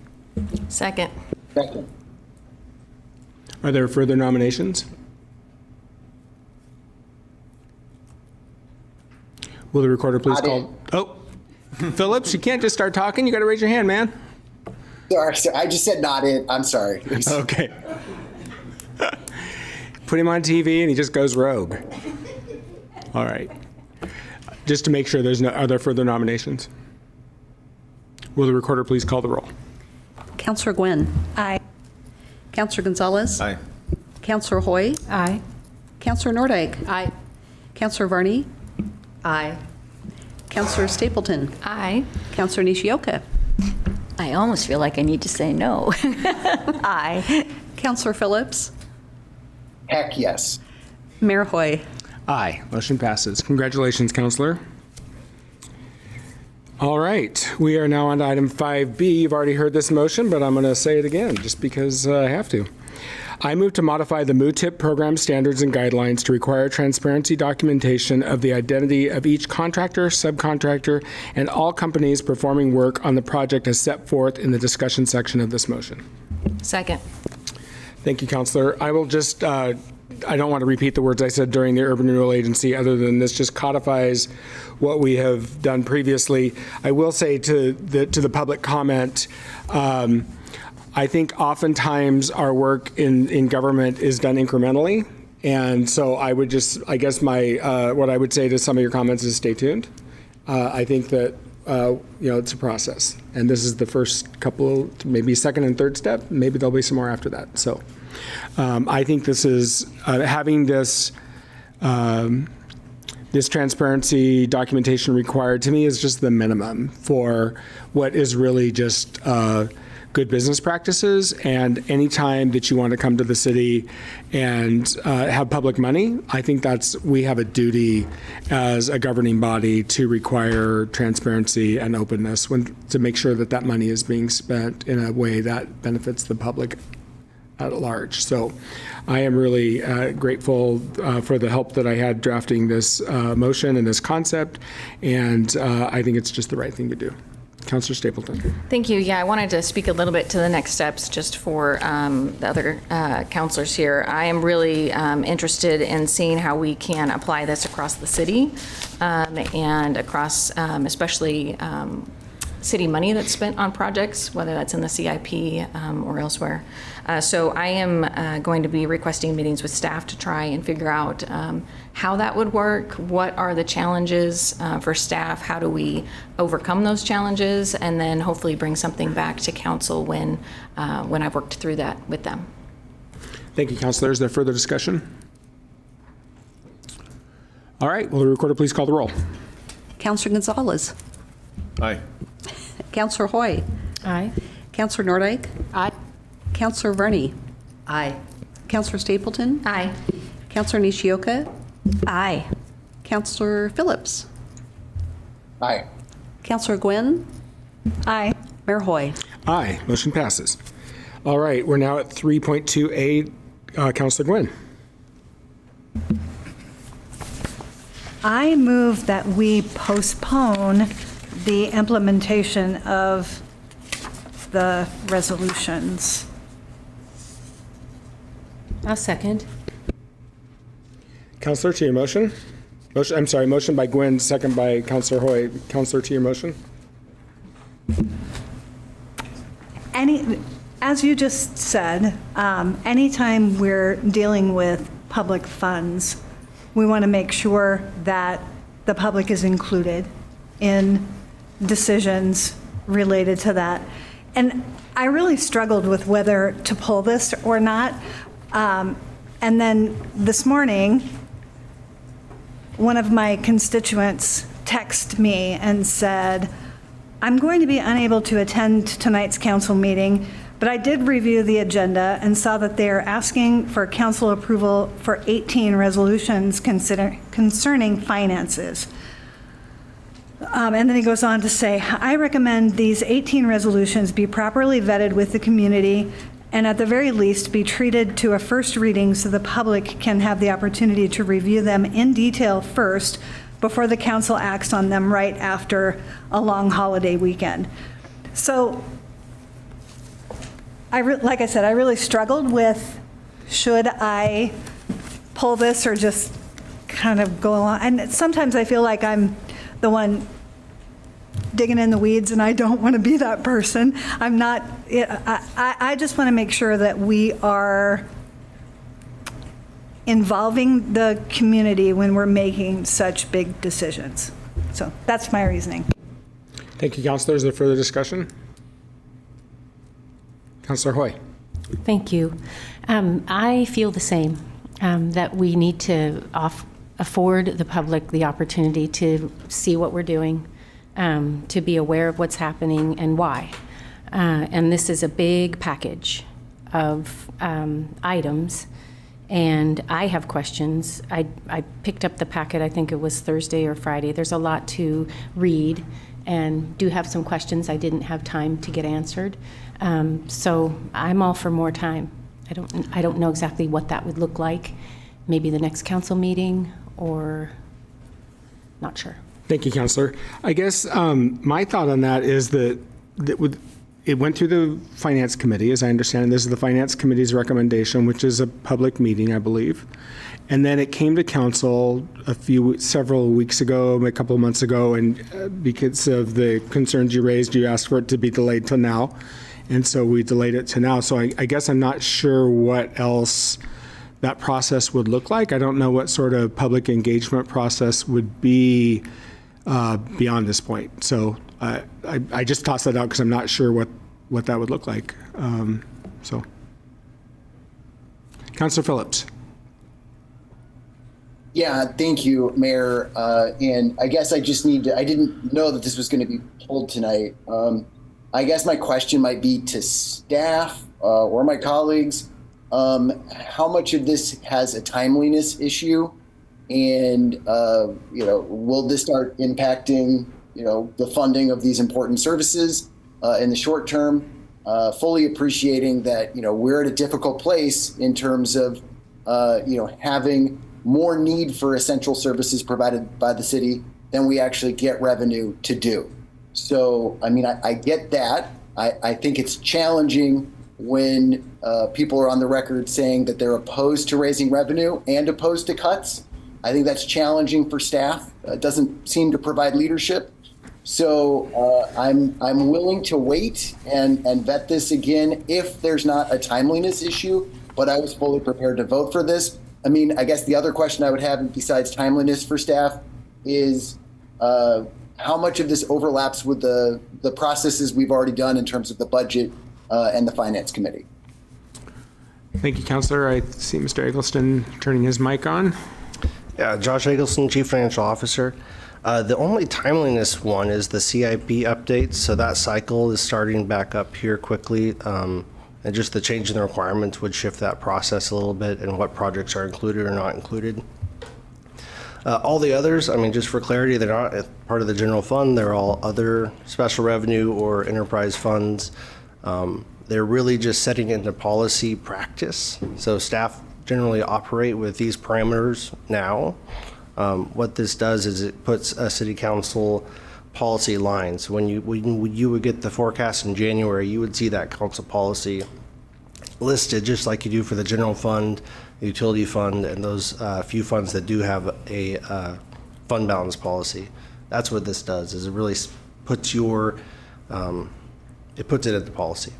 S1: Second.
S4: Second.
S9: Are there further nominations? Will the recorder please call? Oh, Phillips, you can't just start talking. You got to raise your hand, man.
S4: Sorry, I just said not it. I'm sorry.
S9: Okay. Put him on TV and he just goes rogue. All right. Just to make sure are there further nominations? Will the recorder please call the roll?
S2: Councilor Gwynn.
S17: Aye.
S2: Councilor Gonzalez.
S5: Aye.
S2: Councilor Hoy.
S13: Aye.
S2: Councilor Nordyke.
S8: Aye.
S2: Councilor Varney.
S11: Aye.
S2: Councilor Stapleton.
S1: Aye.
S2: Councilor Nishioka.
S3: I almost feel like I need to say no. Aye.
S2: Councilor Phillips.
S4: Heck yes.
S2: Mayor Hoy.
S9: Aye. Motion passes. Congratulations, Councilor. All right. We are now on to item 5B. You've already heard this motion, but I'm going to say it again just because I have to. I move to modify the MUHTIP program standards and guidelines to require transparency documentation of the identity of each contractor, subcontractor, and all companies performing work on the project as set forth in the discussion section of this motion.
S1: Second.
S9: Thank you, Councilor. I will just, I don't want to repeat the words I said during the Urban Renewal Agency, other than this just codifies what we have done previously. I will say to the public comment, I think oftentimes our work in government is done incrementally. And so I would just, I guess what I would say to some of your comments is stay tuned. I think that it's a process. And this is the first couple, maybe second and third step. Maybe there'll be some more after that. So I think this is having this this transparency documentation required to me is just the minimum for what is really just good business practices. And anytime that you want to come to the city and have public money, I think we have a duty as a governing body to require transparency and openness to make sure that that money is being spent in a way that benefits the public at large. So I am really grateful for the help that I had drafting this motion and this concept, and I think it's just the right thing to do. Councilor Stapleton.
S1: Thank you. Yeah, I wanted to speak a little bit to the next steps just for the other councilors here. I am really interested in seeing how we can apply this across the city and across especially city money that's spent on projects, whether that's in the CIP or elsewhere. So I am going to be requesting meetings with staff to try and figure out how that would work. What are the challenges for staff? How do we overcome those challenges? And then hopefully bring something back to council when I've worked through that with them.
S9: Thank you, Councilor. Is there further discussion? All right. Will the recorder please call the roll?
S2: Councilor Gonzalez.
S18: Aye.
S2: Councilor Hoy.
S13: Aye.
S2: Councilor Nordyke.
S13: Aye.
S2: Councilor Verney.
S11: Aye.
S2: Councilor Stapleton.
S1: Aye.
S2: Councilor Nishioka.
S3: Aye.
S2: Councilor Phillips.
S4: Aye.
S2: Councilor Gwynn.
S17: Aye.
S2: Mayor Hoy.
S9: Aye. Motion passes. All right. We're now at 3.28. Councilor Gwynn.
S17: I move that we postpone the implementation of the resolutions.
S13: I'll second.
S9: Councilor, to your motion. Motion by Gwynn, second by Councilor Hoy. Councilor, to your motion.
S17: As you just said, anytime we're dealing with public funds, we want to make sure that the public is included in decisions related to that. And I really struggled with whether to pull this or not. And then this morning, one of my constituents texted me and said, I'm going to be unable to attend tonight's council meeting, but I did review the agenda and saw that they are asking for council approval for 18 resolutions concerning finances. And then he goes on to say, I recommend these 18 resolutions be properly vetted with the community and at the very least be treated to a first reading so the public can have the opportunity to review them in detail first before the council acts on them right after a long holiday weekend. So, like I said, I really struggled with, should I pull this or just kind of go along? And sometimes I feel like I'm the one digging in the weeds, and I don't want to be that person. I'm not, I just want to make sure that we are involving the community when we're making such big decisions. So that's my reasoning.
S9: Thank you, Councilor. Is there further discussion? Councilor Hoy.
S13: Thank you. I feel the same, that we need to afford the public the opportunity to see what we're doing, to be aware of what's happening and why. And this is a big package of items, and I have questions. I picked up the packet, I think it was Thursday or Friday. There's a lot to read, and do have some questions I didn't have time to get answered. So I'm all for more time. I don't know exactly what that would look like. Maybe the next council meeting, or not sure.
S9: Thank you, Councilor. I guess my thought on that is that it went through the Finance Committee, as I understand it. This is the Finance Committee's recommendation, which is a public meeting, I believe. And then it came to council several weeks ago, a couple of months ago, and because of the concerns you raised, you asked for it to be delayed till now. And so we delayed it to now. So I guess I'm not sure what else that process would look like. I don't know what sort of public engagement process would be beyond this point. So I just tossed that out because I'm not sure what that would look like. So, Councilor Phillips.
S4: Yeah, thank you, Mayor. And I guess I just need to, I didn't know that this was going to be pulled tonight. I guess my question might be to staff or my colleagues, how much of this has a timeliness issue? And, will this start impacting, the funding of these important services in the short term? Fully appreciating that, we're at a difficult place in terms of, having more need for essential services provided by the city than we actually get revenue to do. So, I get that. I think it's challenging when people are on the record saying that they're opposed to raising revenue and opposed to cuts. I think that's challenging for staff. It doesn't seem to provide leadership. So I'm willing to wait and vet this again if there's not a timeliness issue, but I was fully prepared to vote for this. I guess the other question I would have besides timeliness for staff is how much of this overlaps with the processes we've already done in terms of the budget and the Finance Committee.
S9: Thank you, Councilor. I see Mr. Eggleston turning his mic on.
S18: Yeah, Josh Eggleston, Chief Financial Officer. The only timeliness one is the CIP updates. So that cycle is starting back up here quickly. And just the change in the requirements would shift that process a little bit and what projects are included or not included. All the others, just for clarity, they're not part of the general fund. They're all other special revenue or enterprise funds. They're really just setting into policy practice. So staff generally operate with these parameters now. What this does is it puts a city council policy lines. When you would get the forecast in January, you would see that council policy listed just like you do for the general fund, the utility fund, and those few funds that do have a fund balance policy. That's what this does, is it really puts it at the policy.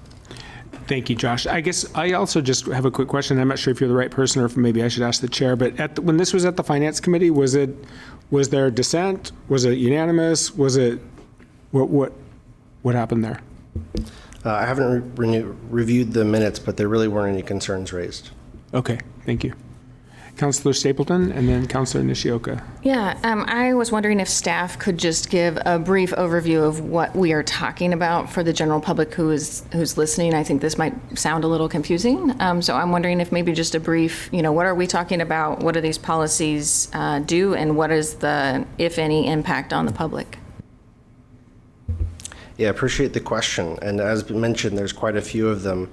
S9: Thank you, Josh. I guess I also just have a quick question. I'm not sure if you're the right person or if maybe I should ask the chair, but when this was at the Finance Committee, was there dissent? Was it unanimous? Was it, what happened there?
S18: I haven't reviewed the minutes, but there really weren't any concerns raised.
S9: Okay, thank you. Councilor Stapleton and then Councilor Nishioka.
S1: Yeah, I was wondering if staff could just give a brief overview of what we are talking about for the general public who's listening. I think this might sound a little confusing. So I'm wondering if maybe just a brief, what are we talking about? What do these policies do? And what is the, if any, impact on the public?
S18: Yeah, I appreciate the question. And as mentioned, there's quite a few of them.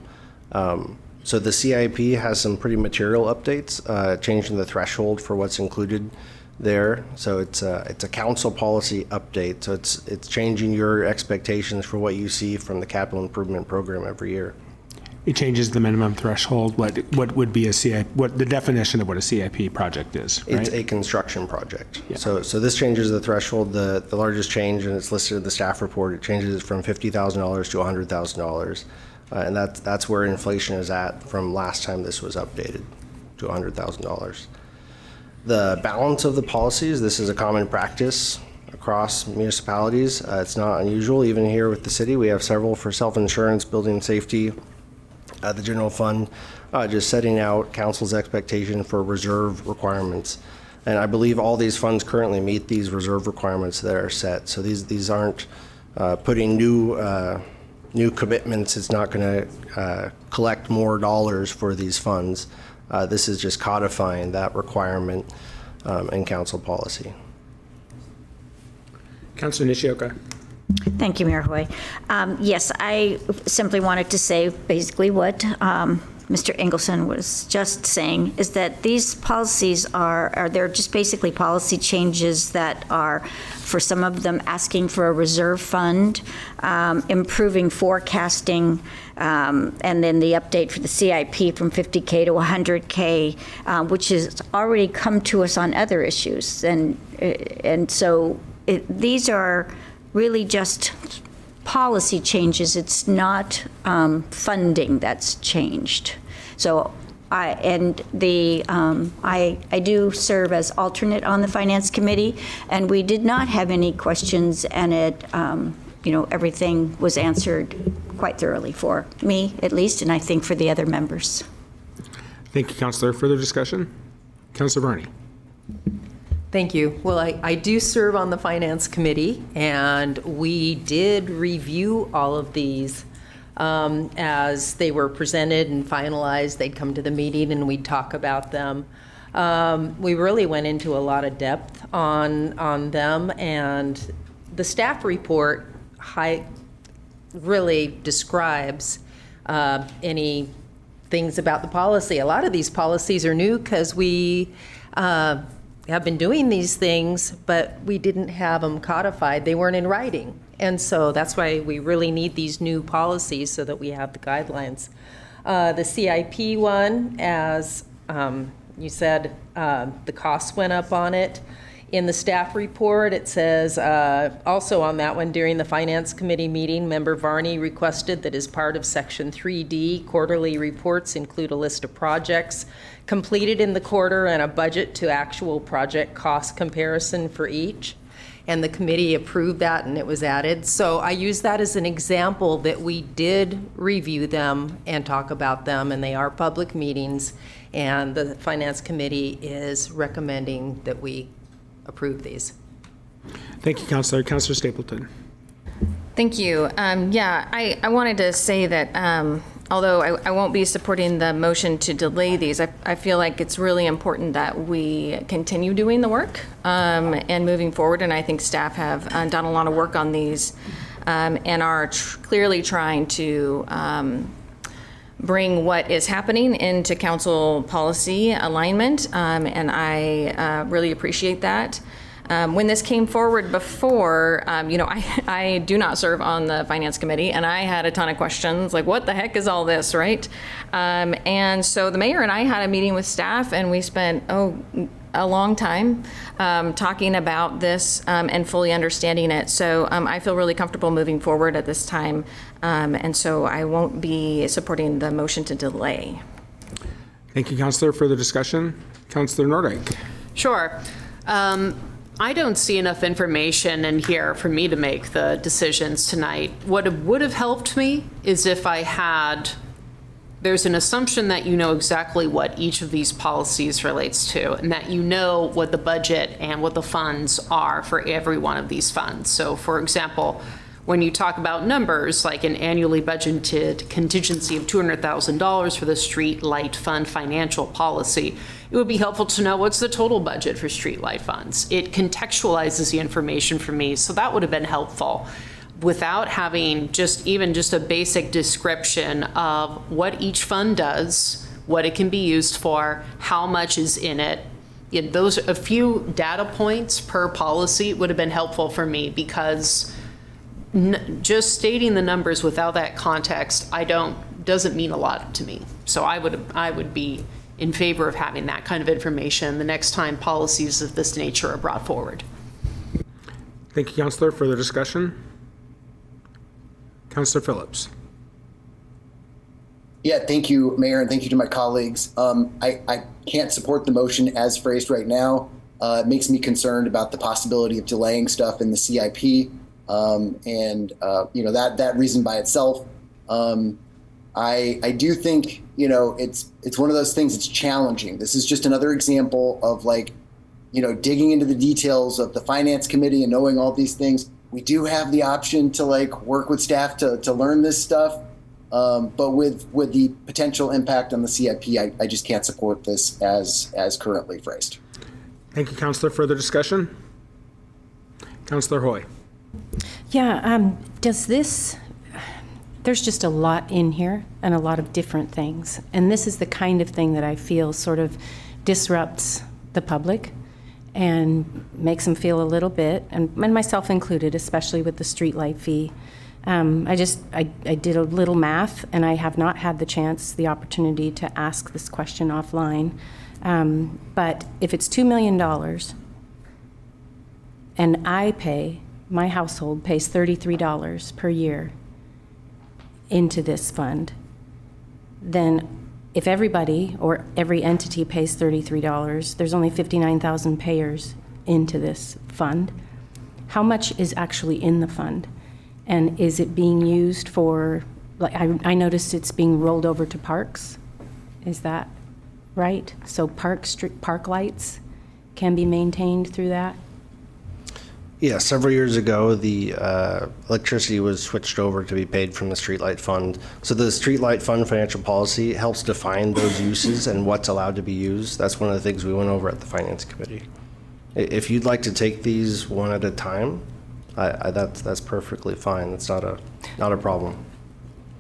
S18: So the CIP has some pretty material updates, changing the threshold for what's included there. So it's a council policy update. So it's changing your expectations for what you see from the capital improvement program every year.
S9: It changes the minimum threshold. What would be a CIP? What the definition of what a CIP project is? Right?
S18: It's a construction project.
S9: Yeah.
S18: So this changes the threshold. The largest change, and it's listed in the staff report. It changes it from $50,000 to $100,000. And that's where inflation is at from last time this was updated to $100,000. The balance of the policies, this is a common practice across municipalities. It's not unusual. Even here with the city, we have several for self-insurance, building safety, the general fund, just setting out council's expectation for reserve requirements. And I believe all these funds currently meet these reserve requirements that are set. So these aren't putting new commitments. It's not going to collect more dollars for these funds. This is just codifying that requirement in council policy.
S9: Councilor Nishioka.
S3: Thank you, Mayor Hoy. Yes, I simply wanted to say basically what Mr. Engelson was just saying, is that these policies they're just basically policy changes that are, for some of them, asking for a reserve fund, improving forecasting, and then the update for the CIP from 50K to 100K, which has already come to us on other issues. And so these are really just policy changes. It's not funding that's changed. So I do serve as alternate on the Finance Committee, and we did not have any questions, and everything was answered quite thoroughly for me, at least, and I think for the other members.
S9: Thank you, Councilor. Further discussion? Councilor Barney.
S11: Thank you. Well, I do serve on the Finance Committee, and we did review all of these as they were presented and finalized. They'd come to the meeting and we'd talk about them. We really went into a lot of depth on them, and the staff report really describes any things about the policy. A lot of these policies are new because we have been doing these things, but we didn't have them codified. They weren't in writing. And so that's why we really need these new policies so that we have the guidelines. The CIP one, as you said, the costs went up on it. In the staff report, it says, also on that one, during the Finance Committee meeting, Member Varney requested that as part of Section 3D, quarterly reports include a list of projects completed in the quarter and a budget to actual project cost comparison for each. And the committee approved that, and it was added. So I use that as an example that we did review them and talk about them, and they are public meetings, and the Finance Committee is recommending that we approve these.
S9: Thank you, Councilor. Councilor Stapleton.
S1: Thank you. I wanted to say that although I won't be supporting the motion to delay these, I feel like it's really important that we continue doing the work and moving forward. And I think staff have done a lot of work on these and are clearly trying to bring what is happening into council policy alignment, and I really appreciate that. When this came forward before, I do not serve on the Finance Committee, and I had a ton of questions, like what the heck is all this, right? And so the mayor and I had a meeting with staff, and we spent, a long time talking about this and fully understanding it. So I feel really comfortable moving forward at this time. And so I won't be supporting the motion to delay.
S9: Thank you, Councilor. Further discussion? Councilor Nordyke.
S8: Sure. I don't see enough information in here for me to make the decisions tonight. What would have helped me is if I had, there's an assumption that you know exactly what each of these policies relates to, and that you know what the budget and what the funds are for every one of these funds. So for example, when you talk about numbers, like an annually budgeted contingency of $200,000 for the Streetlight Fund financial policy, it would be helpful to know what's the total budget for Streetlight funds. It contextualizes the information for me, so that would have been helpful without having just a basic description of what each fund does, what it can be used for, how much is in it. Those a few data points per policy would have been helpful for me, because just stating the numbers without that context, doesn't mean a lot to me. So I would be in favor of having that kind of information the next time policies of this nature are brought forward.
S9: Thank you, Councilor. Further discussion? Councilor Phillips.
S4: Yeah, thank you, Mayor, and thank you to my colleagues. I can't support the motion as phrased right now. It makes me concerned about the possibility of delaying stuff in the CIP. That reason by itself, I do think, it's one of those things that's challenging. This is just another example of digging into the details of the Finance Committee and knowing all these things. We do have the option to work with staff to learn this stuff. But with the potential impact on the CIP, I just can't support this as currently phrased.
S9: Thank you, Councilor. Further discussion? Councilor Hoy.
S13: Yeah, there's just a lot in here and a lot of different things. And this is the kind of thing that I feel sort of disrupts the public and makes them feel a little bit, and myself included, especially with the streetlight fee. I did a little math, and I have not had the opportunity to ask this question offline. But if it's $2 million and my household pays $33 per year into this fund, then if everybody or every entity pays $33, there's only 59,000 payers into this fund. How much is actually in the fund? And is it being used for, like, I noticed it's being rolled over to parks. Is that right? So park lights can be maintained through that?
S18: Yeah, several years ago, the electricity was switched over to be paid from the Streetlight Fund. So the Streetlight Fund financial policy helps define those uses and what's allowed to be used. That's one of the things we went over at the Finance Committee. If you'd like to take these one at a time, that's perfectly fine. That's not a problem.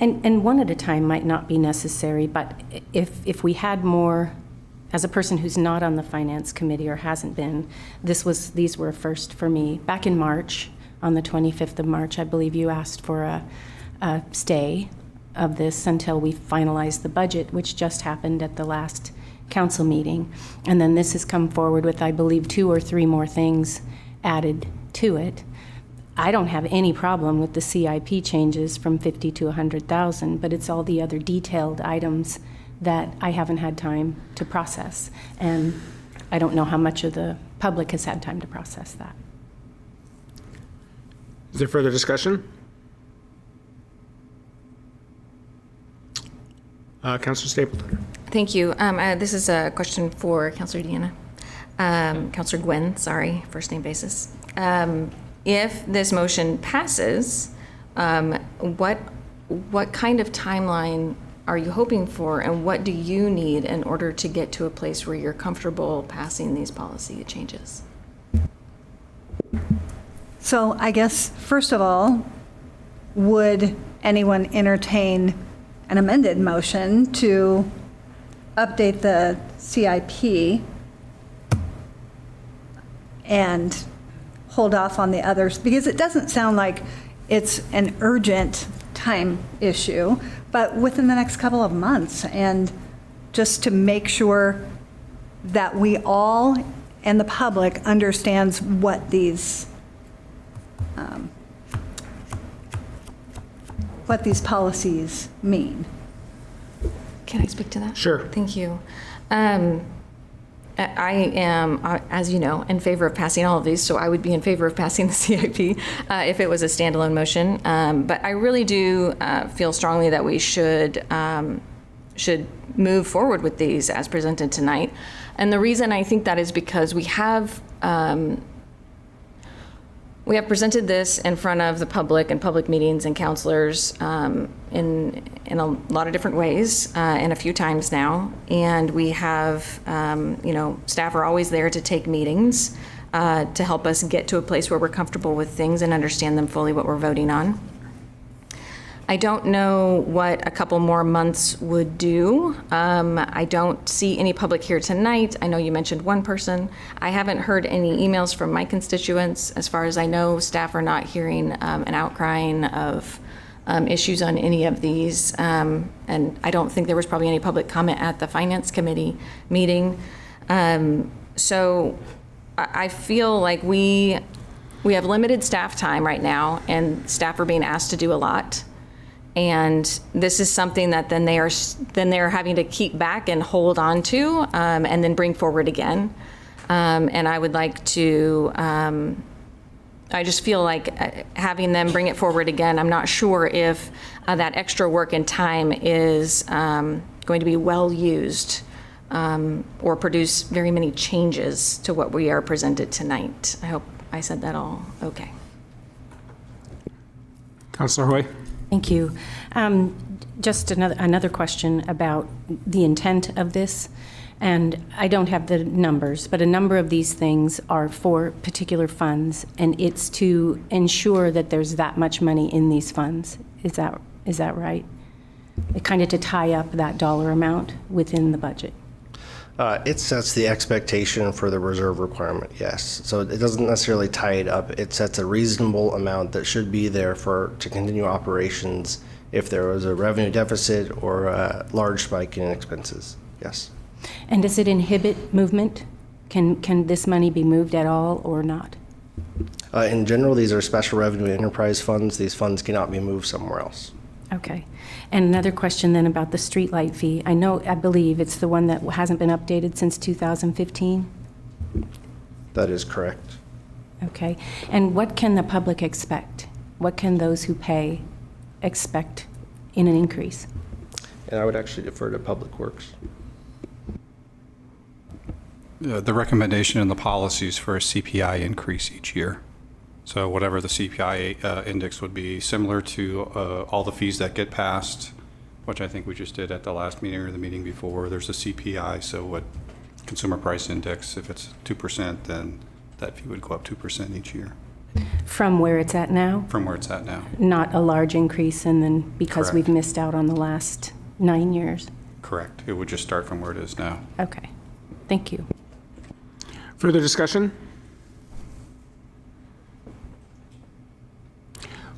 S13: And one at a time might not be necessary, but if we had more, as a person who's not on the Finance Committee or hasn't been, these were a first for me. Back in March, on the 25th of March, I believe you asked for a stay of this until we finalized the budget, which just happened at the last council meeting. And then this has come forward with, I believe, 2 or 3 more things added to it. I don't have any problem with the CIP changes from 50 to 100,000, but it's all the other detailed items that I haven't had time to process. And I don't know how much of the public has had time to process that.
S9: Is there further discussion? Councilor Stapleton.
S1: Thank you. This is a question for Councilor Deanna. Councilor Gwen, sorry, first name basis. If this motion passes, what kind of timeline are you hoping for, and what do you need in order to get to a place where you're comfortable passing these policy changes?
S17: So I guess, first of all, would anyone entertain an amended motion to update the CIP and hold off on the others? Because it doesn't sound like it's an urgent time issue, but within the next couple of months, and just to make sure that we all and the public understands what these policies mean.
S1: Can I speak to that?
S9: Sure.
S1: Thank you. I am, as you know, in favor of passing all of these, so I would be in favor of passing the CIP if it was a standalone motion. But I really do feel strongly that we should move forward with these as presented tonight. And the reason I think that is because we have presented this in front of the public and public meetings and counselors in a lot of different ways and a few times now. And we have, staff are always there to take meetings to help us get to a place where we're comfortable with things and understand them fully what we're voting on. I don't know what a couple more months would do. I don't see any public here tonight. I know you mentioned one person. I haven't heard any emails from my constituents. As far as I know, staff are not hearing an outcrying of issues on any of these. And I don't think there was probably any public comment at the Finance Committee meeting. So I feel like we have limited staff time right now, and staff are being asked to do a lot. And this is something that then they are having to keep back and hold on to, and then bring forward again. And I would like to, I just feel like having them bring it forward again, I'm not sure if that extra work and time is going to be well used or produce very many changes to what we are presented tonight. I hope I said that all okay.
S9: Councilor Hoy.
S13: Thank you. Just another question about the intent of this. And I don't have the numbers, but a number of these things are for particular funds, and it's to ensure that there's that much money in these funds. Is that right? Kind of to tie up that dollar amount within the budget.
S18: It sets the expectation for the reserve requirement, yes. So it doesn't necessarily tie it up. It sets a reasonable amount that should be there to continue operations if there was a revenue deficit or a large spike in expenses, yes.
S13: And does it inhibit movement? Can this money be moved at all or not?
S18: In general, these are special revenue enterprise funds. These funds cannot be moved somewhere else.
S13: Okay. And another question then about the streetlight fee. I believe it's the one that hasn't been updated since 2015?
S18: That is correct.
S13: Okay. And what can the public expect? What can those who pay expect in an increase?
S18: And I would actually defer to Public Works.
S19: The recommendation in the policies for a CPI increase each year. So whatever the CPI index would be, similar to all the fees that get passed, which I think we just did at the last meeting or the meeting before. There's a CPI, so what consumer price index, if it's 2%, then that fee would go up 2% each year.
S13: From where it's at now?
S19: From where it's at now.
S13: Not a large increase, and then because
S19: Correct.
S13: we've missed out on the last 9 years?
S19: Correct. It would just start from where it is now.
S13: Okay. Thank you.
S9: Further discussion?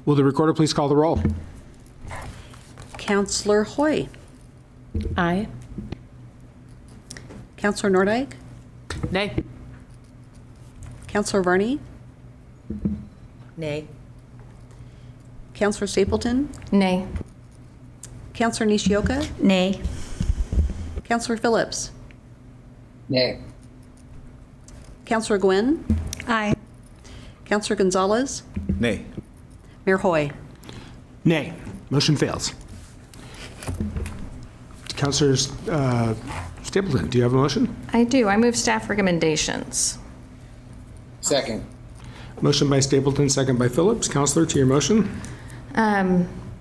S9: Will the recorder please call the roll?
S2: Counselor Hoy.
S13: Aye.
S2: Counselor Nordijk.
S8: Nay.
S2: Counselor Varney.
S11: Nay.
S2: Counselor Stapleton.
S1: Nay.
S2: Counselor Nishioka.
S3: Nay.
S2: Counselor Phillips.
S4: Nay.
S2: Counselor Gwynn.
S17: Aye.
S2: Counselor Gonzalez.
S20: Nay.
S2: Mayor Hoy.
S9: Nay. Motion fails. Councilor Stapleton, do you have a motion?
S1: I do. I move staff recommendations.
S4: Second.
S9: Motion by Stapleton, second by Phillips. Councilor, to your motion.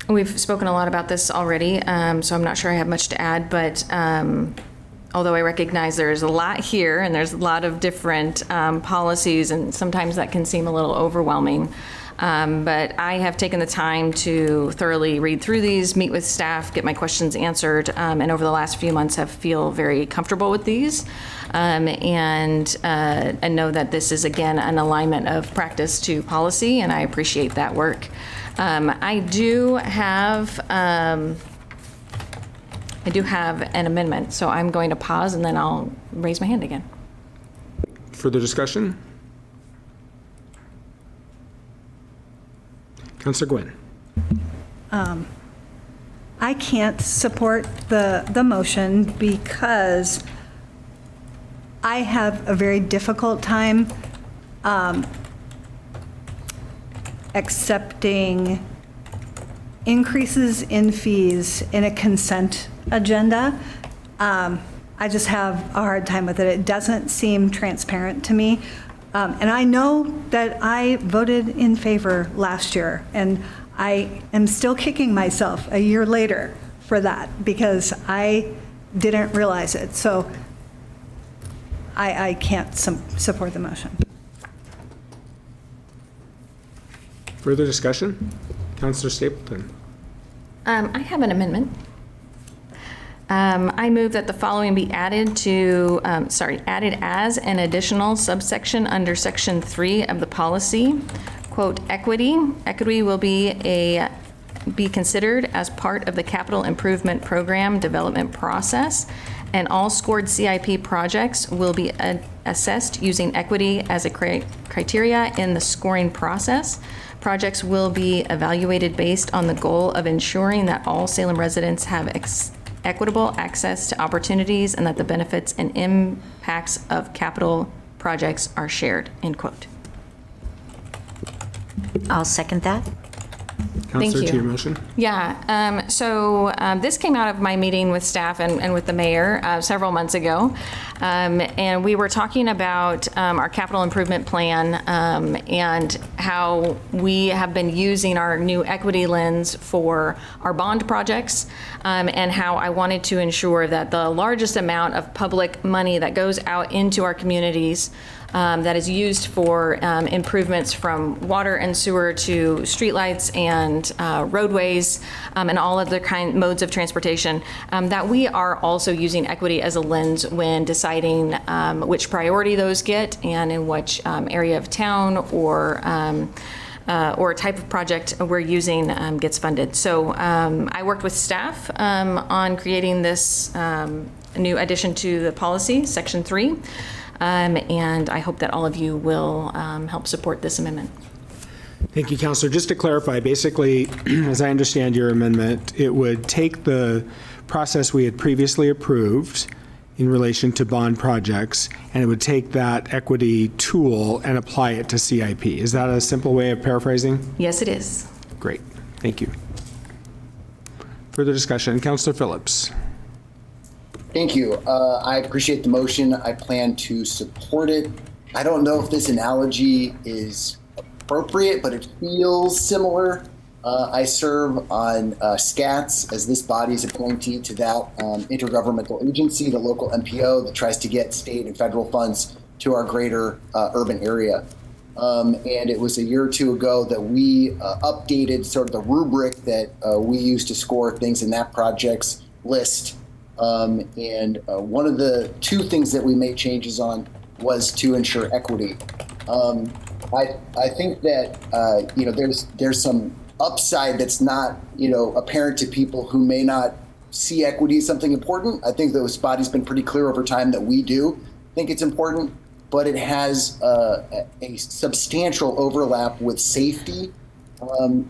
S1: We've spoken a lot about this already, so I'm not sure I have much to add, but although I recognize there's a lot here and there's a lot of different policies, and sometimes that can seem a little overwhelming. But I have taken the time to thoroughly read through these, meet with staff, get my questions answered, and over the last few months have feel very comfortable with these, and know that this is, again, an alignment of practice to policy, and I appreciate that work. I do have an amendment, so I'm going to pause and then I'll raise my hand again.
S9: Further discussion? Councilor Gwynn.
S17: I can't support the motion because I have a very difficult time accepting increases in fees in a consent agenda. I just have a hard time with it. It doesn't seem transparent to me. And I know that I voted in favor last year, and I am still kicking myself a year later for that because I didn't realize it. So I can't support the motion.
S9: Further discussion? Councilor Stapleton.
S1: I have an amendment. I move that the following be added as an additional subsection under section 3 of the policy. Quote, equity. Equity will be considered as part of the capital improvement program development process, and all scored CIP projects will be assessed using equity as a criteria in the scoring process. Projects will be evaluated based on the goal of ensuring that all Salem residents have equitable access to opportunities and that the benefits and impacts of capital projects are shared, end quote.
S3: I'll second that.
S9: Councilor, to your motion.
S1: Yeah, so this came out of my meeting with staff and with the mayor several months ago. And we were talking about our capital improvement plan and how we have been using our new equity lens for our bond projects, and how I wanted to ensure that the largest amount of public money that goes out into our communities that is used for improvements from water and sewer to streetlights and roadways and all other modes of transportation, that we are also using equity as a lens when deciding which priority those get and in which area of town or type of project we're using gets funded. So I worked with staff on creating this new addition to the policy, section 3. And I hope that all of you will help support this amendment.
S9: Thank you, Counselor. Just to clarify, basically, as I understand your amendment, it would take the process we had previously approved in relation to bond projects, and it would take that equity tool and apply it to CIP. Is that a simple way of paraphrasing?
S1: Yes, it is.
S9: Great. Thank you. Further discussion. Counselor Phillips.
S4: Thank you. I appreciate the motion. I plan to support it. I don't know if this analogy is appropriate, but it feels similar. I serve on SCATS as this body's appointee to that intergovernmental agency, the local MPO that tries to get state and federal funds to our greater urban area. And it was a year or two ago that we updated sort of the rubric that we use to score things in that project's list. And one of the two things that we made changes on was to ensure equity. I think that there's some upside that's not apparent to people who may not see equity as something important. I think this body's been pretty clear over time that we do think it's important, but it has a substantial overlap with safety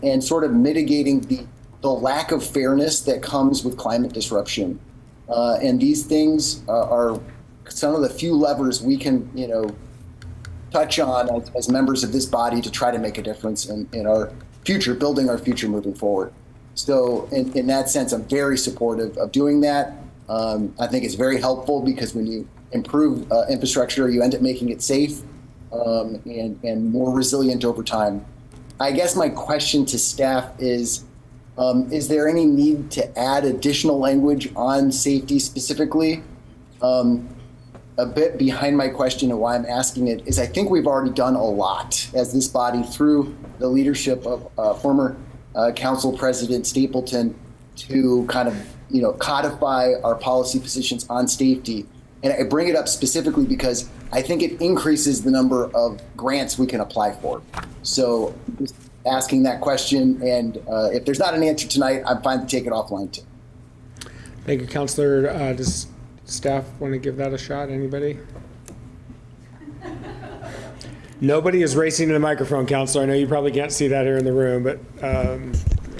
S4: and sort of mitigating the lack of fairness that comes with climate disruption. And these things are some of the few levers we can touch on as members of this body to try to make a difference in our future, building our future moving forward. So in that sense, I'm very supportive of doing that. I think it's very helpful because when you improve infrastructure, you end up making it safe and more resilient over time. I guess my question to staff is there any need to add additional language on safety specifically? A bit behind my question and why I'm asking it is I think we've already done a lot as this body through the leadership of former Council President Stapleton to kind of codify our policy positions on safety. And I bring it up specifically because I think it increases the number of grants we can apply for. So just asking that question, and if there's not an answer tonight, I'm fine to take it offline too.
S9: Thank you, Counselor. Does staff want to give that a shot? Anybody? Nobody is racing to the microphone, Counselor. I know you probably can't see that here in the room, but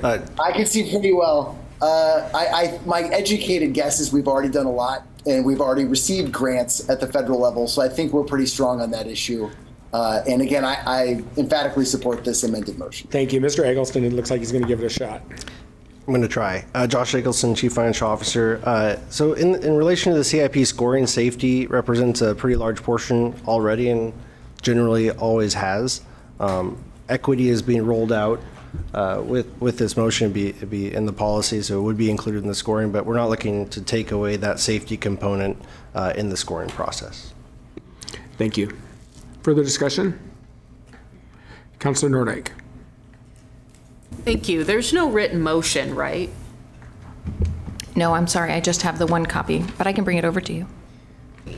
S4: I can see pretty well. My educated guess is we've already done a lot, and we've already received grants at the federal level, so I think we're pretty strong on that issue. And again, I emphatically support this amended motion.
S9: Thank you. Mr. Eggleston, it looks like he's going to give it a shot.
S18: I'm going to try. Josh Eggleston, Chief Financial Officer. So in relation to the CIP scoring, safety represents a pretty large portion already and generally always has. Equity is being rolled out with this motion, be in the policy, so it would be included in the scoring, but we're not looking to take away that safety component in the scoring process.
S9: Thank you. Further discussion? Councilor Nordyke.
S8: Thank you. There's no written motion, right?
S1: No, I'm sorry. I just have the one copy, but I can bring it over to you.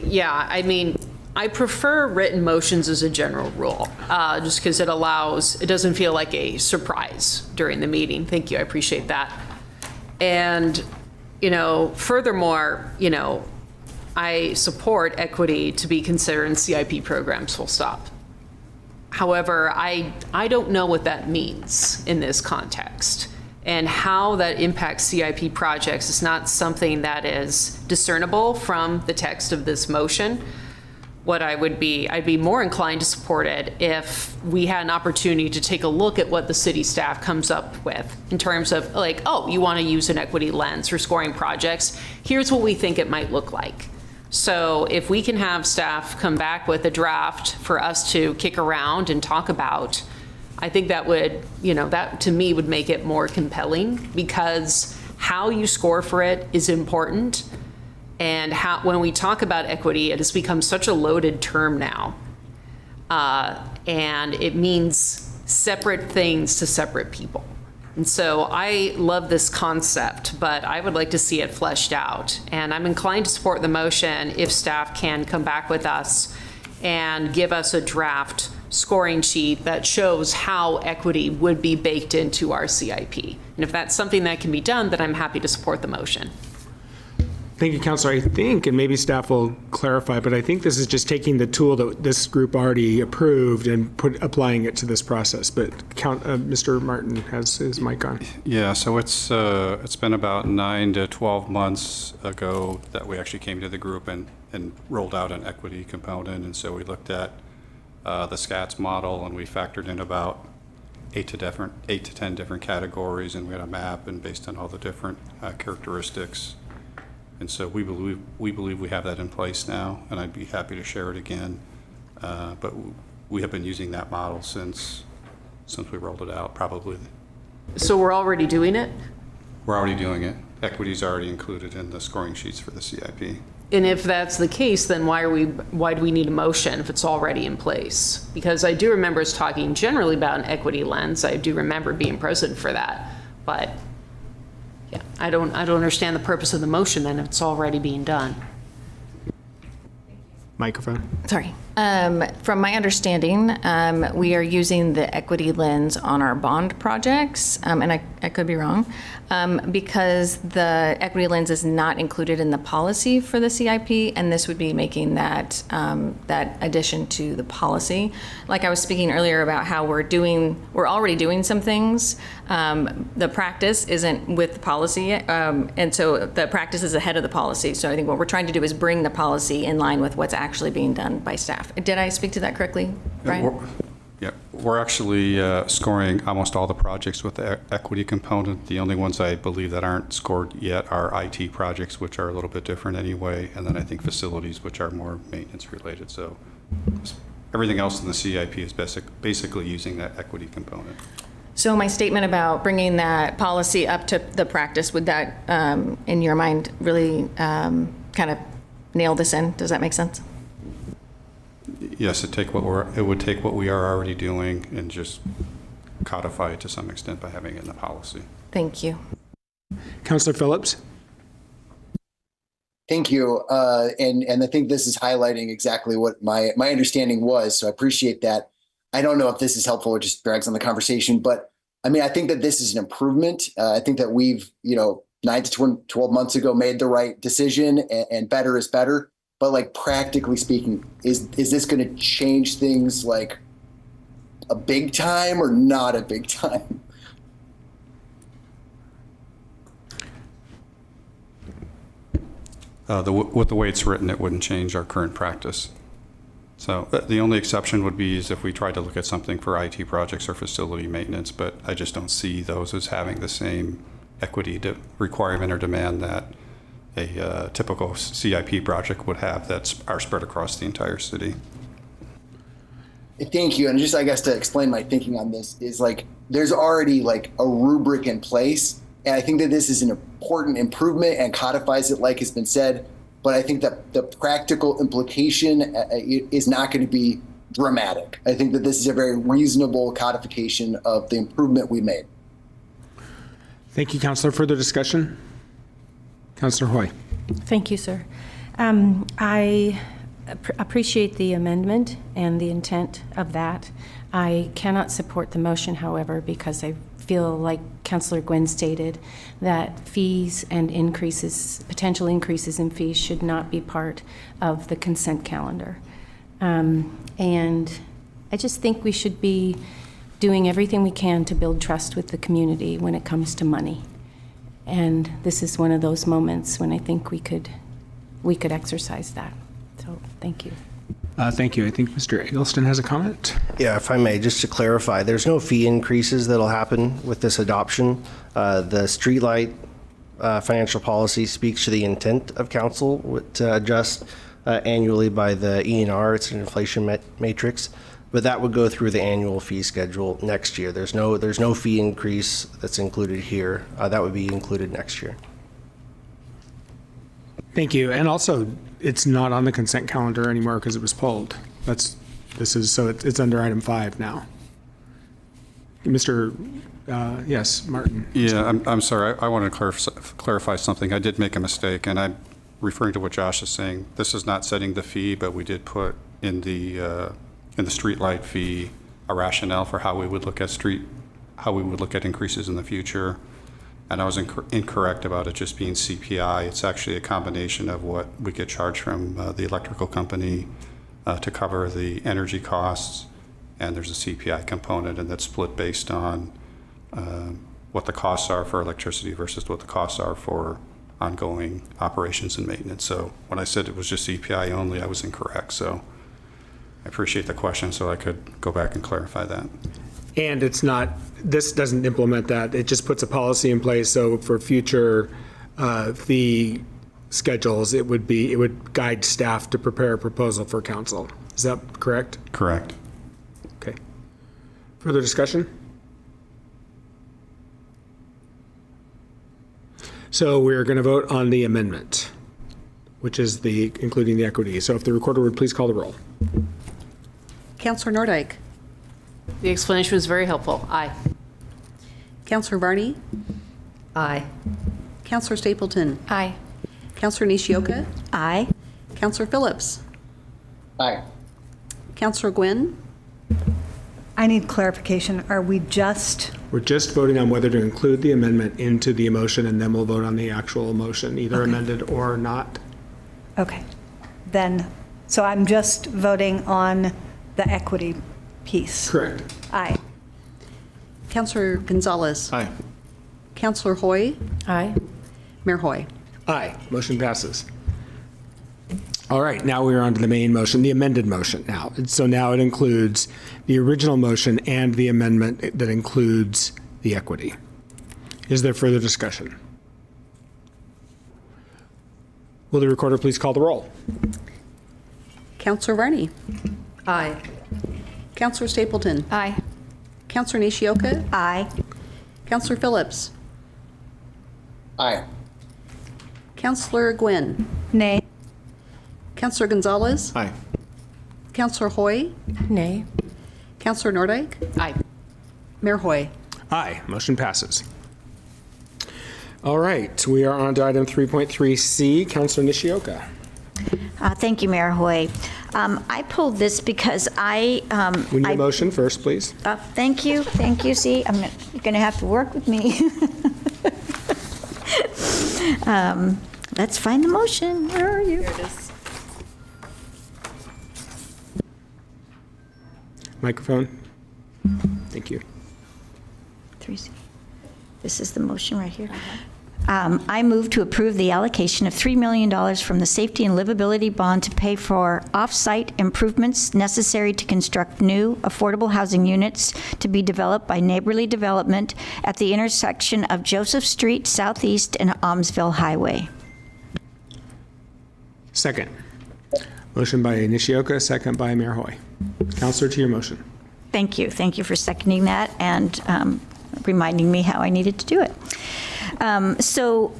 S8: Yeah, I mean, I prefer written motions as a general rule, just because it doesn't feel like a surprise during the meeting. Thank you. I appreciate that. And, furthermore, I support equity to be considered in CIP programs, full stop. However, I don't know what that means in this context, and how that impacts CIP projects is not something that is discernible from the text of this motion. I'd be more inclined to support it if we had an opportunity to take a look at what the city staff comes up with in terms of like, oh, you want to use an equity lens for scoring projects. Here's what we think it might look like. So if we can have staff come back with a draft for us to kick around and talk about, I think that would, that to me would make it more compelling, because how you score for it is important. And when we talk about equity, it has become such a loaded term now. And it means separate things to separate people. And so I love this concept, but I would like to see it fleshed out. And I'm inclined to support the motion if staff can come back with us and give us a draft scoring sheet that shows how equity would be baked into our CIP. And if that's something that can be done, then I'm happy to support the motion.
S9: Thank you, Counselor. I think, and maybe staff will clarify, but I think this is just taking the tool that this group already approved and applying it to this process. But Mr. Martin has his mic on.
S19: Yeah, so it's been about 9 to 12 months ago that we actually came to the group and rolled out an equity component. And so we looked at the SCATS model, and we factored in about 8 to 10 different categories, and we had a map, and based on all the different characteristics. And so we believe we have that in place now, and I'd be happy to share it again. But we have been using that model since we rolled it out, probably.
S8: So we're already doing it?
S19: We're already doing it. Equity is already included in the scoring sheets for the CIP.
S8: And if that's the case, then why do we need a motion if it's already in place? Because I do remember us talking generally about an equity lens. I do remember being present for that, but yeah, I don't understand the purpose of the motion then if it's already being done.
S9: Microphone.
S1: Sorry. From my understanding, we are using the equity lens on our bond projects, and I could be wrong, because the equity lens is not included in the policy for the CIP, and this would be making that that addition to the policy. Like I was speaking earlier about how we're already doing some things. The practice isn't with the policy, and so the practice is ahead of the policy. So I think what we're trying to do is bring the policy in line with what's actually being done by staff. Did I speak to that correctly, Brian?
S19: We're actually scoring almost all the projects with the equity component. The only ones I believe that aren't scored yet are IT projects, which are a little bit different anyway, and then I think facilities, which are more maintenance related. So everything else in the CIP is basically using that equity component.
S1: So my statement about bringing that policy up to the practice, would that, in your mind, really kind of nail this in? Does that make sense?
S19: Yes, it would take what we are already doing and just codify it to some extent by having it in the policy.
S1: Thank you.
S9: Councilor Phillips.
S4: Thank you. And I think this is highlighting exactly what my understanding was. So I appreciate that. I don't know if this is helpful or just drags on the conversation, but I mean, I think that this is an improvement. I think that we've, 9 to 12 months ago made the right decision, and better is better. But like practically speaking, is this going to change things like a big time or not a big time?
S19: With the way it's written, it wouldn't change our current practice. So the only exception would be is if we tried to look at something for IT projects or facility maintenance, but I just don't see those as having the same equity requirement or demand that a typical CIP project would have are spread across the entire city.
S4: Thank you. And just, I guess, to explain my thinking on this is like, there's already like a rubric in place. And I think that this is an important improvement and codifies it like has been said. But I think that the practical implication is not going to be dramatic. I think that this is a very reasonable codification of the improvement we made.
S9: Thank you, Councilor. Further discussion? Councilor Hoy.
S13: Thank you, sir. I appreciate the amendment and the intent of that. I cannot support the motion, however, because I feel like Councilor Gwynn stated that fees and potential increases in fees should not be part of the consent calendar. And I just think we should be doing everything we can to build trust with the community when it comes to money. And this is one of those moments when I think we could exercise that. So thank you.
S9: Thank you. I think Mr. Eggleston has a comment.
S18: Yeah, if I may, just to clarify, there's no fee increases that'll happen with this adoption. The Streetlight financial policy speaks to the intent of council to adjust annually by the ENR. It's an inflation matrix, but that would go through the annual fee schedule next year. There's no fee increase that's included here. That would be included next year.
S9: Thank you. And also, it's not on the consent calendar anymore because it was pulled. It's under item 5 now. Yes, Martin.
S19: Yeah, I'm sorry. I want to clarify something. I did make a mistake, and I'm referring to what Josh is saying. This is not setting the fee, but we did put in the streetlight fee a rationale for how we would look at increases in the future. And I was incorrect about it just being CPI. It's actually a combination of what we get charged from the electrical company to cover the energy costs, and there's a CPI component, and that's split based on what the costs are for electricity versus what the costs are for ongoing operations and maintenance. So when I said it was just CPI only, I was incorrect. So I appreciate the question, so I could go back and clarify that.
S9: And it's not, this doesn't implement that. It just puts a policy in place. So for future fee schedules, it would guide staff to prepare a proposal for council. Is that correct?
S19: Correct.
S9: Okay. Further discussion? So we're going to vote on the amendment, which is including the equity. So if the recorder would please call the roll.
S2: Councillor Nordyke.
S8: The explanation was very helpful. Aye.
S2: Councillor Varney.
S11: Aye.
S2: Councillor Stapleton.
S13: Aye.
S2: Councillor Nishioka.
S3: Aye.
S2: Councillor Phillips.
S4: Aye.
S2: Councillor Gwynn.
S17: I need clarification. Are we just,
S9: We're just voting on whether to include the amendment into the motion, and then we'll vote on the actual motion, either amended or not.
S17: okay, then, so I'm just voting on the equity piece?
S9: Correct.
S17: Aye.
S2: Councillor Gonzalez.
S14: Aye.
S2: Councillor Hoy.
S13: Aye.
S2: Mayor Hoy.
S9: Aye. Motion passes. All right, now we're on to the main motion, the amended motion now. So now it includes the original motion and the amendment that includes the equity. Is there further discussion? Will the recorder please call the roll?
S2: Councillor Varney.
S11: Aye.
S2: Councillor Stapleton.
S13: Aye.
S2: Councillor Nishioka.
S3: Aye.
S2: Councillor Phillips.
S4: Aye.
S2: Councillor Gwynn.
S17: Nay.
S2: Councillor Gonzalez.
S14: Aye.
S2: Councillor Hoy.
S13: Nay.
S2: Councillor Nordyke.
S8: Aye.
S2: Mayor Hoy.
S9: Aye. Motion passes. All right, we are on to item 3.3C. Councillor Nishioka.
S3: Thank you, Mayor Hoy. I pulled this because
S9: We need a motion first, please.
S3: Thank you. See, you're going to have to work with me. Let's find the motion. Where are you?
S13: Here it is.
S9: Microphone. Thank you.
S3: 3C. This is the motion right here. I move to approve the allocation of $3 million from the Safety and Livability Bond to pay for off-site improvements necessary to construct new affordable housing units to be developed by Neighborly Development at the intersection of Joseph Street Southeast and Aumsville Highway.
S9: Second. Motion by Nishioka, second by Mayor Hoy. Councillor, to your motion.
S3: Thank you. Thank you for seconding that and reminding me how I needed to do it. So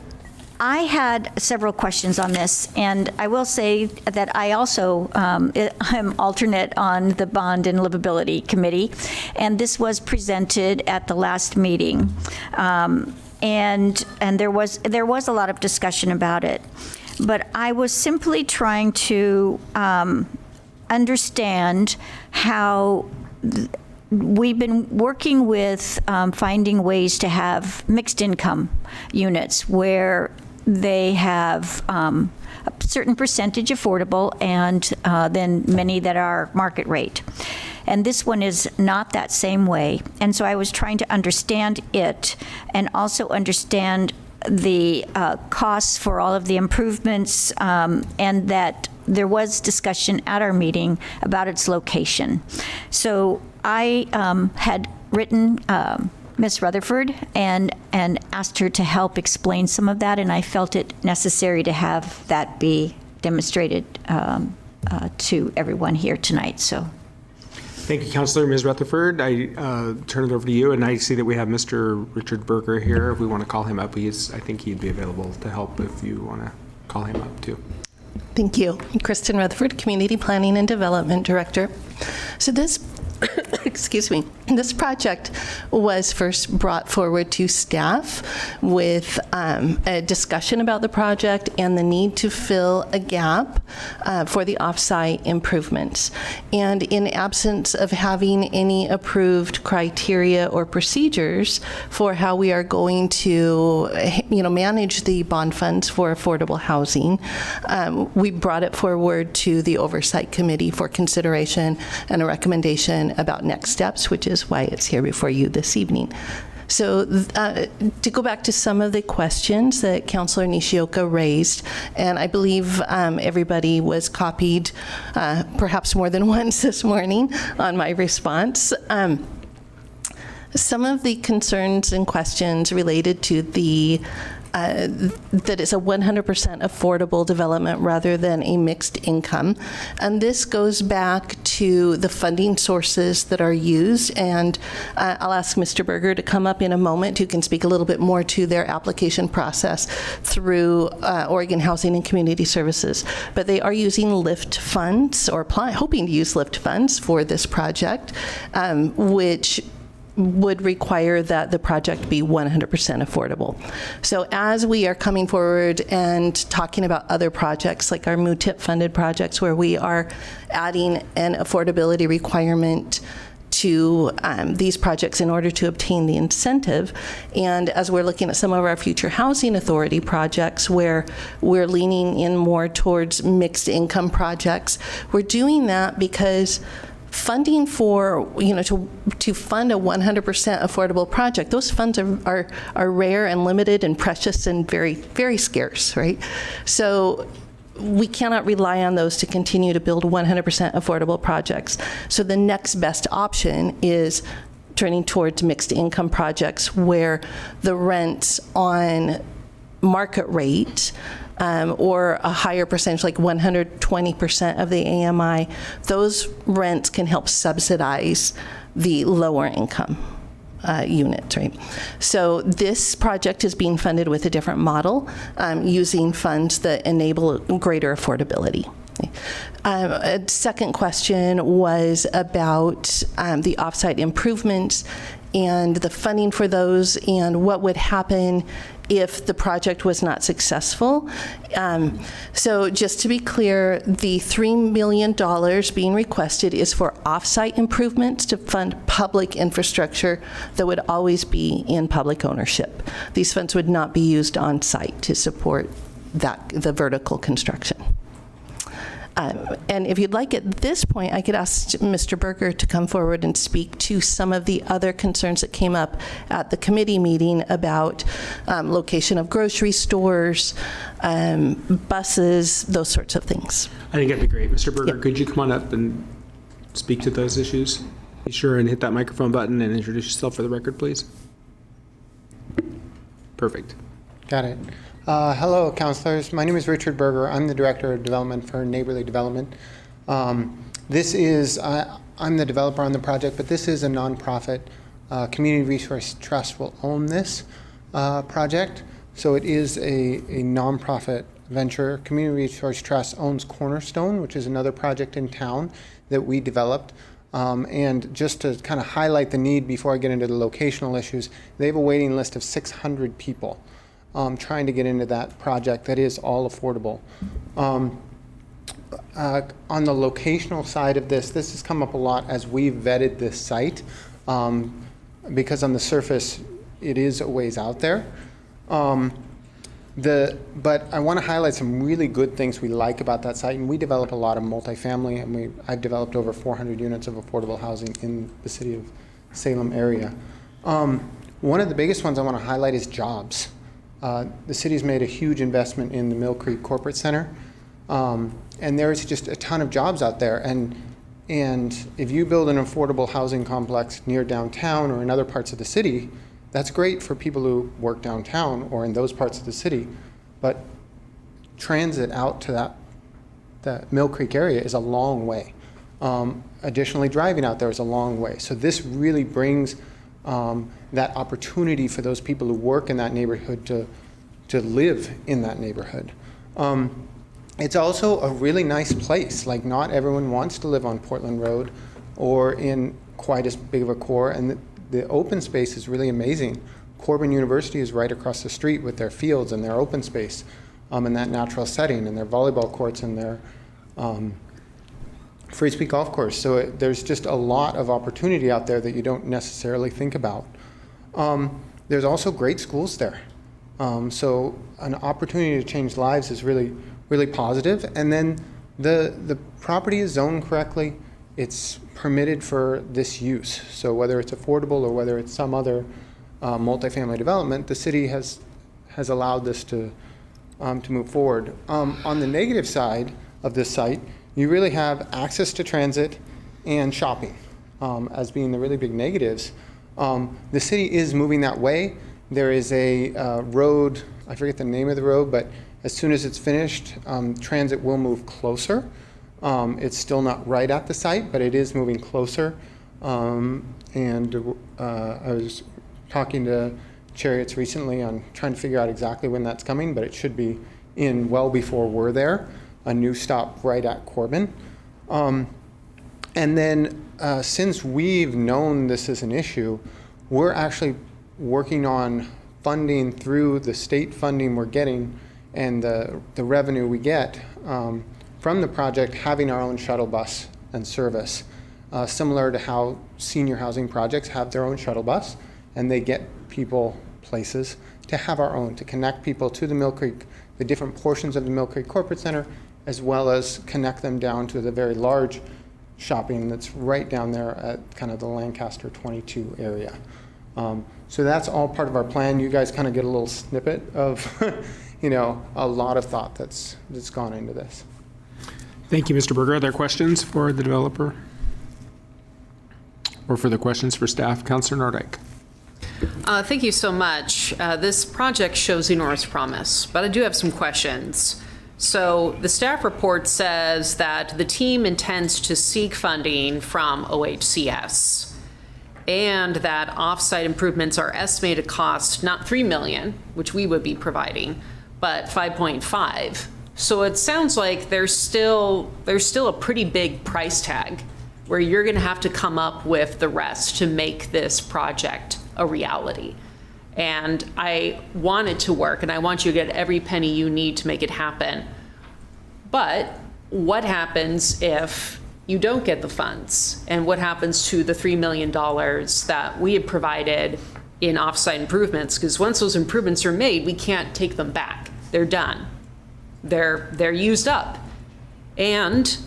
S3: I had several questions on this, and I will say that I also am alternate on the Bond and Livability Committee, and this was presented at the last meeting, and there was a lot of discussion about it. But I was simply trying to understand how we've been working with finding ways to have mixed income units where they have a certain percentage affordable and then many that are market rate. And this one is not that same way. And so I was trying to understand it and also understand the costs for all of the improvements, and that there was discussion at our meeting about its location. So I had written Ms. Rutherford and asked her to help explain some of that, and I felt it necessary to have that be demonstrated to everyone here tonight. So.
S9: Thank you, Councillor. Ms. Rutherford, I turn it over to you, and I see that we have Mr. Richard Berger here. If we want to call him up, I think he'd be available to help if you want to call him up too.
S10: Thank you. Kristen Rutherford, Community Planning and Development Director. So this excuse me, this project was first brought forward to staff with a discussion about the project and the need to fill a gap for the offsite improvements. And in absence of having any approved criteria or procedures for how we are going to, manage the bond funds for affordable housing, we brought it forward to the Oversight Committee for consideration and a recommendation about next steps, which is why it's here before you this evening. So to go back to some of the questions that Councillor Nishioka raised, and I believe everybody was copied perhaps more than once this morning on my response. Some of the concerns and questions related to the that it's a 100% affordable development rather than a mixed income. And this goes back to the funding sources that are used. And I'll ask Mr. Berger to come up in a moment, who can speak a little bit more to their application process through Oregon Housing and Community Services. But they are using LIFT funds, or hoping to use LIFT funds for this project, which would require that the project be 100% affordable. So as we are coming forward and talking about other projects, like our MUHTIP funded projects, where we are adding an affordability requirement to these projects in order to obtain the incentive, and as we're looking at some of our future housing authority projects where we're leaning in more towards mixed income projects, we're doing that because funding for, to fund a 100% affordable project, those funds are rare and limited and precious and very, very scarce, right? So we cannot rely on those to continue to build 100% affordable projects. So the next best option is turning towards mixed income projects where the rents on market rate or a higher percentage, like 120% of the AMI, those rents can help subsidize the lower income units, right? So this project is being funded with a different model, using funds that enable greater affordability. A second question was about the offsite improvements and the funding for those, and what would happen if the project was not successful. So just to be clear, the $3 million being requested is for offsite improvements to fund public infrastructure that would always be in public ownership. These funds would not be used on site to support the vertical construction. And if you'd like, at this point, I could ask Mr. Berger to come forward and speak to some of the other concerns that came up at the committee meeting about location of grocery stores, buses, those sorts of things.
S9: I think that'd be great. Mr. Berger, could you come on up and speak to those issues? Be sure and hit that microphone button and introduce yourself for the record, please. Perfect.
S20: Got it. Hello, councilors. My name is Richard Berger. I'm the Director of Development for Neighborly Development. This is, I'm the developer on the project, but this is a nonprofit. Community Resource Trust will own this project. So it is a nonprofit venture. Community Resource Trust owns Cornerstone, which is another project in town that we developed. And just to kind of highlight the need before I get into the locational issues, they have a waiting list of 600 people. Trying to get into that project that is all affordable. On the locational side of this has come up a lot as we've vetted this site, because on the surface it is a ways out there. But I want to highlight some really good things we like about that site, and we develop a lot of multifamily, and I've developed over 400 units of affordable housing in the city of Salem area. One of the biggest ones I want to highlight is jobs. The city's made a huge investment in the Mill Creek Corporate Center, and there's just a ton of jobs out there. And if you build an affordable housing complex near downtown or in other parts of the city, that's great for people who work downtown or in those parts of the city. But transit out to the Mill Creek area is a long way. Additionally, driving out there is a long way. So this really brings that opportunity for those people who work in that neighborhood to live in that neighborhood. It's also a really nice place. Like, not everyone wants to live on Portland Road or in quite as big of a core, and the open space is really amazing. Corbin University is right across the street with their fields and their open space in that natural setting, and their volleyball courts and their Frisbee golf course. So there's just a lot of opportunity out there that you don't necessarily think about. There's also great schools there. So an opportunity to change lives is really, really positive. And then the property is zoned correctly. It's permitted for this use. So whether it's affordable or whether it's some other multifamily development, the city has allowed this to move forward. On the negative side of this site, you really have access to transit and shopping as being the really big negatives. The city is moving that way. There is a road, I forget the name of the road, but as soon as it's finished, transit will move closer. It's still not right at the site, but it is moving closer. And I was talking to Chariots recently on trying to figure out exactly when that's coming, but it should be in well before we're there, a new stop right at Corbin. And then since we've known this is an issue, we're actually working on funding through the state funding we're getting and the revenue we get from the project, having our own shuttle bus and service, similar to how senior housing projects have their own shuttle bus, and they get people places, to have our own, to connect people to the Mill Creek, the different portions of the Mill Creek Corporate Center, as well as connect them down to the very large shopping that's right down there at kind of the Lancaster 22 area. So that's all part of our plan. You guys kind of get a little snippet of, a lot of thought that's gone into this.
S9: Thank you, Mr. Berger. Are there questions for the developer? Or further questions for staff? Councilor Nordyke.
S8: Thank you so much. This project shows enormous promise, but I do have some questions. So the staff report says that the team intends to seek funding from OHCS, and that offsite improvements are estimated to cost not $3 million, which we would be providing, but 5.5. So it sounds like there's still a pretty big price tag where you're going to have to come up with the rest to make this project a reality. And I want it to work, and I want you to get every penny you need to make it happen. But what happens if you don't get the funds? And what happens to the $3 million that we have provided in offsite improvements? Because once those improvements are made, we can't take them back. They're done. They're used up. And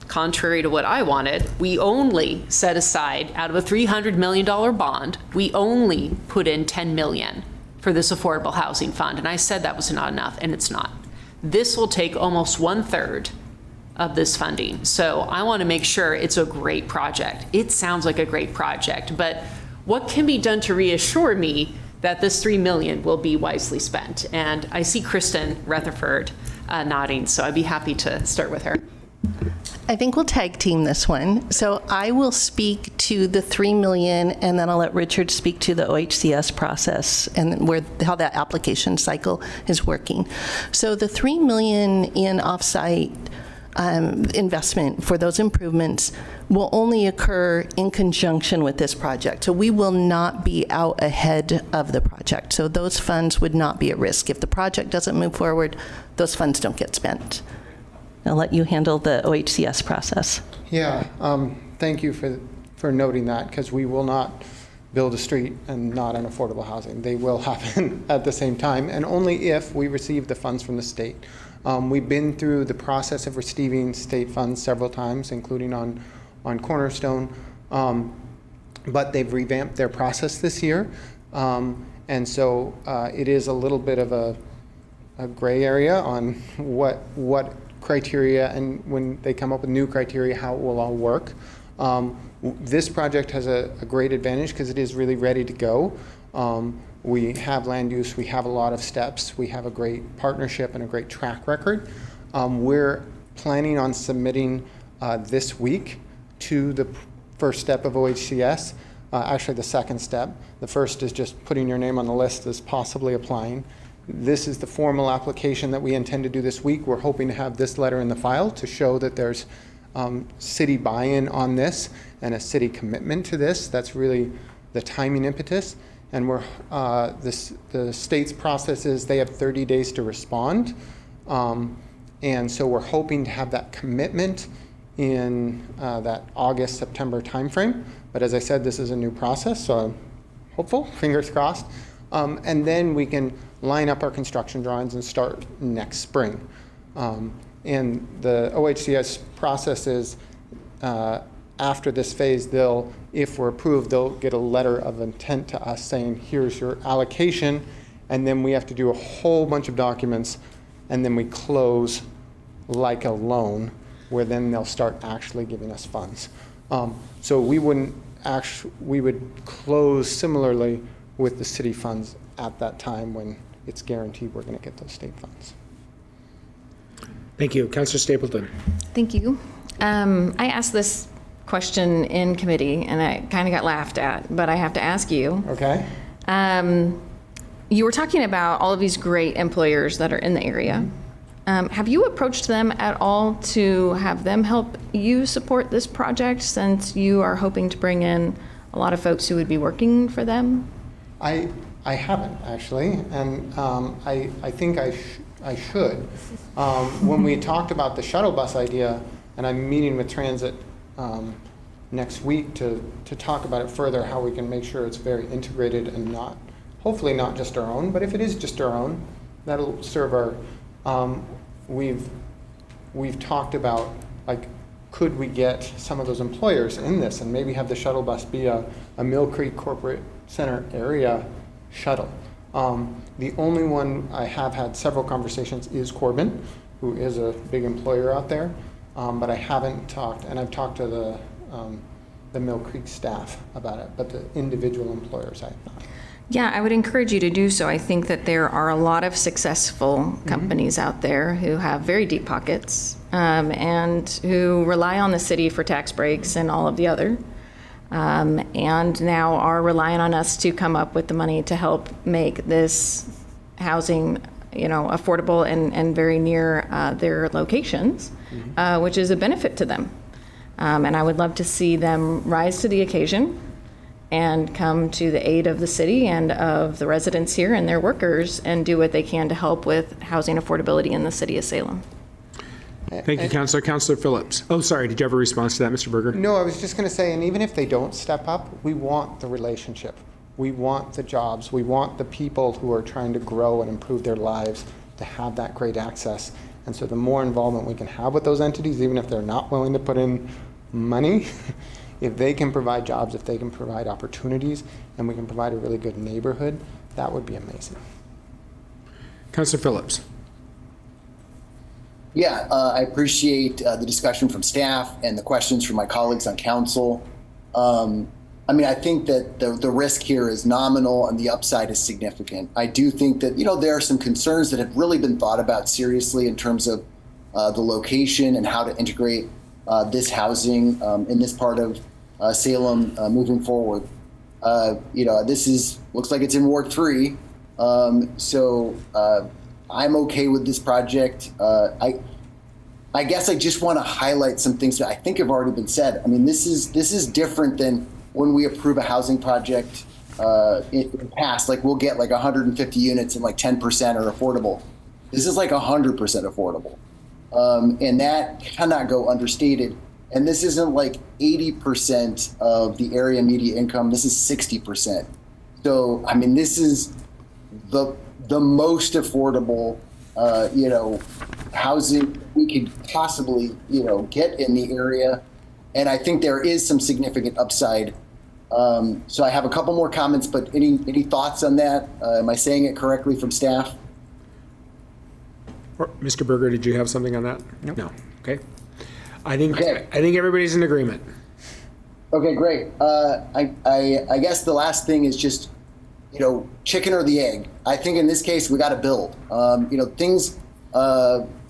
S8: contrary to what I wanted, we only set aside, out of a $300 million bond, we only put in $10 million for this affordable housing fund. And I said that was not enough, and it's not. This will take almost 1/3 of this funding. So I want to make sure it's a great project. It sounds like a great project, but what can be done to reassure me that this $3 million will be wisely spent? And I see Kristen Rutherford nodding, so I'd be happy to start with her.
S10: I think we'll tag team this one. So I will speak to the $3 million, and then I'll let Richard speak to the OHCS process and how that application cycle is working. So the $3 million in offsite investment for those improvements will only occur in conjunction with this project. So we will not be out ahead of the project. So those funds would not be at risk. If the project doesn't move forward, those funds don't get spent. I'll let you handle the OHCS process.
S20: Yeah, thank you for noting that, because we will not build a street and not an affordable housing. They will happen at the same time, and only if we receive the funds from the state. We've been through the process of receiving state funds several times, including on Cornerstone, but they've revamped their process this year, and so it is a little bit of a gray area on what criteria, and when they come up with new criteria, how it will all work. This project has a great advantage because it is really ready to go. We have land use, we have a lot of steps, we have a great partnership and a great track record. We're planning on submitting this week to the first step of OHCS, actually the second step. The first is just putting your name on the list as possibly applying. This is the formal application that we intend to do this week. We're hoping to have this letter in the file to show that there's city buy-in on this and a city commitment to this. That's really the timing impetus. And the state's process is they have 30 days to respond. And so we're hoping to have that commitment in that August, September timeframe. But as I said, this is a new process, so I'm hopeful, fingers crossed. And then we can line up our construction drawings and start next spring. And the OHCS process is after this phase, if we're approved, they'll get a letter of intent to us saying, here's your allocation, and then we have to do a whole bunch of documents, and then we close like a loan, where then they'll start actually giving us funds. So we would close similarly with the city funds at that time when it's guaranteed we're going to get those state funds.
S9: Thank you. Councilor Stapleton.
S1: Thank you. I asked this question in committee, and I kind of got laughed at, but I have to ask you.
S20: Okay.
S1: You were talking about all of these great employers that are in the area. Have you approached them at all to have them help you support this project, since you are hoping to bring in a lot of folks who would be working for them?
S20: I haven't, actually, and I think I should. When we talked about the shuttle bus idea, and I'm meeting with Transit next week to talk about it further, how we can make sure it's very integrated and hopefully not just our own, but if it is just our own, that'll serve our, we've talked about, like, could we get some of those employers in this and maybe have the shuttle bus be a Mill Creek Corporate Center area shuttle. The only one I have had several conversations is Corbin, who is a big employer out there, but I haven't talked, and I've talked to the Mill Creek staff about it, but the individual employers I have not.
S1: Yeah, I would encourage you to do so. I think that there are a lot of successful companies out there who have very deep pockets and who rely on the city for tax breaks and all of the other, and now are relying on us to come up with the money to help make this housing, affordable and very near their locations, which is a benefit to them. And I would love to see them rise to the occasion and come to the aid of the city and of the residents here and their workers and do what they can to help with housing affordability in the city of Salem.
S9: Thank you, Councilor. Councilor Phillips. Oh, sorry. Did you have a response to that, Mr. Berger?
S20: No, I was just going to say, and even if they don't step up, we want the relationship. We want the jobs. We want the people who are trying to grow and improve their lives to have that great access. And so the more involvement we can have with those entities, even if they're not willing to put in money, if they can provide jobs, if they can provide opportunities, and we can provide a really good neighborhood, that would be amazing.
S9: Councilor Phillips.
S4: Yeah, I appreciate the discussion from staff and the questions from my colleagues on council. I think that the risk here is nominal and the upside is significant. I do think that, there are some concerns that have really been thought about seriously in terms of the location and how to integrate this housing in this part of Salem moving forward. This looks like it's in Ward 3. So I'm okay with this project. I guess I just want to highlight some things that I think have already been said. This is different than when we approve a housing project in the past. Like, we'll get like 150 units and like 10% are affordable. This is like 100% affordable. And that cannot go understated. And this isn't like 80% of the area median income. This is 60%. So, this is the most affordable, housing we could possibly, get in the area. And I think there is some significant upside. So I have a couple more comments, but any thoughts on that? Am I saying it correctly from staff?
S9: Mr. Berger, did you have something on that? No. Okay. I think everybody's in agreement.
S4: Okay, great. I guess the last thing is just, chicken or the egg. I think in this case we got to build. Things.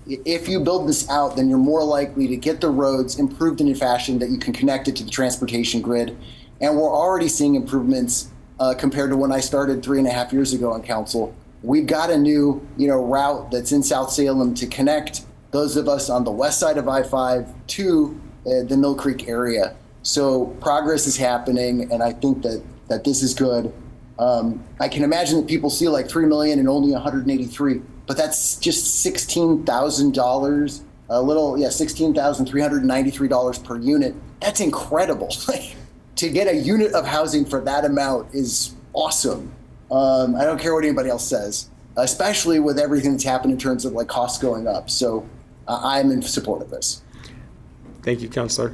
S4: If you build this out, then you're more likely to get the roads improved in a fashion that you can connect it to the transportation grid. And we're already seeing improvements compared to when I started 3.5 years ago on council. We've got a new, route that's in South Salem to connect those of us on the west side of I-5 to the Mill Creek area. So progress is happening, and I think that this is good. I can imagine that people see like 3 million and only 183, but that's just $16,000, $16,393 per unit. That's incredible. To get a unit of housing for that amount is awesome. I don't care what anybody else says, especially with everything that's happened in terms of like costs going up. So I'm in support of this.
S9: Thank you, Councilor.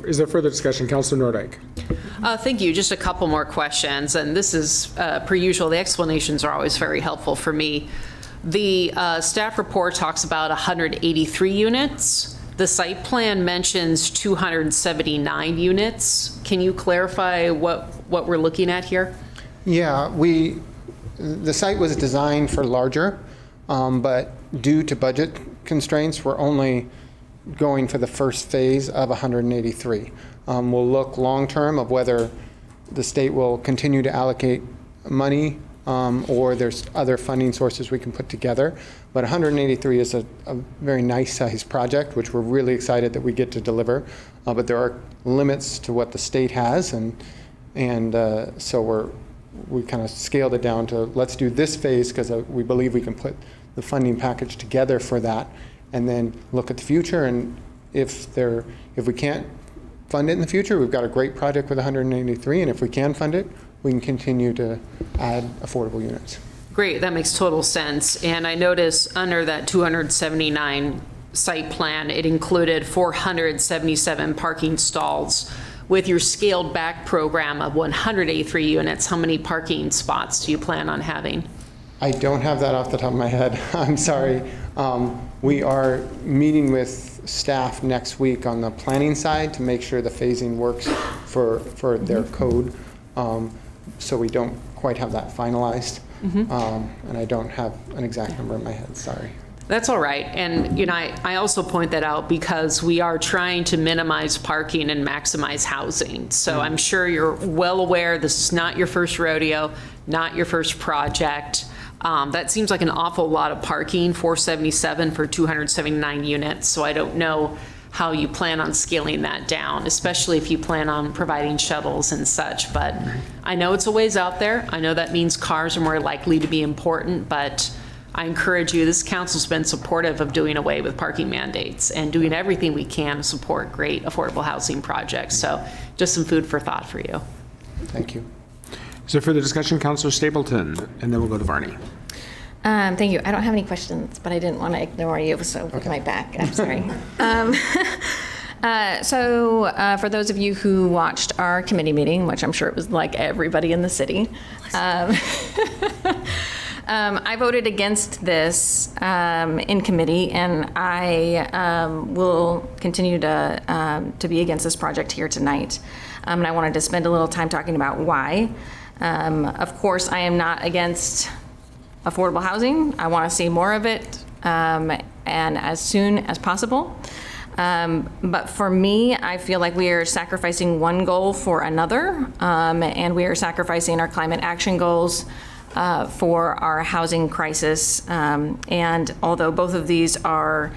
S9: Is there further discussion? Councilor Nordyke.
S8: Thank you. Just a couple more questions, and this is per usual. The explanations are always very helpful for me. The staff report talks about 183 units. The site plan mentions 279 units. Can you clarify what we're looking at here?
S20: Yeah, the site was designed for larger, but due to budget constraints, we're only going for the first phase of 183. We'll look long-term of whether the state will continue to allocate money or there's other funding sources we can put together. But 183 is a very nice sized project, which we're really excited that we get to deliver. But there are limits to what the state has, and so we kind of scaled it down to let's do this phase because we believe we can put the funding package together for that, and then look at the future. And if we can't fund it in the future, we've got a great project with 183, and if we can fund it, we can continue to add affordable units.
S8: Great, that makes total sense. And I notice under that 279 site plan, it included 477 parking stalls. With your scaled back program of 183 units, how many parking spots do you plan on having?
S20: I don't have that off the top of my head. I'm sorry. We are meeting with staff next week on the planning side to make sure the phasing works for their code. So we don't quite have that finalized. And I don't have an exact number in my head, sorry.
S8: That's all right. And I also point that out because we are trying to minimize parking and maximize housing. So I'm sure you're well aware this is not your first rodeo, not your first project. That seems like an awful lot of parking, 477 for 279 units. So I don't know how you plan on scaling that down, especially if you plan on providing shuttles and such. But I know it's a ways out there. I know that means cars are more likely to be important, but I encourage you, this council's been supportive of doing away with parking mandates and doing everything we can to support great affordable housing projects. So just some food for thought for you.
S20: Thank you.
S9: Is there further discussion? Councilor Stapleton, and then we'll go to Varney.
S1: Thank you. I don't have any questions, but I didn't want to ignore you, so with my back, I'm sorry. For those of you who watched our committee meeting, which I'm sure it was like everybody in the city, I voted against this in committee, and I will continue to be against this project here tonight. And I wanted to spend a little time talking about why. Of course, I am not against affordable housing. I want to see more of it, and as soon as possible. But for me, I feel like we are sacrificing one goal for another, and we are sacrificing our climate action goals for our housing crisis. And although both of these are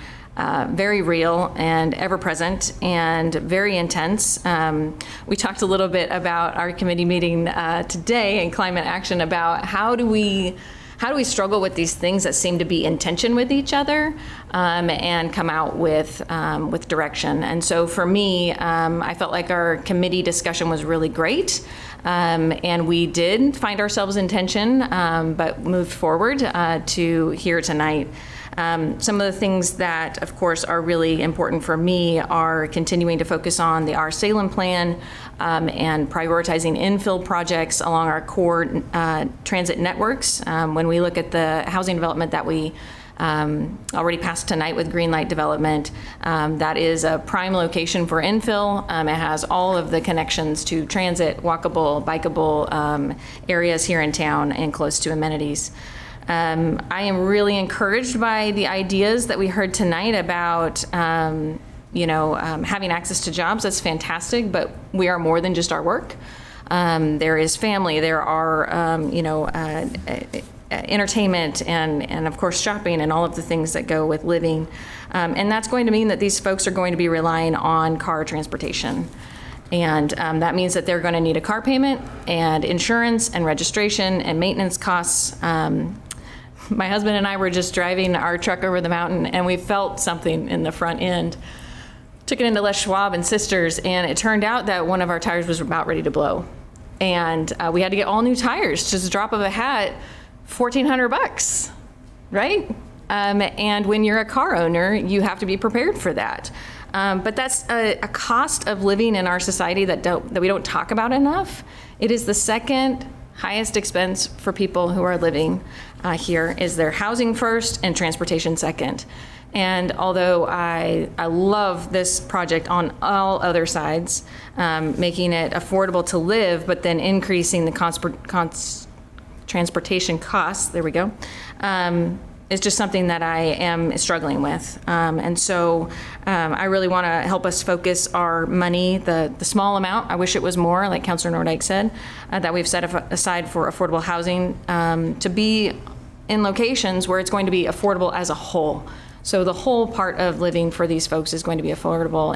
S1: very real and ever-present and very intense, we talked a little bit about our committee meeting today in climate action about how do we struggle with these things that seem to be in tension with each other and come out with direction. And so for me, I felt like our committee discussion was really great. And we did find ourselves in tension, but moved forward to here tonight. Some of the things that, of course, are really important for me are continuing to focus on the Our Salem plan and prioritizing infill projects along our core transit networks. When we look at the housing development that we already passed tonight with Greenlight development, that is a prime location for infill. It has all of the connections to transit, walkable, bikeable areas here in town and close to amenities. I am really encouraged by the ideas that we heard tonight about having access to jobs. That's fantastic, but we are more than just our work. There is family. There are entertainment and of course shopping and all of the things that go with living. And that's going to mean that these folks are going to be relying on car transportation. And that means that they're going to need a car payment and insurance and registration and maintenance costs. My husband and I were just driving our truck over the mountain and we felt something in the front end. Took it into Les Schwab and Sisters, and it turned out that one of our tires was about ready to blow. And we had to get all new tires, just a drop of a hat, $1,400, right? And when you're a car owner, you have to be prepared for that. But that's a cost of living in our society that we don't talk about enough. It is the second highest expense for people who are living here, is their housing first and transportation second. And although I love this project on all other sides, making it affordable to live, but then increasing the transportation costs, there we go, is just something that I am struggling with. And so I really want to help us focus our money, the small amount, I wish it was more, like Councilor Nordyke said, that we've set aside for affordable housing, to be in locations where it's going to be affordable as a whole. So the whole part of living for these folks is going to be affordable.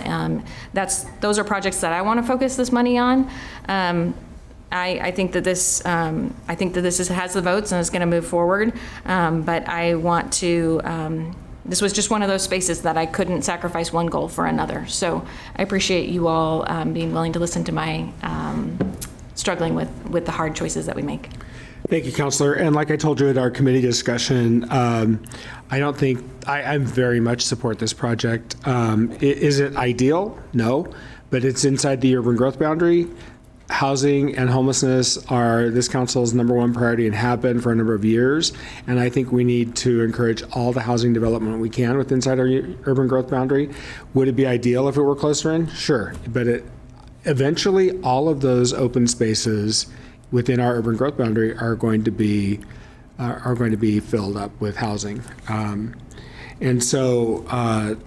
S1: Those are projects that I want to focus this money on. I think that this has the votes and is going to move forward. But I want to. This was just one of those spaces that I couldn't sacrifice one goal for another. So I appreciate you all being willing to listen to my struggling with the hard choices that we make.
S9: Thank you, Councilor. And like I told you at our committee discussion, I don't think, I very much support this project. Is it ideal? No, but it's inside the urban growth boundary. Housing and homelessness are this council's #1 priority and have been for a number of years. And I think we need to encourage all the housing development we can with inside our urban growth boundary. Would it be ideal if it were closer in? Sure, but eventually all of those open spaces within our urban growth boundary are going to be filled up with housing, and so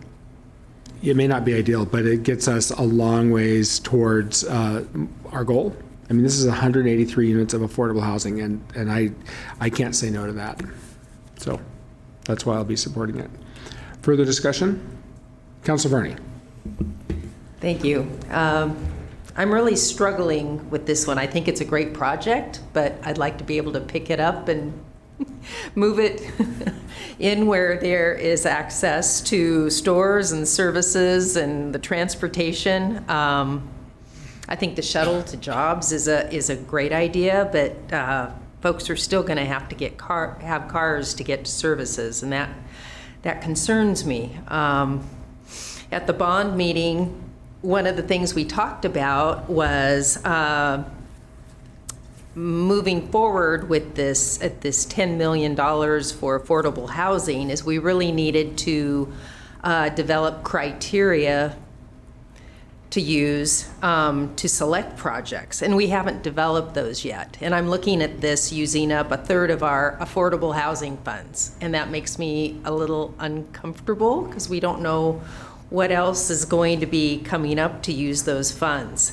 S9: it may not be ideal, but it gets us a long ways towards our goal. I mean, this is 183 units of affordable housing, and I can't say no to that. So that's why I'll be supporting it. Further discussion, Councilor Verney.
S11: Thank you. I'm really struggling with this one. I think it's a great project, but I'd like to be able to pick it up and move it in where there is access to stores and services and the transportation. I think the shuttle to jobs is a great idea, but folks are still going to have to have cars to get to services, and that concerns me. At the bond meeting, one of the things we talked about was moving forward with this $10 million for affordable housing, is we really needed to develop criteria to use to select projects, and we haven't developed those yet. And I'm looking at this using up 1/3 of our affordable housing funds, and that makes me a little uncomfortable because we don't know what else is going to be coming up to use those funds.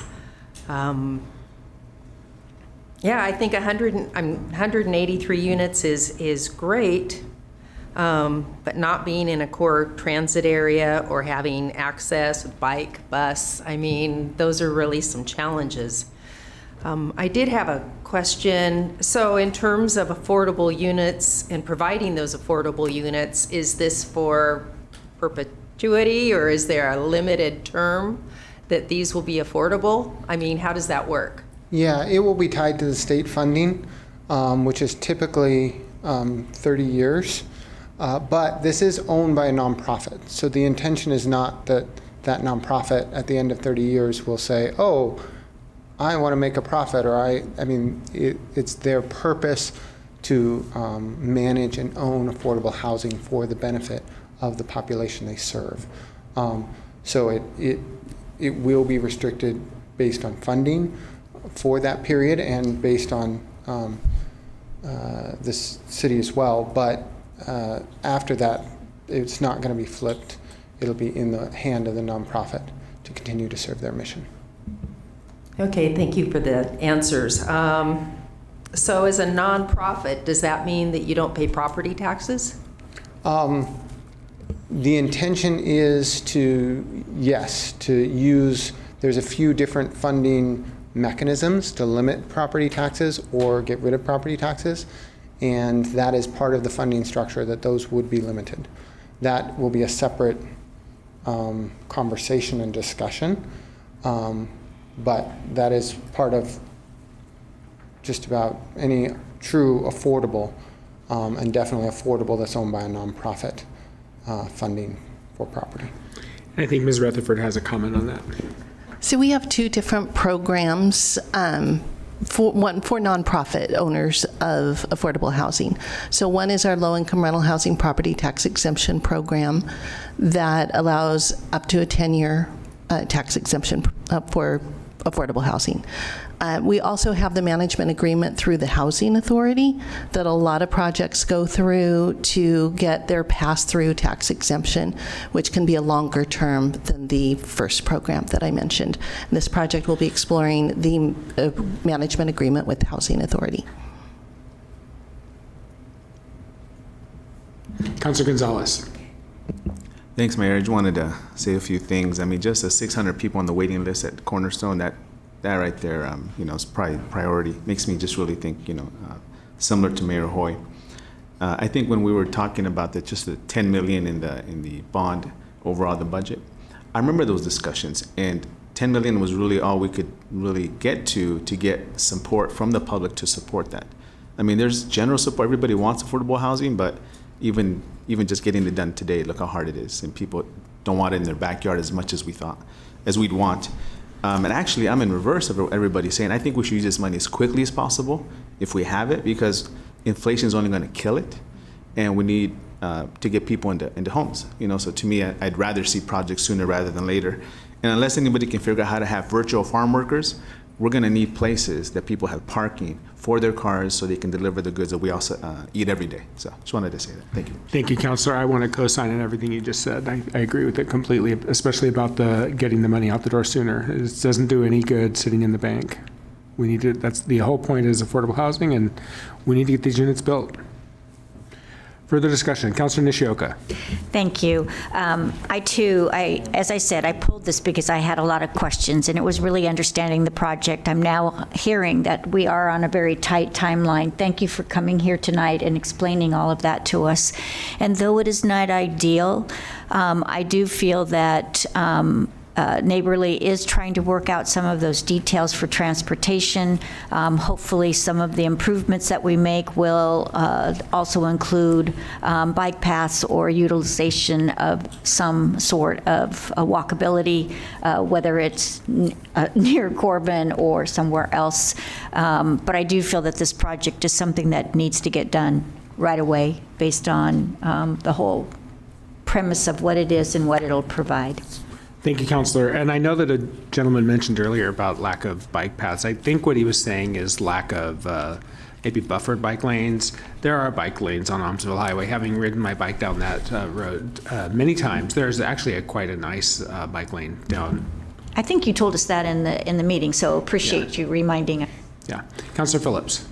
S11: Yeah, I think 183 units is great, but not being in a core transit area or having access with bike, bus, I mean, those are really some challenges. I did have a question. So in terms of affordable units and providing those affordable units, is this for perpetuity, or is there a limited term that these will be affordable? I mean, how does that work?
S20: Yeah, it will be tied to the state funding, which is typically 30 years. But this is owned by a nonprofit. So the intention is not that that nonprofit at the end of 30 years will say, oh, I want to make a profit, or I mean, it's their purpose to manage and own affordable housing for the benefit of the population they serve. So it will be restricted based on funding for that period and based on this city as well. But after that, it's not going to be flipped. It'll be in the hand of the nonprofit to continue to serve their mission.
S11: Okay, thank you for the answers. So as a nonprofit, does that mean that you don't pay property taxes?
S20: The intention is to, yes, to use, there's a few different funding mechanisms to limit property taxes or get rid of property taxes, and that is part of the funding structure, that those would be limited. That will be a separate conversation and discussion, but that is part of just about any true affordable, and definitely affordable that's owned by a nonprofit, funding for property.
S9: I think Ms. Rutherford has a comment on that.
S10: So we have two different programs, for nonprofit owners of affordable housing. So one is our low-income rental housing property tax exemption program that allows up to a 10-year tax exemption for affordable housing. We also have the management agreement through the Housing Authority that a lot of projects go through to get their pass-through tax exemption, which can be a longer term than the first program that I mentioned. And this project will be exploring the management agreement with the Housing Authority.
S9: Councilor Gonzalez.
S21: Thanks, Mayor. I just wanted to say a few things. I mean, just the 600 people on the waiting list at Cornerstone, that right there, is probably priority. Makes me just really think, similar to Mayor Hoy. I think when we were talking about just the 10 million in the bond overall, the budget, I remember those discussions, and 10 million was really all we could really get to get support from the public to support that. I mean, there's general support. Everybody wants affordable housing, but even just getting it done today, look how hard it is, and people don't want it in their backyard as much as we'd want. And actually, I'm in reverse of everybody saying I think we should use this money as quickly as possible if we have it, because inflation is only going to kill it, and we need to get people into homes. So to me, I'd rather see projects sooner rather than later. And unless anybody can figure out how to have virtual farm workers, we're going to need places that people have parking for their cars so they can deliver the goods that we also eat every day. So just wanted to say that. Thank you.
S9: Thank you, Councilor. I want to co-sign on everything you just said. I agree with it completely, especially about getting the money out the door sooner. It doesn't do any good sitting in the bank. We need to, that's the whole point, is affordable housing, and we need to get these units built. Further discussion. Councilor Nishioka.
S3: Thank you. As I said, I pulled this because I had a lot of questions, and it was really understanding the project. I'm now hearing that we are on a very tight timeline. Thank you for coming here tonight and explaining all of that to us. And though it is not ideal, I do feel that Neighborly is trying to work out some of those details for transportation. Hopefully, some of the improvements that we make will also include bike paths or utilization of some sort of walkability, whether it's near Corbin or somewhere else. But I do feel that this project is something that needs to get done right away based on the whole premise of what it is and what it'll provide.
S9: Thank you, Councilor. And I know that a gentleman mentioned earlier about lack of bike paths. I think what he was saying is lack of maybe buffered bike lanes. There are bike lanes on Aumsville Highway. Having ridden my bike down that road many times, there's actually quite a nice bike lane down.
S3: I think you told us that in the meeting, so appreciate you reminding us.
S9: Yeah. Councilor Phillips.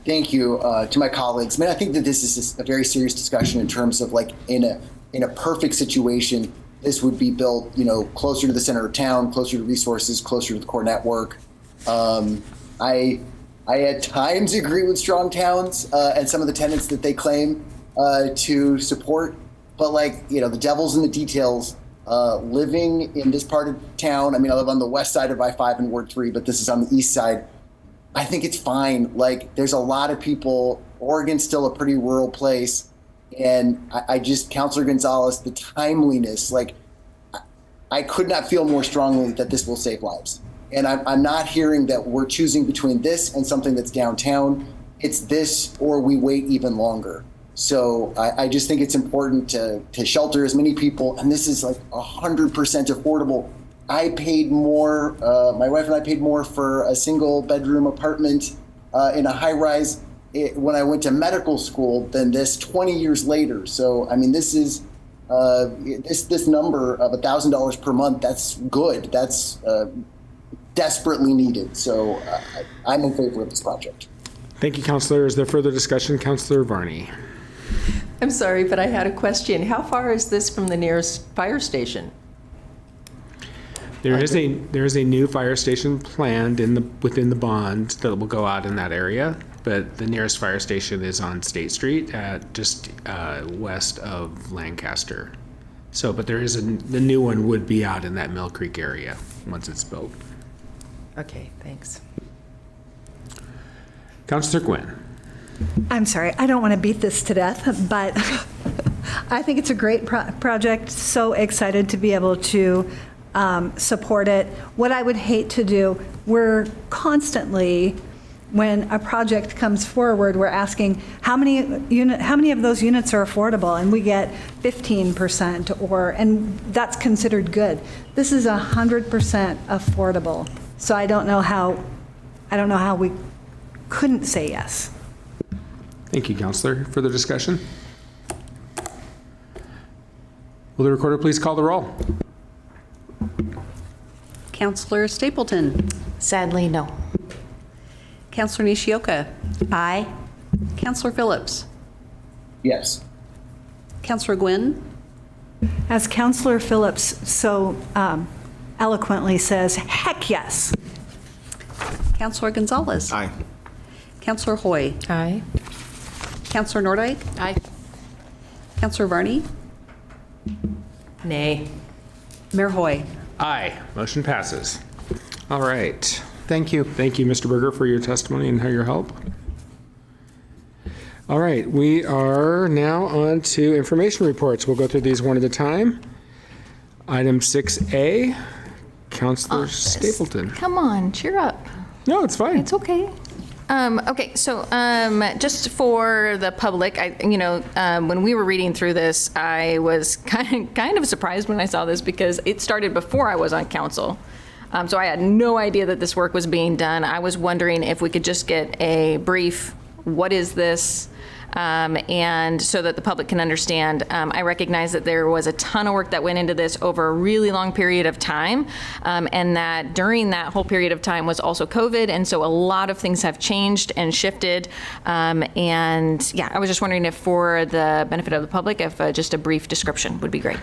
S4: Thank you to my colleagues. I think that this is just a very serious discussion in terms of in a perfect situation, this would be built, closer to the center of town, closer to resources, closer to the core network. I at times agree with strong towns and some of the tenants that they claim to support, but the devil's in the details. Living in this part of town, I live on the west side of I-5 in Ward 3, but this is on the east side. I think it's fine. There's a lot of people. Oregon's still a pretty rural place. And I just, Councilor Gonzalez, the timeliness, I could not feel more strongly that this will save lives. And I'm not hearing that we're choosing between this and something that's downtown. It's this or we wait even longer. So I just think it's important to shelter as many people. And this is 100% affordable. I paid more, my wife and I paid more for a single bedroom apartment in a high rise when I went to medical school than this 20 years later. So, this is this number of $1,000 per month. That's good. That's desperately needed. So I'm in favor of this project.
S9: Thank you, Councilor. Is there further discussion? Councilor Varney.
S11: I'm sorry, but I had a question. How far is this from the nearest fire station?
S9: There is a new fire station planned within the bond that will go out in that area, but the nearest fire station is on State Street at just west of Lancaster. So, but the new one would be out in that Mill Creek area once it's built.
S11: Okay, thanks.
S9: Councilor Gwynn.
S17: I'm sorry, I don't want to beat this to death, but I think it's a great project. So excited to be able to support it. What I would hate to do, we're constantly, when a project comes forward, we're asking how many of those units are affordable, and we get 15%, and that's considered good. This is 100% affordable, so I don't know how we couldn't say yes.
S9: Thank you, Councilor. Further discussion? Will the recorder please call the roll?
S2: Councilor Stapleton.
S13: Sadly, no.
S2: Councilor Nishioka.
S13: Aye.
S2: Councilor Phillips.
S4: Yes.
S2: Councilor Gwynn.
S17: As Councilor Phillips so eloquently says, heck yes.
S2: Councilor Gonzalez.
S21: Aye.
S2: Councilor Hoy.
S13: Aye.
S2: Councilor Nordyke.
S11: Aye.
S2: Councilor Varney.
S11: Nay.
S2: Mayor Hoy.
S9: Aye. Motion passes. All right.
S20: Thank you.
S9: Thank you, Mr. Berger, for your testimony and your help. All right, we are now on to information reports. We'll go through these one at a time. Item 6A, Councilor Stapleton.
S1: Come on, cheer up.
S9: No, it's fine.
S1: It's okay. Okay, so just for the public, when we were reading through this, I was kind of surprised when I saw this because it started before I was on council. So I had no idea that this work was being done. I was wondering if we could just get a brief, what is this? And so that the public can understand. I recognize that there was a ton of work that went into this over a really long period of time, and that during that whole period of time was also COVID, and so a lot of things have changed and shifted. And yeah, I was just wondering if, for the benefit of the public, if just a brief description would be great.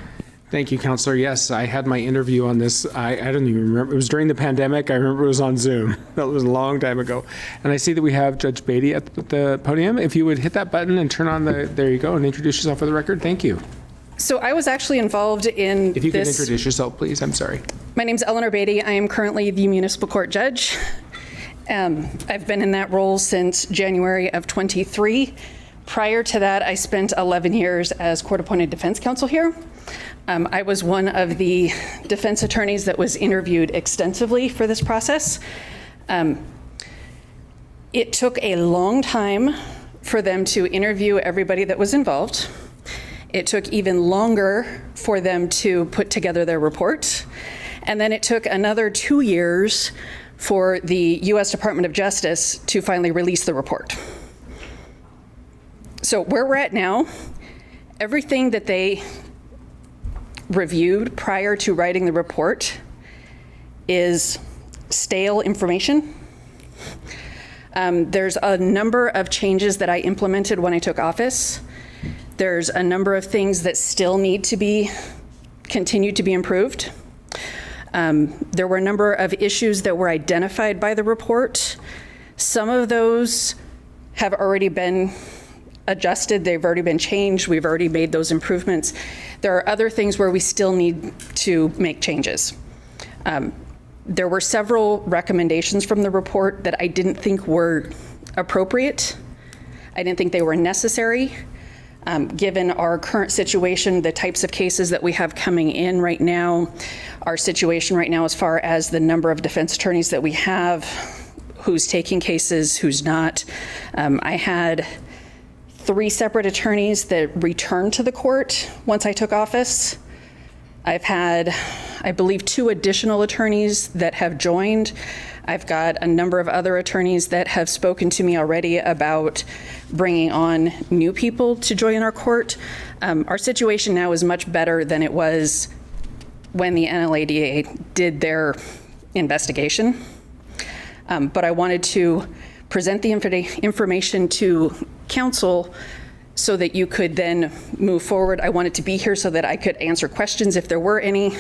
S9: Thank you, Councilor. Yes, I had my interview on this. I don't even remember. It was during the pandemic. I remember it was on Zoom. That was a long time ago. And I see that we have Judge Beatty at the podium. If you would hit that button and turn on there you go, and introduce yourself for the record. Thank you.
S7: So I was actually involved in
S9: If you could introduce yourself, please. I'm sorry.
S7: My name's Eleanor Beatty. I am currently the municipal court judge. I've been in that role since January of 23. Prior to that, I spent 11 years as court-appointed defense counsel here. I was one of the defense attorneys that was interviewed extensively for this process. It took a long time for them to interview everybody that was involved. It took even longer for them to put together their report. And then it took another 2 years for the U.S. Department of Justice to finally release the report. So where we're at now, everything that they reviewed prior to writing the report is stale information. There's a number of changes that I implemented when I took office. There's a number of things that still need to continue to be improved. There were a number of issues that were identified by the report. Some of those have already been adjusted, they've already been changed, we've already made those improvements. There are other things where we still need to make changes. There were several recommendations from the report that I didn't think were appropriate. I didn't think they were necessary. Given our current situation, the types of cases that we have coming in right now, our situation right now as far as the number of defense attorneys that we have, who's taking cases, who's not. I had 3 separate attorneys that returned to the court once I took office. I've had, I believe, 2 additional attorneys that have joined. I've got a number of other attorneys that have spoken to me already about bringing on new people to join our court. Our situation now is much better than it was when the NLADA did their investigation. But I wanted to present the information to council so that you could then move forward. I wanted to be here so that I could answer questions if there were any.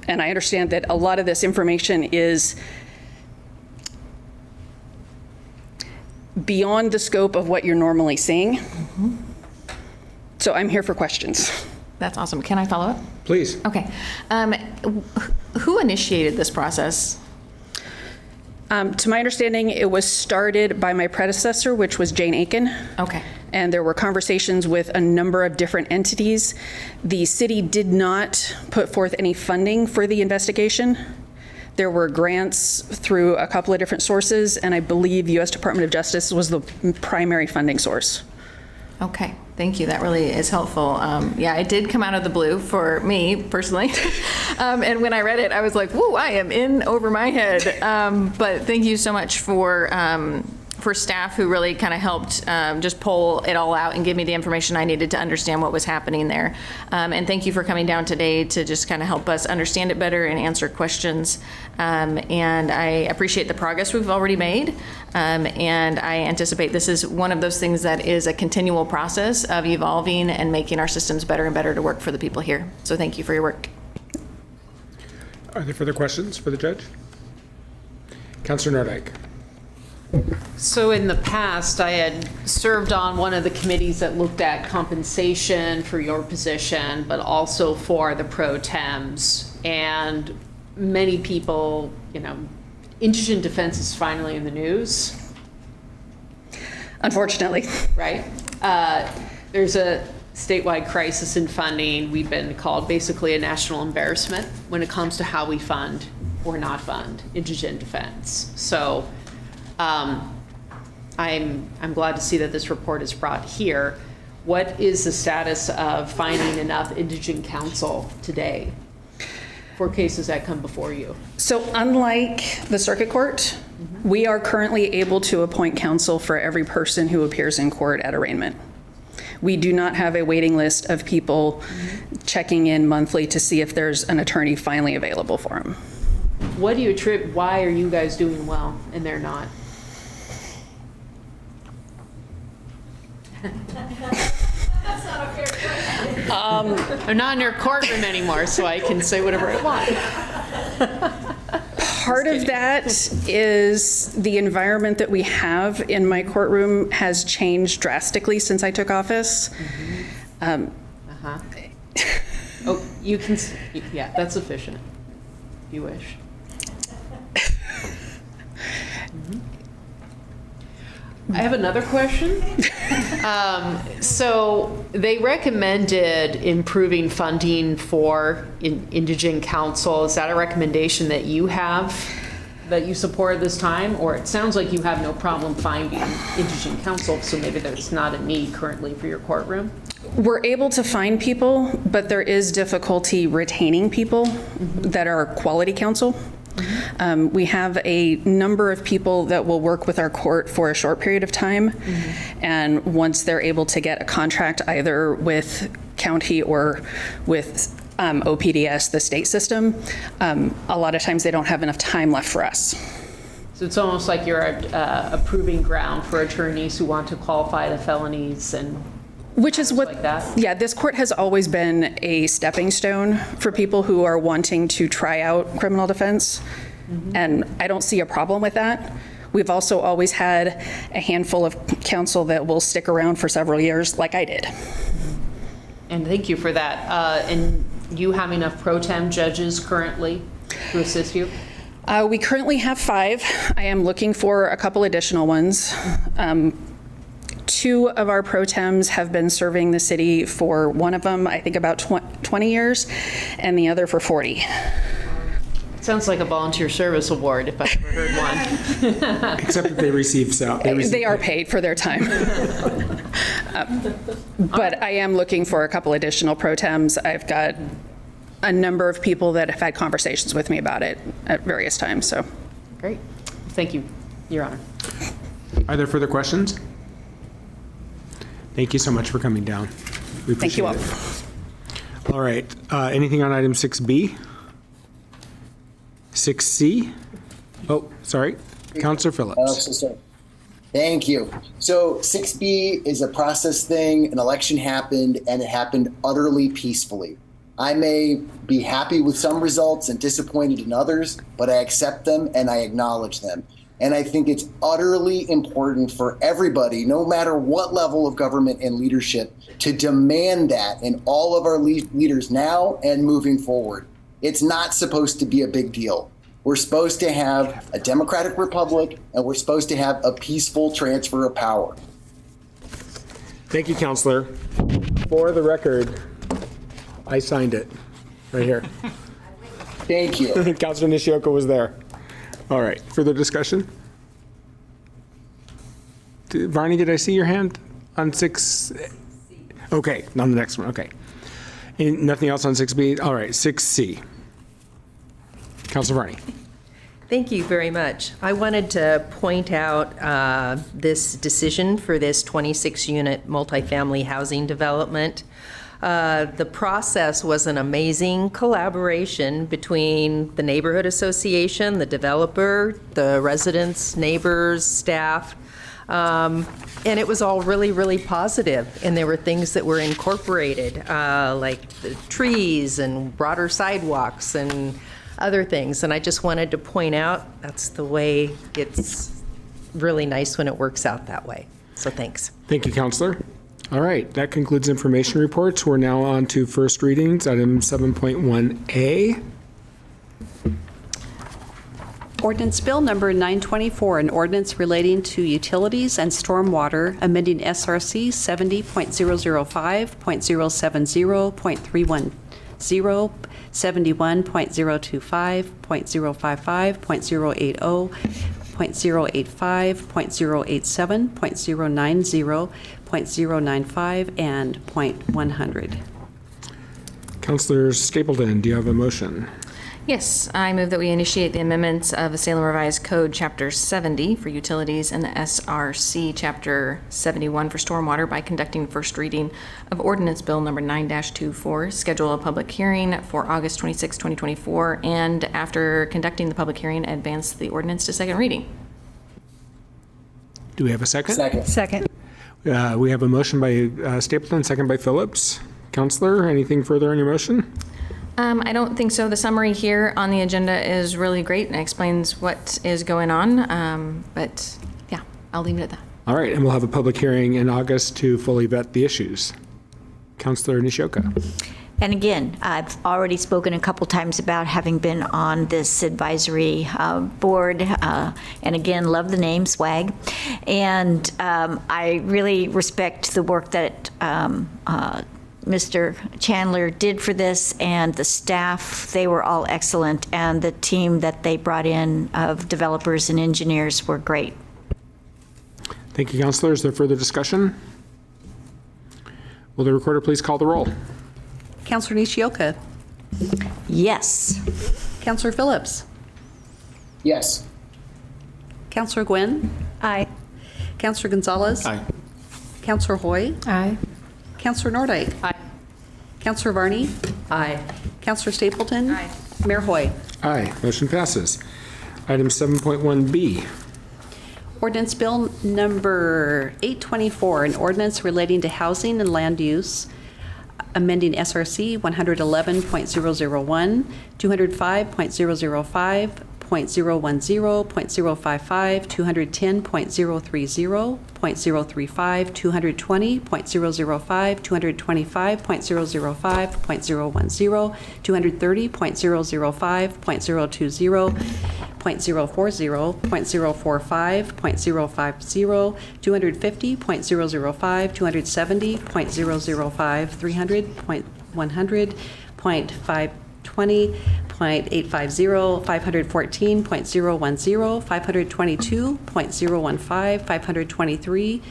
S7: And I understand that a lot of this information is beyond the scope of what you're normally seeing. So I'm here for questions.
S1: That's awesome. Can I follow up?
S9: Please.
S1: Okay. Who initiated this process?
S7: To my understanding, it was started by my predecessor, which was Jane Aiken.
S1: Okay.
S7: And there were conversations with a number of different entities. The city did not put forth any funding for the investigation. There were grants through a couple of different sources, and I believe U.S. Department of Justice was the primary funding source.
S1: Okay, thank you. That really is helpful. Yeah, it did come out of the blue for me personally. And when I read it, I was like, whoa, I am in over my head. But thank you so much for staff who really kind of helped just pull it all out and give me the information I needed to understand what was happening there. And thank you for coming down today to just kind of help us understand it better and answer questions. And I appreciate the progress we've already made. And I anticipate this is one of those things that is a continual process of evolving and making our systems better and better to work for the people here. So thank you for your work.
S9: Are there further questions for the judge? Councilor Nordyke.
S8: So in the past, I had served on one of the committees that looked at compensation for your position, but also for the pro tems. And many people, indigent defense is finally in the news.
S7: Unfortunately.
S8: Right? There's a statewide crisis in funding. We've been called basically a national embarrassment when it comes to how we fund or not fund indigent defense. So I'm glad to see that this report is brought here. What is the status of finding enough indigent counsel today for cases that come before you?
S7: So unlike the circuit court, we are currently able to appoint counsel for every person who appears in court at arraignment. We do not have a waiting list of people checking in monthly to see if there's an attorney finally available for them.
S8: What do you attribute, why are you guys doing well and they're not?
S6: That's not a fair question.
S8: I'm not in your courtroom anymore, so I can say whatever I want.
S7: Part of that is the environment that we have in my courtroom has changed drastically since I took office.
S8: Oh, you can, yeah, that's sufficient, if you wish. I have another question. So they recommended improving funding for indigent counsel. Is that a recommendation that you have, that you support this time? Or it sounds like you have no problem finding indigent counsel, so maybe there's not a need currently for your courtroom?
S7: We're able to find people, but there is difficulty retaining people that are quality counsel. We have a number of people that will work with our court for a short period of time, and once they're able to get a contract either with county or with OPDS, the state system, a lot of times they don't have enough time left for us.
S8: So it's almost like you're a proving ground for attorneys who want to qualify the felonies and
S7: which is what,
S8: like that.
S7: Yeah, this court has always been a stepping stone for people who are wanting to try out criminal defense. And I don't see a problem with that. We've also always had a handful of counsel that will stick around for several years, like I did.
S8: And thank you for that. And you have enough pro tem judges currently to assist you?
S7: We currently have 5. I am looking for a couple additional ones. 2 of our pro tems have been serving the city for, one of them, I think about 20 years, and the other for 40.
S8: Sounds like a volunteer service award if I've ever heard one.
S9: Except that they receive
S7: They are paid for their time. But I am looking for a couple additional pro tems. I've got a number of people that have had conversations with me about it at various times. So,
S8: great. Thank you, Your Honor.
S9: Are there further questions? Thank you so much for coming down. We appreciate
S7: Thank you all.
S9: it. All right. Anything on item 6B? 6C. Oh, sorry. Counselor Phillips.
S4: Oh, so sorry. Thank you. So 6B is a process thing. An election happened, and it happened utterly peacefully. I may be happy with some results and disappointed in others, but I accept them and I acknowledge them. And I think it's utterly important for everybody, no matter what level of government and leadership, to demand that in all of our leaders now and moving forward. It's not supposed to be a big deal. We're supposed to have a democratic republic, and we're supposed to have a peaceful transfer of power.
S9: Thank you, Counselor. For the record, I signed it right here.
S4: Thank you.
S9: Counselor Nishioka was there. All right, further discussion? Varney, did I see your hand on 6? Okay, on the next one, okay. And nothing else on 6B? All right, 6C. Counselor Varney.
S11: Thank you very much. I wanted to point out this decision for this 26-unit multifamily housing development. The process was an amazing collaboration between the neighborhood association, the developer, the residents, neighbors, staff, and it was all really, really positive. And there were things that were incorporated, like the trees and broader sidewalks and other things. And I just wanted to point out that's the way it's really nice when it works out that way. So thanks.
S9: Thank you, Counselor. All right, that concludes information reports. We're now on to first readings, item 7.1A.
S2: Ordinance Bill Number 924, an ordinance relating to utilities and stormwater, amending SRC 70.005.070.310, 71.025, .055, .080, .085, .087, .090, .095, and .100.
S9: Counselor Stapleton, do you have a motion?
S1: Yes, I move that we initiate the amendments of the Salem Revised Code, Chapter 70 for utilities and the SRC, Chapter 71 for stormwater by conducting first reading of Ordinance Bill Number 9-24, schedule a public hearing for August 26, 2024, and after conducting the public hearing, advance the ordinance to second reading.
S9: Do we have a second?
S17: Second.
S9: We have a motion by Stapleton, second by Phillips. Counselor, anything further on your motion?
S1: I don't think so. The summary here on the agenda is really great and explains what is going on. But yeah, I'll leave it at that.
S9: All right, and we'll have a public hearing in August to fully vet the issues. Counselor Nishioka.
S3: And again, I've already spoken a couple times about having been on this advisory board, and again, love the name, SWAG. And I really respect the work that Mr. Chandler did for this, and the staff, they were all excellent, and the team that they brought in of developers and engineers were great.
S9: Thank you, Counselor. Is there further discussion? Will the recorder please call the roll?
S2: Counselor Nishioka.
S3: Yes.
S2: Counselor Phillips.
S4: Yes.
S2: Counselor Gwynn.
S17: Aye.
S2: Counselor Gonzalez.
S21: Aye.
S2: Counselor Hoy.
S13: Aye.
S2: Counselor Nordike.
S8: Aye.
S2: Counselor Varney.
S11: Aye.
S2: Counselor Stapleton.
S8: Aye.
S2: Mayor Hoy.
S9: Aye, motion passes. Item 7.1B.
S2: Ordinance Bill Number 824, an ordinance relating to housing and land use, amending SRC 111.001, 205.005, .010, .055, 210.030, .035, 220, .005, 225, .005, .010, 230, .005, .020, .040, .045, .050, 250, .005, 270, .005, 300, .100, .520, .850, 514, .010, 522, .015, 523,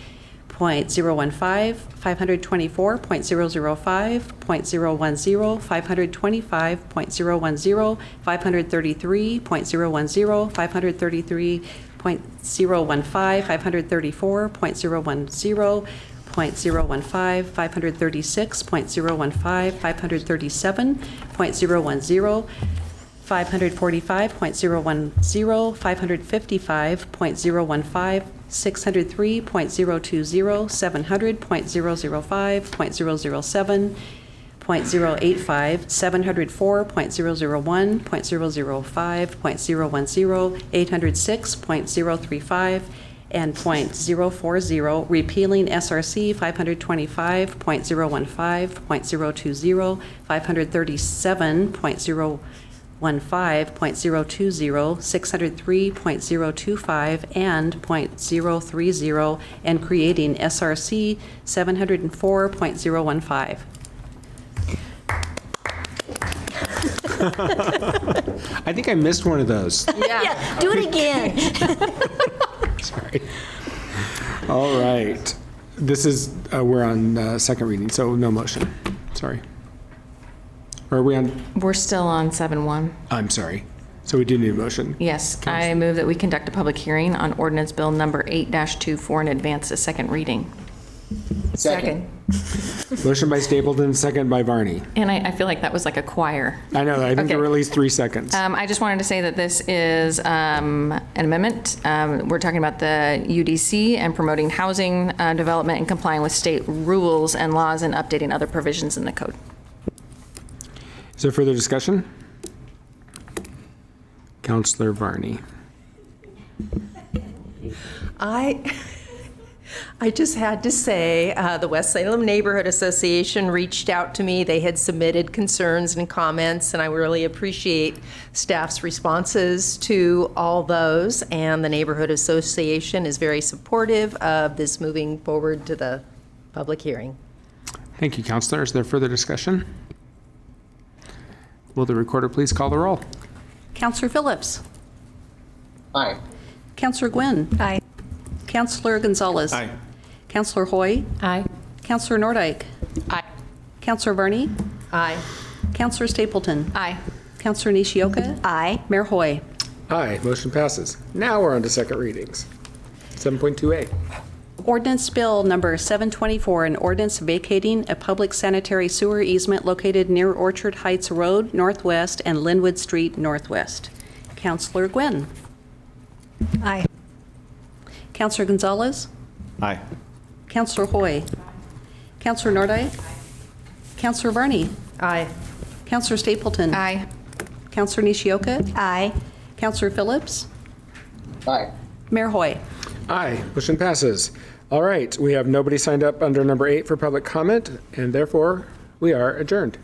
S2: .015, 524, .005, .010, 525, .010, 533, .010, 533, .015, 534, .010, .015, 536, .015, 537, .010, 545.010, 555.015, 603.020, 700.005, .007, .085, 704.001, .005, .010, 806.035, and .040, repealing SRC 525.015, .020, 537.015, .020, 603.025, and .030, and creating SRC 704.015.
S9: I think I missed one of those.
S3: Yeah, do it again.
S9: Sorry. All right. This is, we're on second reading, so no motion. Sorry. Or are we on?
S1: We're still on 7-1.
S9: I'm sorry. So we do need a motion.
S1: Yes, I move that we conduct a public hearing on ordinance bill number 8-24 and advance to second reading.
S4: Second.
S9: Motion by Stapleton, second by Varney.
S1: And I feel like that was like a choir.
S9: I know, I think
S1: Okay.
S9: there were at least 3 seconds.
S1: I just wanted to say that this is an amendment. We're talking about the UDC and promoting housing development and complying with state rules and laws and updating other provisions in the code.
S9: Is there further discussion? Councillor Varney.
S11: I just had to say, the West Salem Neighborhood Association reached out to me. They had submitted concerns and comments, and I really appreciate staff's responses to all those. And the Neighborhood Association is very supportive of this moving forward to the public hearing.
S9: Thank you, Councillor. Is there further discussion? Will the recorder please call the roll?
S2: Councillor Phillips.
S4: Aye.
S2: Councillor Gwynn.
S17: Aye.
S2: Councillor Gonzalez.
S21: Aye.
S2: Councillor Hoy.
S13: Aye.
S2: Councillor Nordike.
S1: Aye.
S2: Councillor Varney.
S11: Aye.
S2: Councillor Stapleton.
S1: Aye.
S2: Councillor Nishioka.
S3: Aye.
S2: Mayor Hoy.
S9: Aye, motion passes. Now we're on to second readings. 7.2A.
S2: Ordinance Bill Number 724, an ordinance vacating a public sanitary sewer easement located near Orchard Heights Road Northwest and Linwood Street Northwest. Councillor Gwynn.
S17: Aye.
S2: Councillor Gonzalez.
S21: Aye.
S2: Councillor Hoy. Councillor Nordike. Councillor Varney.
S11: Aye.
S2: Councillor Stapleton.
S1: Aye.
S2: Councillor Nishioka.
S3: Aye.
S2: Councillor Phillips.
S4: Aye.
S2: Mayor Hoy.
S9: Aye, motion passes. All right, we have nobody signed up under number 8 for public comment, and therefore we are adjourned.